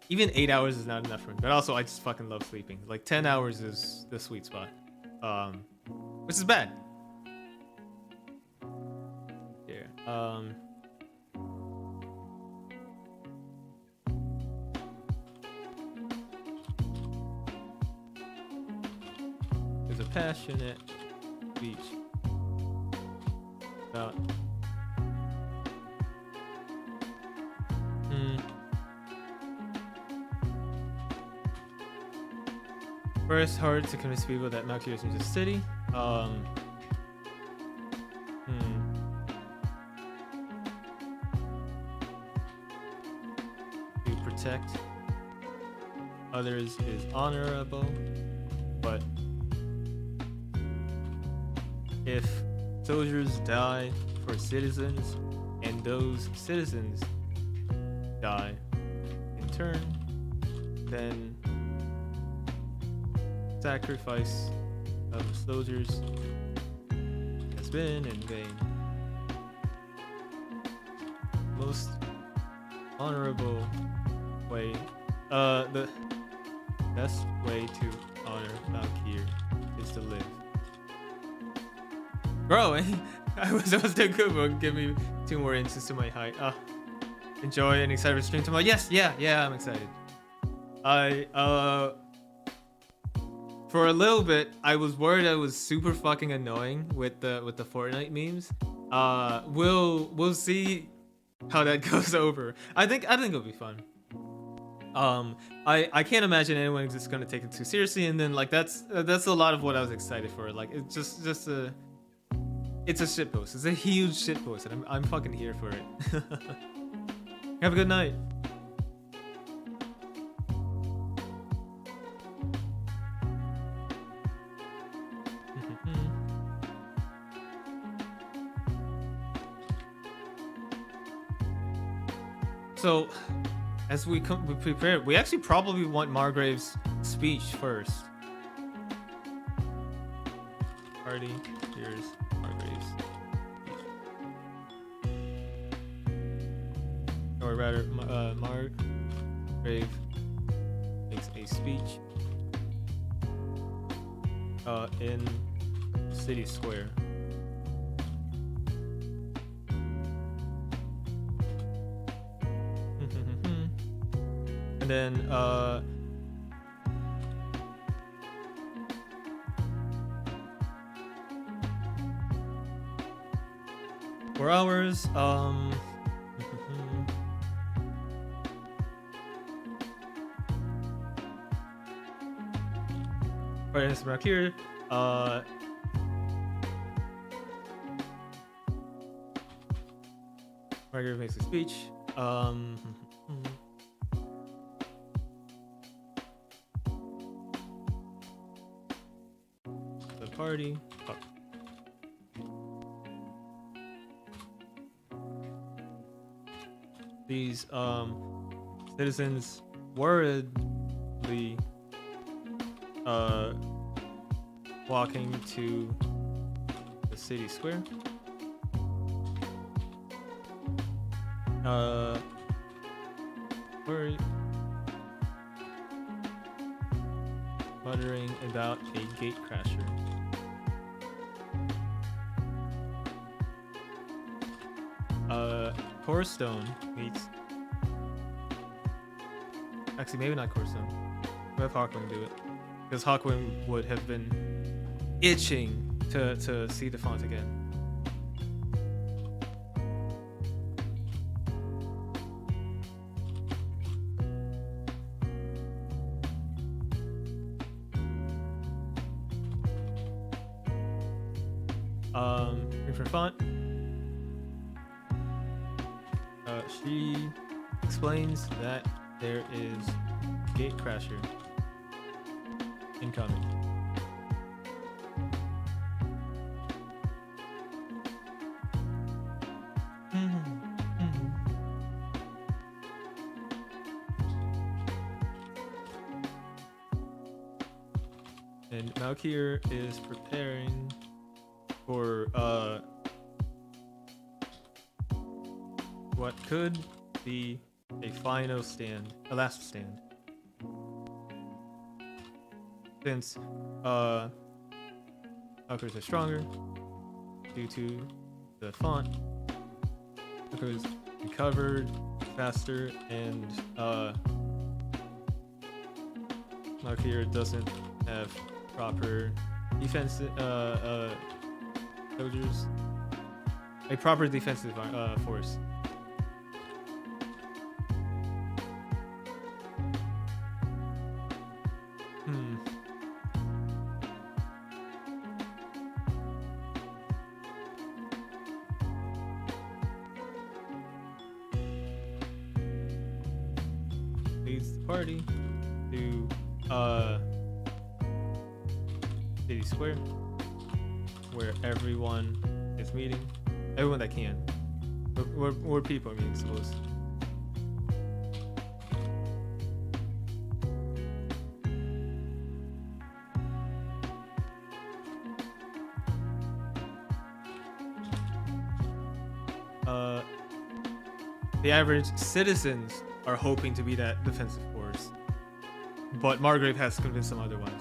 Even 8 hours is not enough for me, but also I just fucking love sleeping. Like 10 hours is the sweet spot, which is bad. Here, there's a passionate speech about first hard to convince people that Malkia is just a city. To protect others is honorable, but if soldiers die for citizens and those citizens die in turn, then sacrifice of soldiers has been in vain. Most honorable way, the best way to honor Valkyr is to live. Bro, I was doing good, but give me 2 more inches to my height. Enjoy and excited for stream tomorrow. Yes, yeah, I'm excited. For a little bit, I was worried I was super fucking annoying with the Fortnite memes. We'll see how that goes over. I think it'll be fun. I can't imagine anyone just gonna take it too seriously, and then like that's a lot of what I was excited for. Like it's just it's a shitpost. It's a huge shitpost, and I'm fucking here for it. Have a good night. So, as we prepare, we actually probably want Margrave's speech first. Party, here's Margrave's speech. Or rather, Margrave makes a speech in City Square. And then for hours, right, it's back here. Margaret makes a speech. party. Fuck. These citizens worriedly walking to the city square. Worried, muttering about a gate crasher. Corestone meets. Actually, maybe not Corestone. We'll have Hawkwind do it, because Hawkwind would have been itching to see the font again. Different font. She explains that there is gate crasher incoming. And Malkier is preparing for what could be a final stand, a last stand. Since Malkiers are stronger due to the font, Malkiers recovered faster, and Malkier doesn't have proper defense soldiers, a proper defensive force. Leads the party to City Square, where everyone is meeting. Everyone that can. Where people are meeting, suppose. The average citizens are hoping to be that defensive force, but Margrave has convinced them otherwise.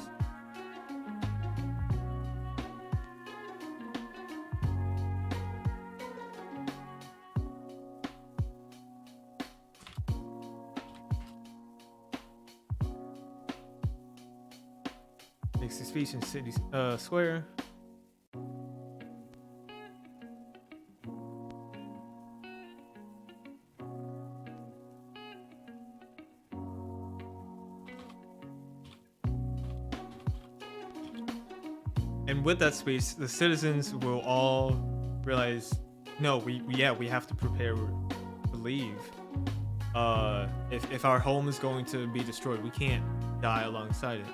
Makes his speech in City Square. And with that speech, the citizens will all realize, no, we have to prepare to leave. If our home is going to be destroyed, we can't die alongside it.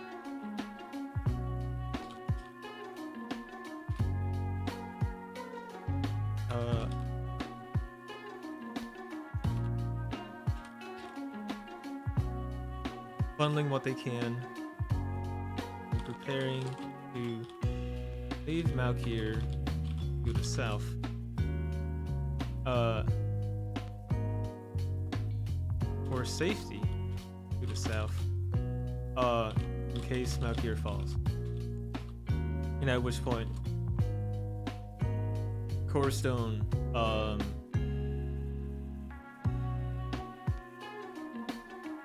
Bundling what they can and preparing to leave Malkier to the south. For safety to the south. In case Malkier falls. And at which point Corestone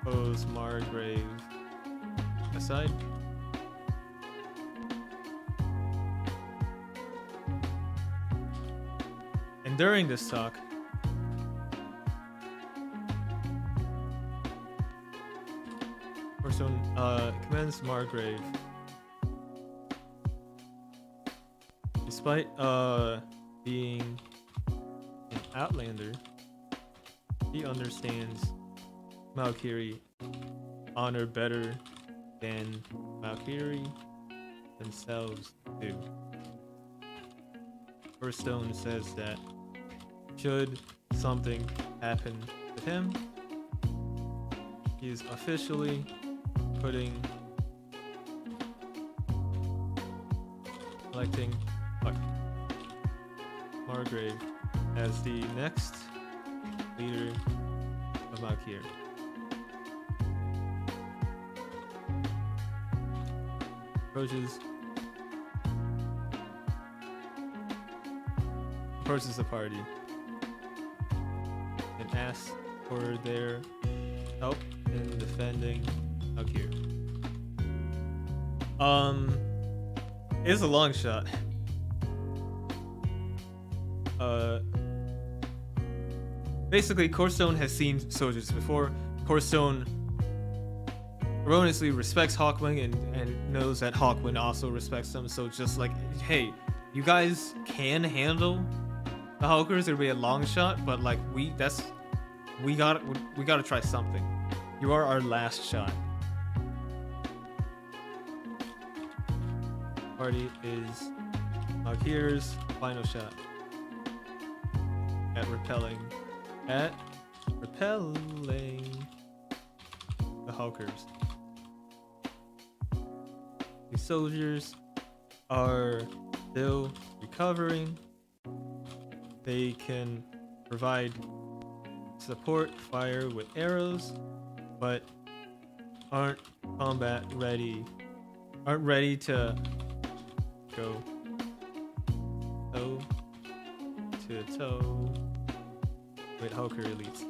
pulls Margrave aside. And during this talk, Corestone commends Margrave. Despite being an outlander, he understands Valkyrie honor better than Valkyrie themselves do. Cornerstone says that should something happen to him, he is officially putting electing Margrave as the next leader of Malkir. Approaches the party and asks for their help in defending Malkir. It's a long shot. Basically, Corestone has seen soldiers before. Corestone erroneously respects Hawkwind and knows that Hawkwind also respects them. So just like, hey, you guys can handle the Hulkers. It'll be a long shot, but like we gotta try something. You are our last shot. Party is Malkir's final shot at repelling the Hulkers. The soldiers are still recovering. They can provide support fire with arrows, but aren't ready to go toe to toe with Hulker elites.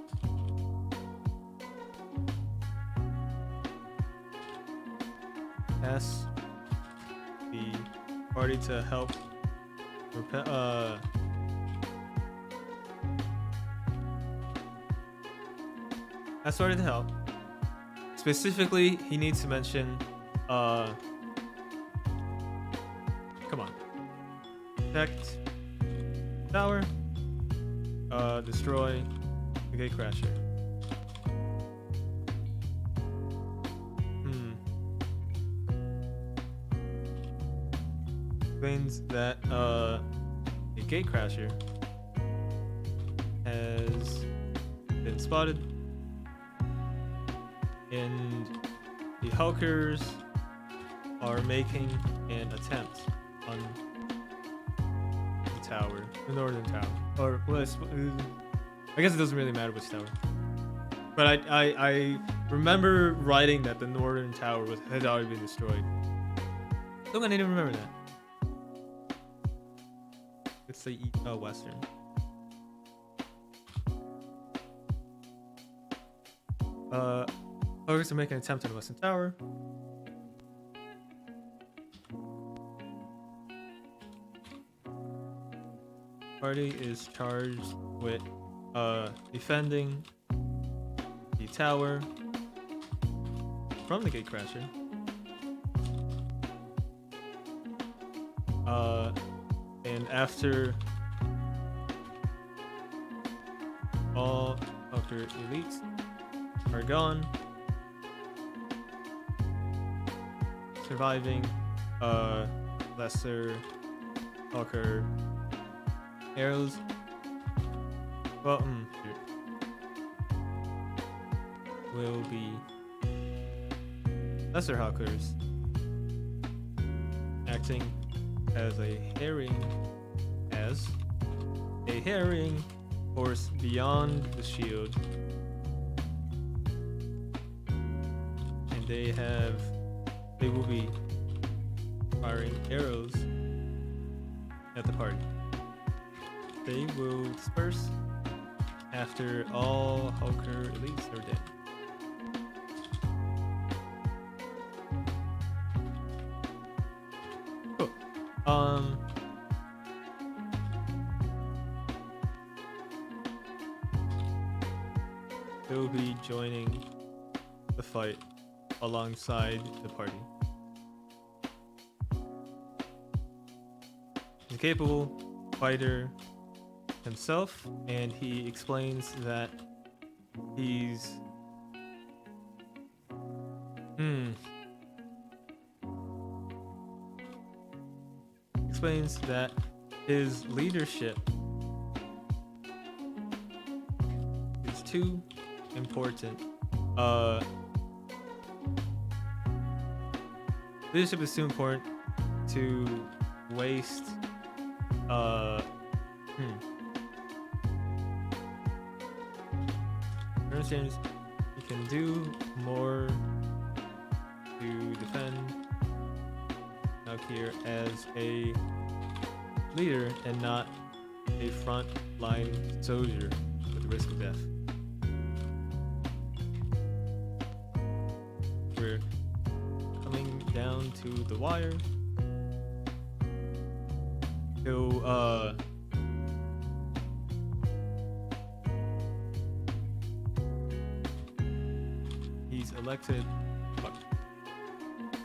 Ask the party to help ask party to help. Specifically, he needs to mention come on. Protect tower. Destroy the gatecrasher. Explains that the gatecrasher has been spotted and the Hulkers are making an attempt on the tower, the northern tower. Or well, I guess it doesn't really matter which tower. But I remember writing that the northern tower had already been destroyed. Don't I need to remember that. It's the western. Hulkers are making an attempt on the western tower. Party is charged with defending the tower from the gatecrasher. And after all Hulker elites are gone, surviving lesser Hulker arrows. Well, will be lesser Hulkers acting as a herring force beyond the shield, and they will be firing arrows at the party. They will disperse after all Hulker elites are dead. Cool. They'll be joining the fight alongside the party. He's a capable fighter himself, and he explains that he's explains that his leadership is too important. Leadership is too important to waste. Understands he can do more to defend Valkyrie as a leader and not a front line soldier with the risk of death. We're coming down to the wire. So he's elected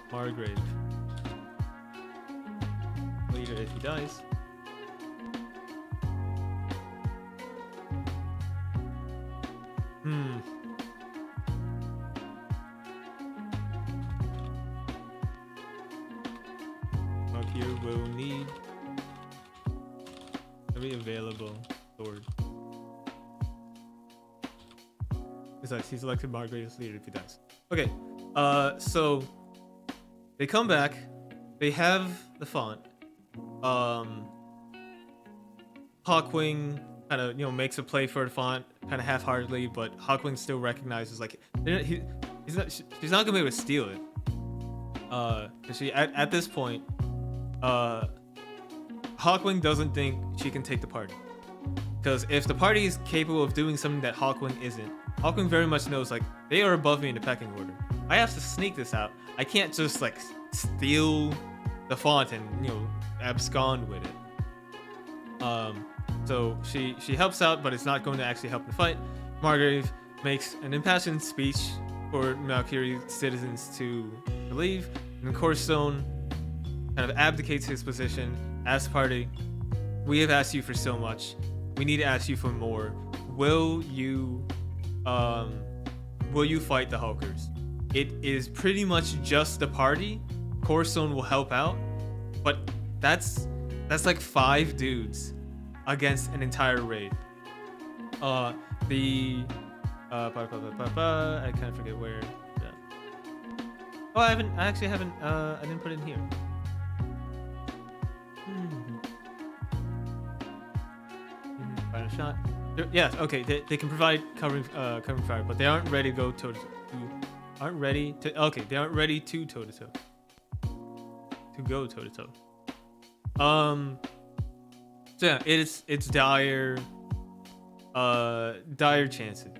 Margrave leader if he dies. Valkyrie will need every available sword. Besides, he's elected Margrave's leader if he dies. Okay, so they come back. They have the font. Hawkwing kind of makes a play for the font, kind of half-heartedly, but Hawkwing still recognizes like she's not gonna be able to steal it. Cause she at this point, Hawkwing doesn't think she can take the party. Because if the party is capable of doing something that Hawkwing isn't, Hawkwing very much knows like they are above me in the pecking order. I have to sneak this out. I can't just like steal the font and abscond with it. So she helps out, but it's not going to actually help the fight. Margrave makes an impassioned speech for Valkyrie citizens to leave, and Corstone kind of abdicates his position as party. We have asked you for so much. We need to ask you for more. Will you fight the Hulkers? It is pretty much just the party. Corstone will help out, but that's like 5 dudes against an entire raid. I kind of forget where. Yeah. Oh, I actually haven't. I didn't put it in here. Final shot. Yes. Okay. They can provide covering fire, but they aren't ready to go toe to toe. They aren't ready to toe to toe. To go toe to toe. So yeah, it's dire chances.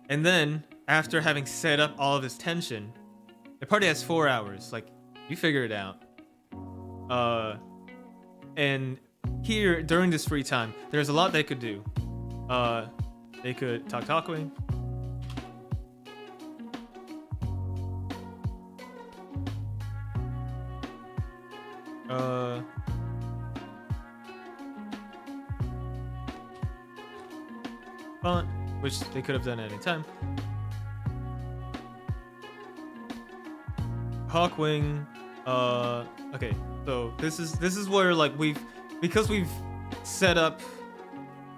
And then after having set up all of this tension, the party has 4 hours. Like, you figure it out. And here during this free time, there's a lot they could do. They could talk Hawkwing. Font, which they could have done at any time. Hawkwing. Okay, so this is where like because we've set up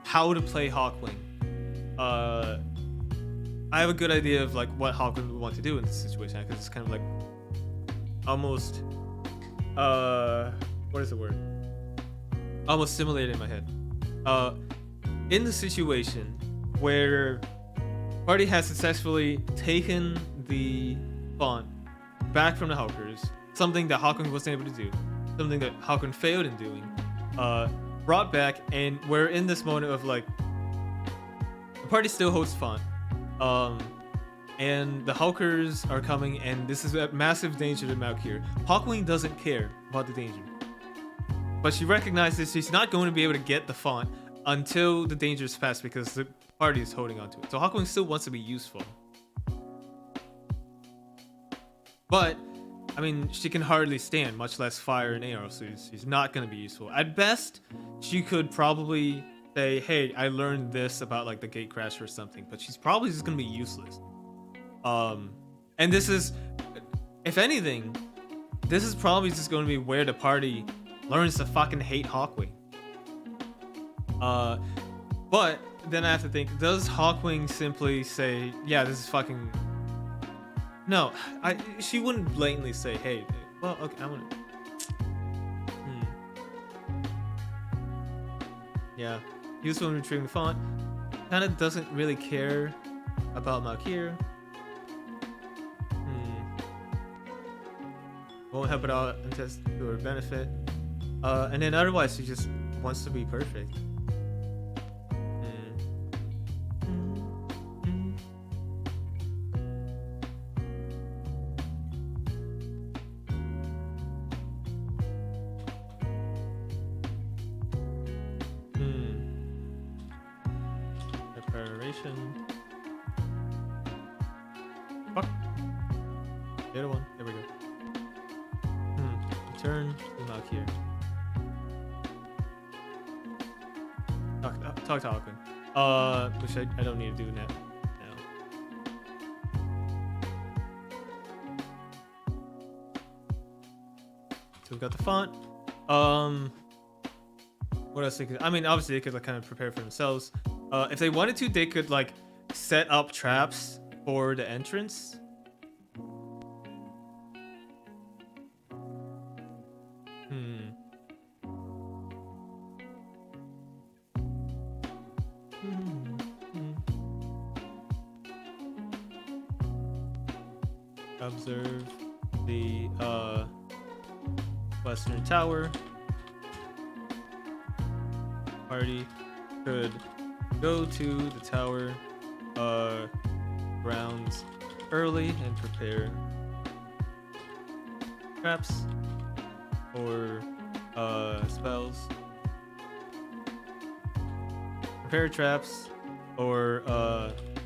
how to play Hawkwing. I have a good idea of like what Hawkwing would want to do in this situation, because it's kind of like almost what is the word? Almost simulated in my head. In the situation where party has successfully taken the font back from the Hulkers, something that Hawkwing wasn't able to do, something that Hawkwing failed in doing, brought back, and we're in this moment of like the party still holds font, and the Hulkers are coming, and this is a massive danger to Valkyrie. Hawkwing doesn't care about the danger, but she recognizes she's not going to be able to get the font until the danger is past, because the party is holding on to it. So Hawkwing still wants to be useful, but I mean, she can hardly stand, much less fire and AR, so she's not going to be useful. At best, she could probably say, hey, I learned this about like the gate crash or something, but she's probably just going to be useless. And this is, if anything, this is probably just going to be where the party learns to fucking hate Hawkwing. But then I have to think, does Hawkwing simply say, yeah, this is fucking... No, she wouldn't blatantly say, hey, well, okay, I'm gonna... Yeah, useful when retrieving the font. Kinda doesn't really care about Malkir. Won't help it out until to her benefit. And then otherwise, she just wants to be perfect. Preparation. Fuck. The other one. There we go. Return to Malkir. Talk to Hawkwing. Which I don't need to do now. So we've got the font. What else they could? I mean, obviously they could like kind of prepare for themselves. If they wanted to, they could like set up traps for the entrance. Observe the Western Tower. Party could go to the tower grounds early and prepare traps or spells. Prepare traps or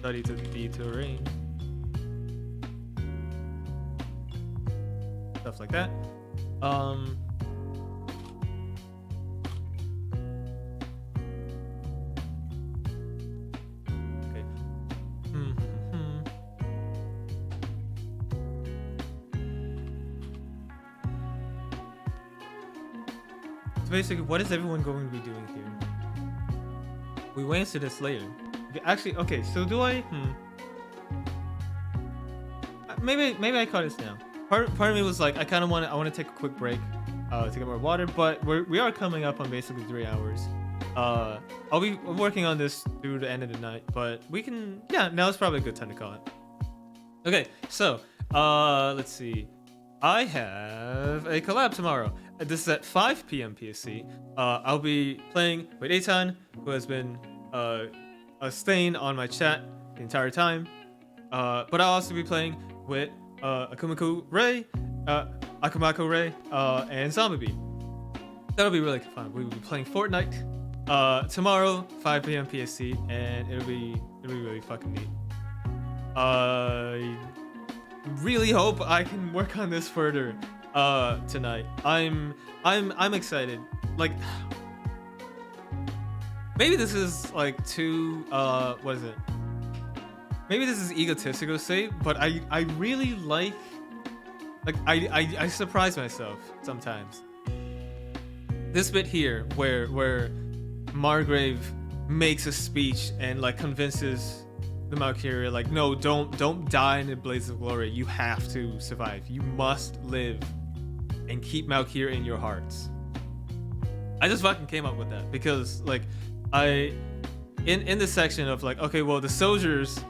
study to the terrain. Stuff like that. Okay. So basically, what is everyone going to be doing here? We will answer this later. Actually, okay. So do I? Maybe I caught this now. Part of me was like, I want to take a quick break to get more water, but we are coming up on basically 3 hours. I'll be working on this through the end of the night, but we can, yeah, now is probably a good time to call it. Okay, so let's see. I have a collab tomorrow. This is at 5 p.m. PSC. I'll be playing with Eitan, who has been a stain on my chat the entire time. But I'll also be playing with Akumako Ray, Akumako Ray, and Zombie. That'll be really fun. We will be playing Fortnite tomorrow, 5 p.m. PSC, and it'll be really fucking neat. I really hope I can work on this further tonight. I'm excited. Like, maybe this is like too what is it? Maybe this is egotistical to say, but I really like I surprise myself sometimes. This bit here where Margrave makes a speech and like convinces the Valkyria like, no, don't die in the blaze of glory. You have to survive. You must live and keep Valkyria in your hearts. I just fucking came up with that because like in the section of like, okay, well, the soldiers,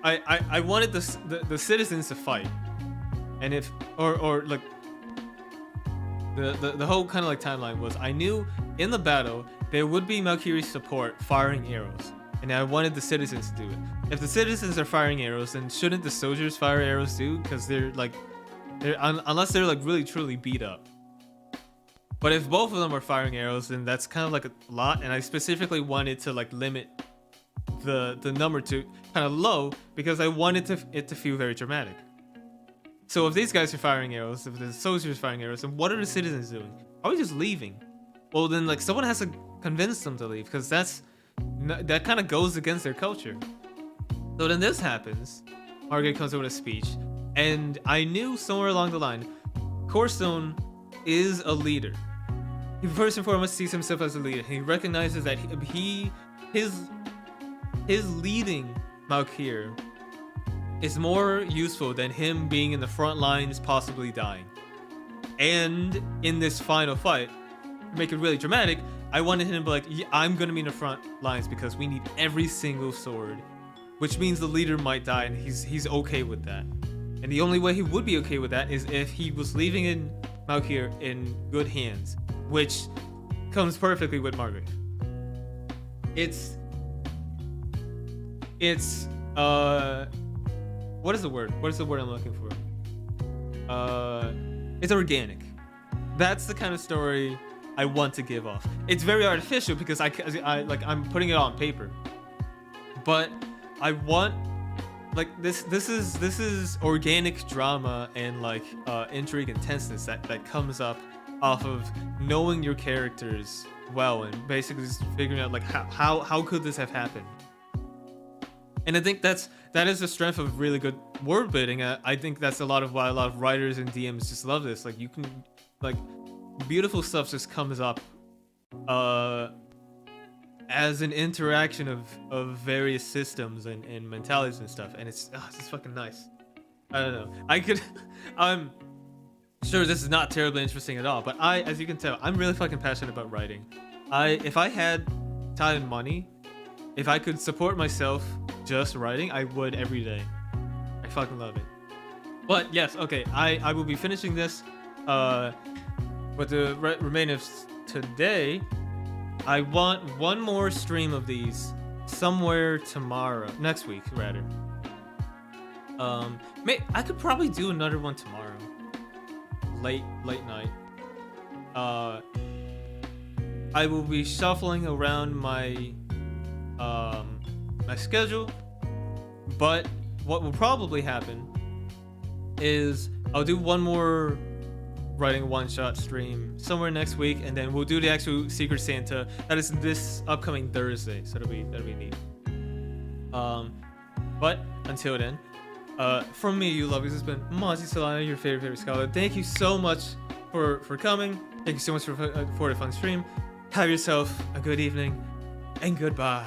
I wanted the citizens to fight, and if or like the whole kind of like timeline was, I knew in the battle there would be Valkyrie's support firing arrows, and I wanted the citizens to do it. If the citizens are firing arrows, then shouldn't the soldiers fire arrows too? Because they're unless they're like really truly beat up. But if both of them are firing arrows, then that's kind of like a lot, and I specifically wanted to like limit the number to kind of low because I wanted it to feel very dramatic. So if these guys are firing arrows, if the soldiers are firing arrows, then what are the citizens doing? Are we just leaving? Well, then like someone has to convince them to leave because that kind of goes against their culture. So then this happens. Margaret comes up with a speech, and I knew somewhere along the line, Corestone is a leader. He first and foremost sees himself as a leader. He recognizes that his leading Malkir is more useful than him being in the front lines, possibly dying. And in this final fight, to make it really dramatic, I wanted him to be like, yeah, I'm gonna be in the front lines because we need every single sword, which means the leader might die, and he's okay with that. And the only way he would be okay with that is if he was leaving in Malkir in good hands, which comes perfectly with Margaret. It's what is the word? What is the word I'm looking for? It's organic. That's the kind of story I want to give off. It's very artificial because I'm putting it on paper, but I want like this is organic drama and like intrigue and tenseness that comes up off of knowing your characters well and basically just figuring out like how could this have happened. And I think that is the strength of really good word building. I think that's why a lot of writers and DMs just love this. Like you can like beautiful stuff just comes up as an interaction of various systems and mentalities and stuff, and it's fucking nice. I don't know. I'm sure this is not terribly interesting at all, but as you can tell, I'm really fucking passionate about writing. If I had time and money, if I could support myself just writing, I would every day. I fucking love it. But yes, okay, I will be finishing this with the remainder of today. I want one more stream of these somewhere next week rather. I could probably do another one tomorrow, late night. I will be shuffling around my schedule, but what will probably happen is I'll do one more writing one-shot stream somewhere next week, and then we'll do the actual Secret Santa. That is this upcoming Thursday, so that'll be neat. But until then, from me, you lovelies, this has been Monty Seelana, your favorite scholar. Thank you so much for coming. Thank you so much for the fun stream. Have yourself a good evening, and goodbye.